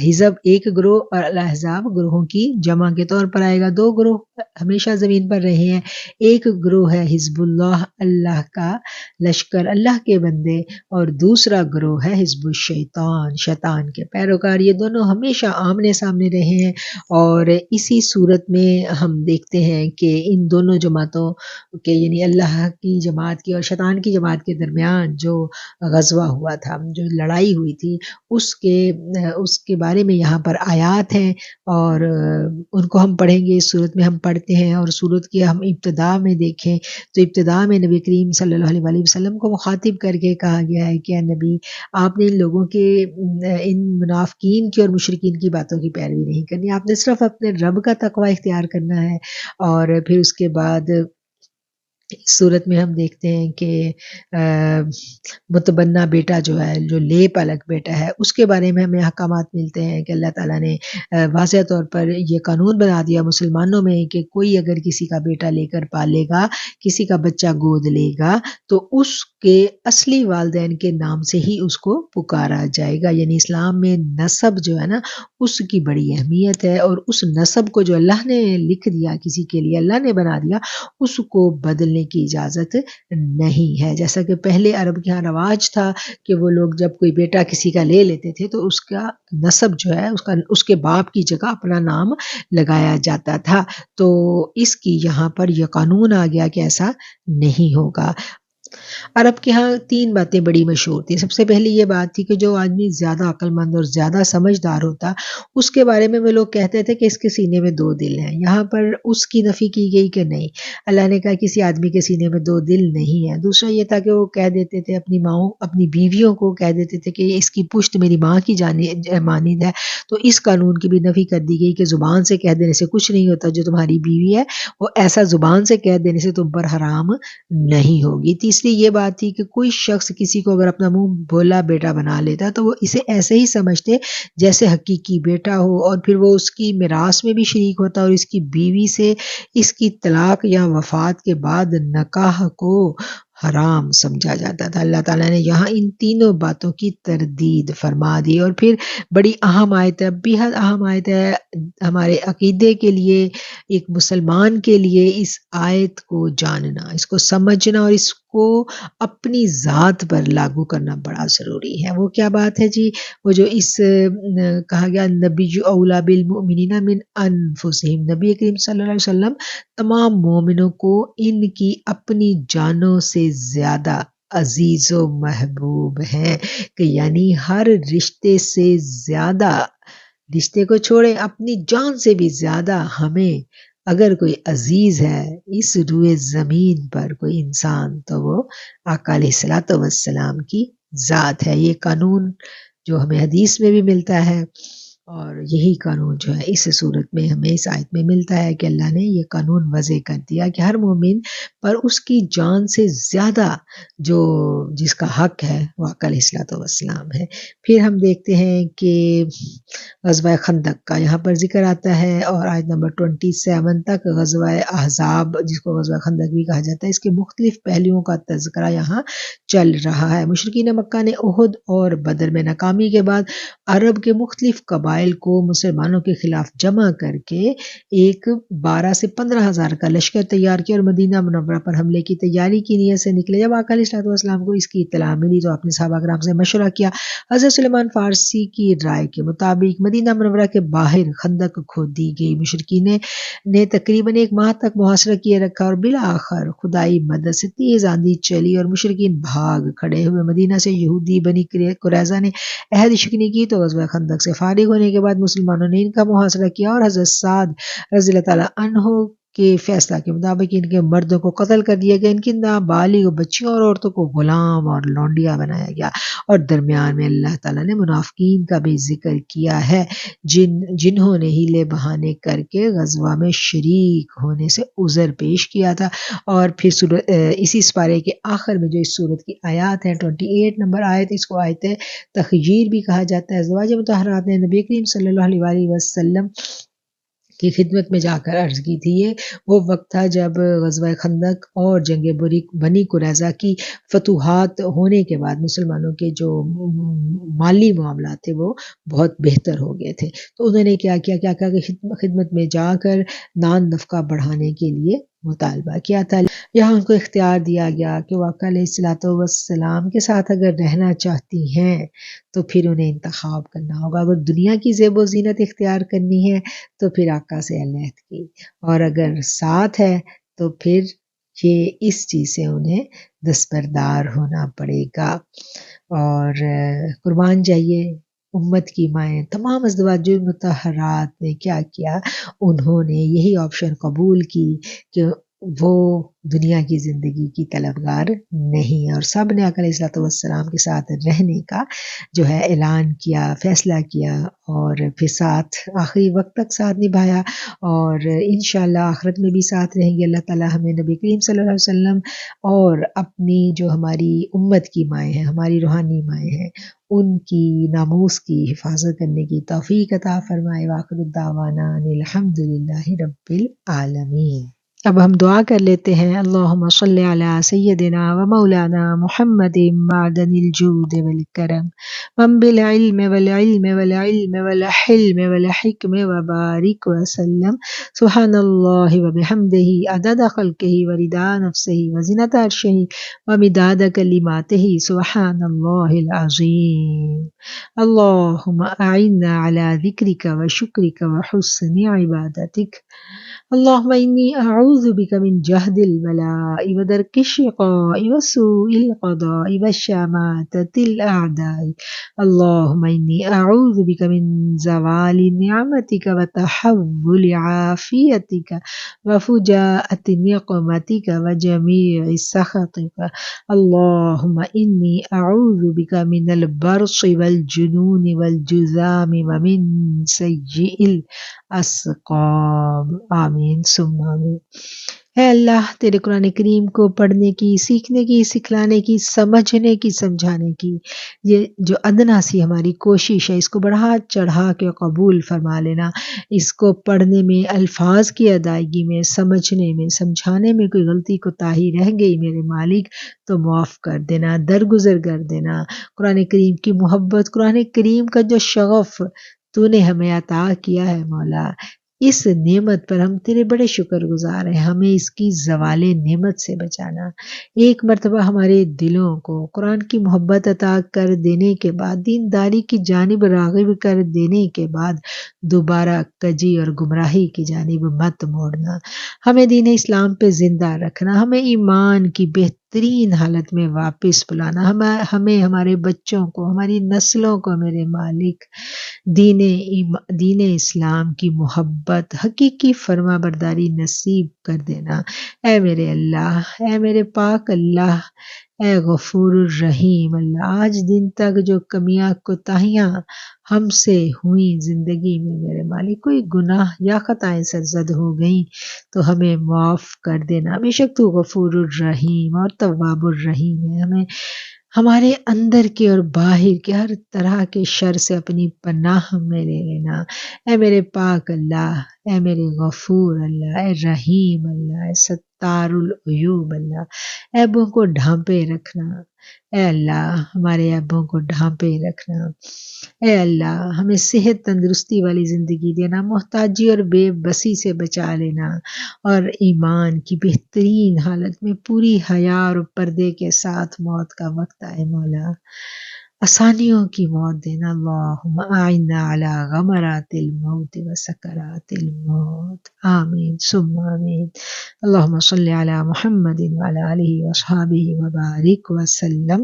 حزب ایک گروہ اور الاحزاب گروہوں کی جمع کے طور پر آئے گا۔ دو گروہ ہمیشہ زمین پر رہے ہیں، ایک گروہ ہے حزب اللہ، اللہ کا لشکر، اللہ کے بندے، اور دوسرا گروہ ہے حزب الشیطان، شیطان کے پیروکار۔ یہ دونوں ہمیشہ آمنے سامنے رہے ہیں، اور اسی صورت میں ہم دیکھتے ہیں کہ ان دونوں جماعتوں کے یعنی اللہ کی جماعت کی اور شیطان کی جماعت کے درمیان جو غزوہ ہوا تھا، جو لڑائی ہوئی تھی، اس کے بارے میں یہاں پر آیات ہیں، اور ان کو ہم پڑھیں گے۔ اس صورت میں ہم پڑھتے ہیں، اور صورت کی ہم ابتدا میں دیکھیں تو ابتدا میں نبی کریم صلی اللہ علیہ وسلم کو مخاطب کر کے کہا گیا ہے کہ اے نبی، آپ نے ان لوگوں کے، ان منافقین کی اور مشرکین کی باتوں کی پیروی نہیں کرنی، آپ نے صرف اپنے رب کا تقوی اختیار کرنا ہے۔ اور پھر اس کے بعد اس صورت میں ہم دیکھتے ہیں کہ متبنہ بیٹا جو ہے، جو لیپ الگ بیٹا ہے، اس کے بارے میں ہمیں احکامات ملتے ہیں کہ اللہ تعالیٰ نے واضح طور پر یہ قانون بنا دیا مسلمانوں میں کہ کوئی اگر کسی کا بیٹا لے کر پالے گا، کسی کا بچہ گود لے گا، تو اس کے اصلی والدین کے نام سے ہی اس کو پکارا جائے گا۔ یعنی اسلام میں نسب جو ہے نا، اس کی بڑی اہمیت ہے، اور اس نسب کو جو اللہ نے لکھ دیا کسی کے لیے، اللہ نے بنا دیا، اس کو بدلنے کی اجازت نہیں ہے۔ جیسا کہ پہلے عرب کے ہاں رواج تھا کہ وہ لوگ جب کوئی بیٹا کسی کا لے لیتے تھے تو اس کا نسب جو ہے، اس کے باپ کی جگہ اپنا نام لگایا جاتا تھا۔ تو اس کی یہاں پر یہ قانون آ گیا کہ ایسا نہیں ہوگا۔ عرب کے ہاں 3 باتیں بڑی مشہور تھیں۔ سب سے پہلی یہ بات تھی کہ جو آدمی زیادہ عقل مند اور زیادہ سمجھدار ہوتا، اس کے بارے میں وہ لوگ کہتے تھے کہ اس کے سینے میں 2 دل ہیں۔ یہاں پر اس کی نفی کی گئی کہ نہیں، اللہ نے کہا کسی آدمی کے سینے میں 2 دل نہیں ہیں۔ دوسرا یہ تھا کہ وہ کہہ دیتے تھے اپنی ماؤں، اپنی بیویوں کو کہہ دیتے تھے کہ اس کی پشت میری ماں کی مانند ہے۔ تو اس قانون کی بھی نفی کر دی گئی کہ زبان سے کہہ دینے سے کچھ نہیں ہوتا، جو تمہاری بیوی ہے وہ ایسا زبان سے کہہ دینے سے تم پر حرام نہیں ہوگی۔ تیسری یہ بات تھی کہ کوئی شخص کسی کو اگر اپنا منہ بولا بیٹا بنا لیتا تو وہ اسے ایسے ہی سمجھتے جیسے حقیقی بیٹا ہو، اور پھر وہ اس کی میراث میں بھی شریک ہوتا، اور اس کی بیوی سے اس کی طلاق یا وفات کے بعد نکاح کو حرام سمجھا جاتا تھا۔ اللہ تعالیٰ نے یہاں ان تینوں باتوں کی تردید فرما دی، اور پھر بڑی اہم آیت ہے، بےحد اہم آیت ہے ہمارے عقیدے کے لیے، ایک مسلمان کے لیے اس آیت کو جاننا، اس کو سمجھنا اور اس کو اپنی ذات پر لاگو کرنا بڑا ضروری ہے۔ وہ کیا بات ہے جی؟ وہ جو اس کہا گیا نبی اولا بالمؤمنین من انفسہم، نبی کریم صلی اللہ علیہ وسلم تمام مومنوں کو ان کی اپنی جانوں سے زیادہ عزیز و محبوب ہیں، کہ یعنی ہر رشتے سے زیادہ، رشتے کو چھوڑیں اپنی جان سے بھی زیادہ ہمیں اگر کوئی عزیز ہے اس روئے زمین پر کوئی انسان، تو وہ آقا علیہ الصلوۃ والسلام کی ذات ہے۔ یہ قانون جو ہمیں حدیث میں بھی ملتا ہے، اور یہی قانون جو ہے اس صورت میں ہمیں اس آیت میں ملتا ہے کہ اللہ نے یہ قانون وضع کر دیا کہ ہر مومن پر اس کی جان سے زیادہ جو جس کا حق ہے وہ آقا علیہ الصلوۃ والسلام ہے۔ پھر ہم دیکھتے ہیں کہ غزوہ خندق کا یہاں پر ذکر آتا ہے، اور آیت نمبر 27 تک غزوہ احزاب، جس کو غزوہ خندق بھی کہا جاتا ہے، اس کے مختلف پہلوؤں کا تذکرہ یہاں چل رہا ہے۔ مشرکین مکہ نے احد اور بدر میں ناکامی کے بعد عرب کے مختلف قبائل کو مسلمانوں کے خلاف جمع کر کے ایک 12 سے 15 ہزار کا لشکر تیار کیا، اور مدینہ منورہ پر حملے کی تیاری کی نیت سے نکلے۔ جب آقا علیہ الصلوۃ والسلام کو اس کی اطلاع ملی تو آپ نے صحابہ کرام سے مشورہ کیا۔ حضرت سلیمان فارسی کی رائے کے مطابق مدینہ منورہ کے باہر خندق کھود دی گئی۔ مشرکین نے تقریباً 1 ماہ تک محاصرہ کیے رکھا، اور بالآخر خدائی مدد سے تیز آندھی چلی اور مشرکین بھاگ کھڑے ہوئے۔ مدینہ سے یہودی بنی قریظہ نے عہد شکنی کی، تو غزوہ خندق سے فارغ ہونے کے بعد مسلمانوں نے ان کا محاصرہ کیا، اور حضرت سعد رضی اللہ تعالیٰ عنہ کے فیصلہ کے مطابق ان کے مردوں کو قتل کر دیا گیا، ان کی نابالغ بچیوں اور عورتوں کو غلام اور لونڈیا بنایا گیا۔ اور درمیان میں اللہ تعالیٰ نے منافقین کا بھی ذکر کیا ہے، جنہوں نے ہیلے بہانے کر کے غزوہ میں شریک ہونے سے عذر پیش کیا تھا۔ اور پھر اسی سپارے کے آخر میں جو اس صورت کی آیات ہیں، 28 نمبر آیت، اس کو آیت تخییر بھی کہا جاتا ہے۔ ازواج مطہرات نے نبی کریم صلی اللہ علیہ وسلم کی خدمت میں جا کر عرض کی تھی۔ یہ وہ وقت تھا جب غزوہ خندق اور جنگ بنی قریظہ کی فتوحات ہونے کے بعد مسلمانوں کے جو مالی معاملات تھے وہ بہت بہتر ہو گئے تھے۔ تو انہوں نے کیا کیا کہ خدمت میں جا کر دان نفقہ بڑھانے کے لیے مطالبہ کیا تھا۔ یہاں ان کو اختیار دیا گیا کہ وہ آقا علیہ الصلوۃ والسلام کے ساتھ اگر رہنا چاہتی ہیں تو پھر انہیں انتخاب کرنا ہوگا۔ اگر دنیا کی زیب و زینت اختیار کرنی ہے تو پھر آقا سے علیحدہ کی، اور اگر ساتھ ہے تو پھر یہ اس چیز سے انہیں دستبردار ہونا پڑے گا۔ اور قربان جائیے امت کی مائیں، تمام ازواج مطہرات نے کیا کیا، انہوں نے یہی آپشن قبول کی کہ وہ دنیا کی زندگی کی طلبگار نہیں، اور سب نے آقا علیہ الصلوۃ والسلام کے ساتھ رہنے کا جو ہے اعلان کیا، فیصلہ کیا، اور پھر ساتھ آخری وقت تک ساتھ نبھایا، اور انشاءاللہ آخرت میں بھی ساتھ رہیں گے۔ اللہ تعالیٰ ہمیں نبی کریم صلی اللہ علیہ وسلم اور اپنی جو ہماری امت کی مائیں ہیں، ہماری روحانی مائیں ہیں، ان کی ناموس کی حفاظت کرنے کی توفیق عطا فرمائے۔ وآخر الدعوانا ان الحمد للہ رب العالمین۔ اب ہم دعا کر لیتے ہیں۔ اللہم صلی علی سیدنا و مولانا محمد معدن الجود والکرم منبع العلم والعلم والعلم والحلم والحکم وبارک وسلم سبحان اللہ وبحمدہ عدد خلقہ ورضا نفسہ وزنۃ عرشہ ومداد کلماتہ سبحان اللہ العظیم۔ اللہم اعنا علی ذکرک وشکرک وحسن عبادتک۔ اللهم إني أعوذ بك من جهد البلاء ودرك الشقاء وسوء القضاء وشماتة الأعداء. اللهم إني أعوذ بك من زوال نعمتك وتحول عافيتك وفجاءة نقمتك وجميع سخطك. اللهم إني أعوذ بك من البرص والجنون والجذام ومن سيء الأسقام۔ آمین ثم آمین۔ اے اللہ، تیرے قرآن کریم کو پڑھنے کی، سیکھنے کی، سکھلانے کی، سمجھنے کی، سمجھانے کی یہ جو ادنا سی ہماری کوشش ہے، اس کو بڑھا چڑھا کے قبول فرما لینا۔ اس کو پڑھنے میں، الفاظ کی ادائیگی میں، سمجھنے میں، سمجھانے میں کوئی غلطی کوتاہی رہ گئی میرے مالک تو معاف کر دینا، درگزر کر دینا۔ قرآن کریم کی محبت، قرآن کریم کا جو شغف تو نے ہمیں عطا کیا ہے مولا، اس نعمت پر ہم تیرے بڑے شکر گزار ہیں۔ ہمیں اس کی زوال نعمت سے بچانا۔ ایک مرتبہ ہمارے دلوں کو قرآن کی محبت عطا کر دینے کے بعد، دینداری کی جانب راغب کر دینے کے بعد دوبارہ کجی اور گمراہی کی جانب مت موڑنا۔ ہمیں دین اسلام پہ زندہ رکھنا، ہمیں ایمان کی بہترین حالت میں واپس بلانا، ہمیں ہمارے بچوں کو، ہماری نسلوں کو میرے مالک دین اسلام کی محبت، حقیقی فرما برداری نصیب کر دینا۔ اے میرے اللہ، اے میرے پاک اللہ، اے غفور الرحیم اللہ، آج دن تک جو کمیاں کوتاہیاں ہم سے ہوئیں زندگی میں میرے مالک، کوئی گناہ یا خطائیں سرزد ہو گئیں تو ہمیں معاف کر دینا۔ بے شک تو غفور الرحیم اور تواب الرحیم ہے۔ ہمیں ہمارے اندر کے اور باہر کے ہر طرح کے شر سے اپنی پناہ میں لے لینا۔ اے میرے پاک اللہ، اے میرے غفور اللہ، اے رحیم اللہ، اے ستار العیوب اللہ، عیبوں کو ڈھانپے رکھنا۔ اے اللہ، ہمارے عیبوں کو ڈھانپے رکھنا۔ اے اللہ، ہمیں صحت تندرستی والی زندگی دینا، محتاجی اور بے بسی سے بچا لینا، اور ایمان کی بہترین حالت میں پوری حیا اور پردے کے ساتھ موت کا وقت آئے مولا، آسانیوں کی موت دینا۔ اللہم اعنا علی غمرات الموت و سکرات الموت۔ آمین ثم آمین۔ اللہم صلی علی محمد وعلی آلہ وصحبہ وبارک وسلم۔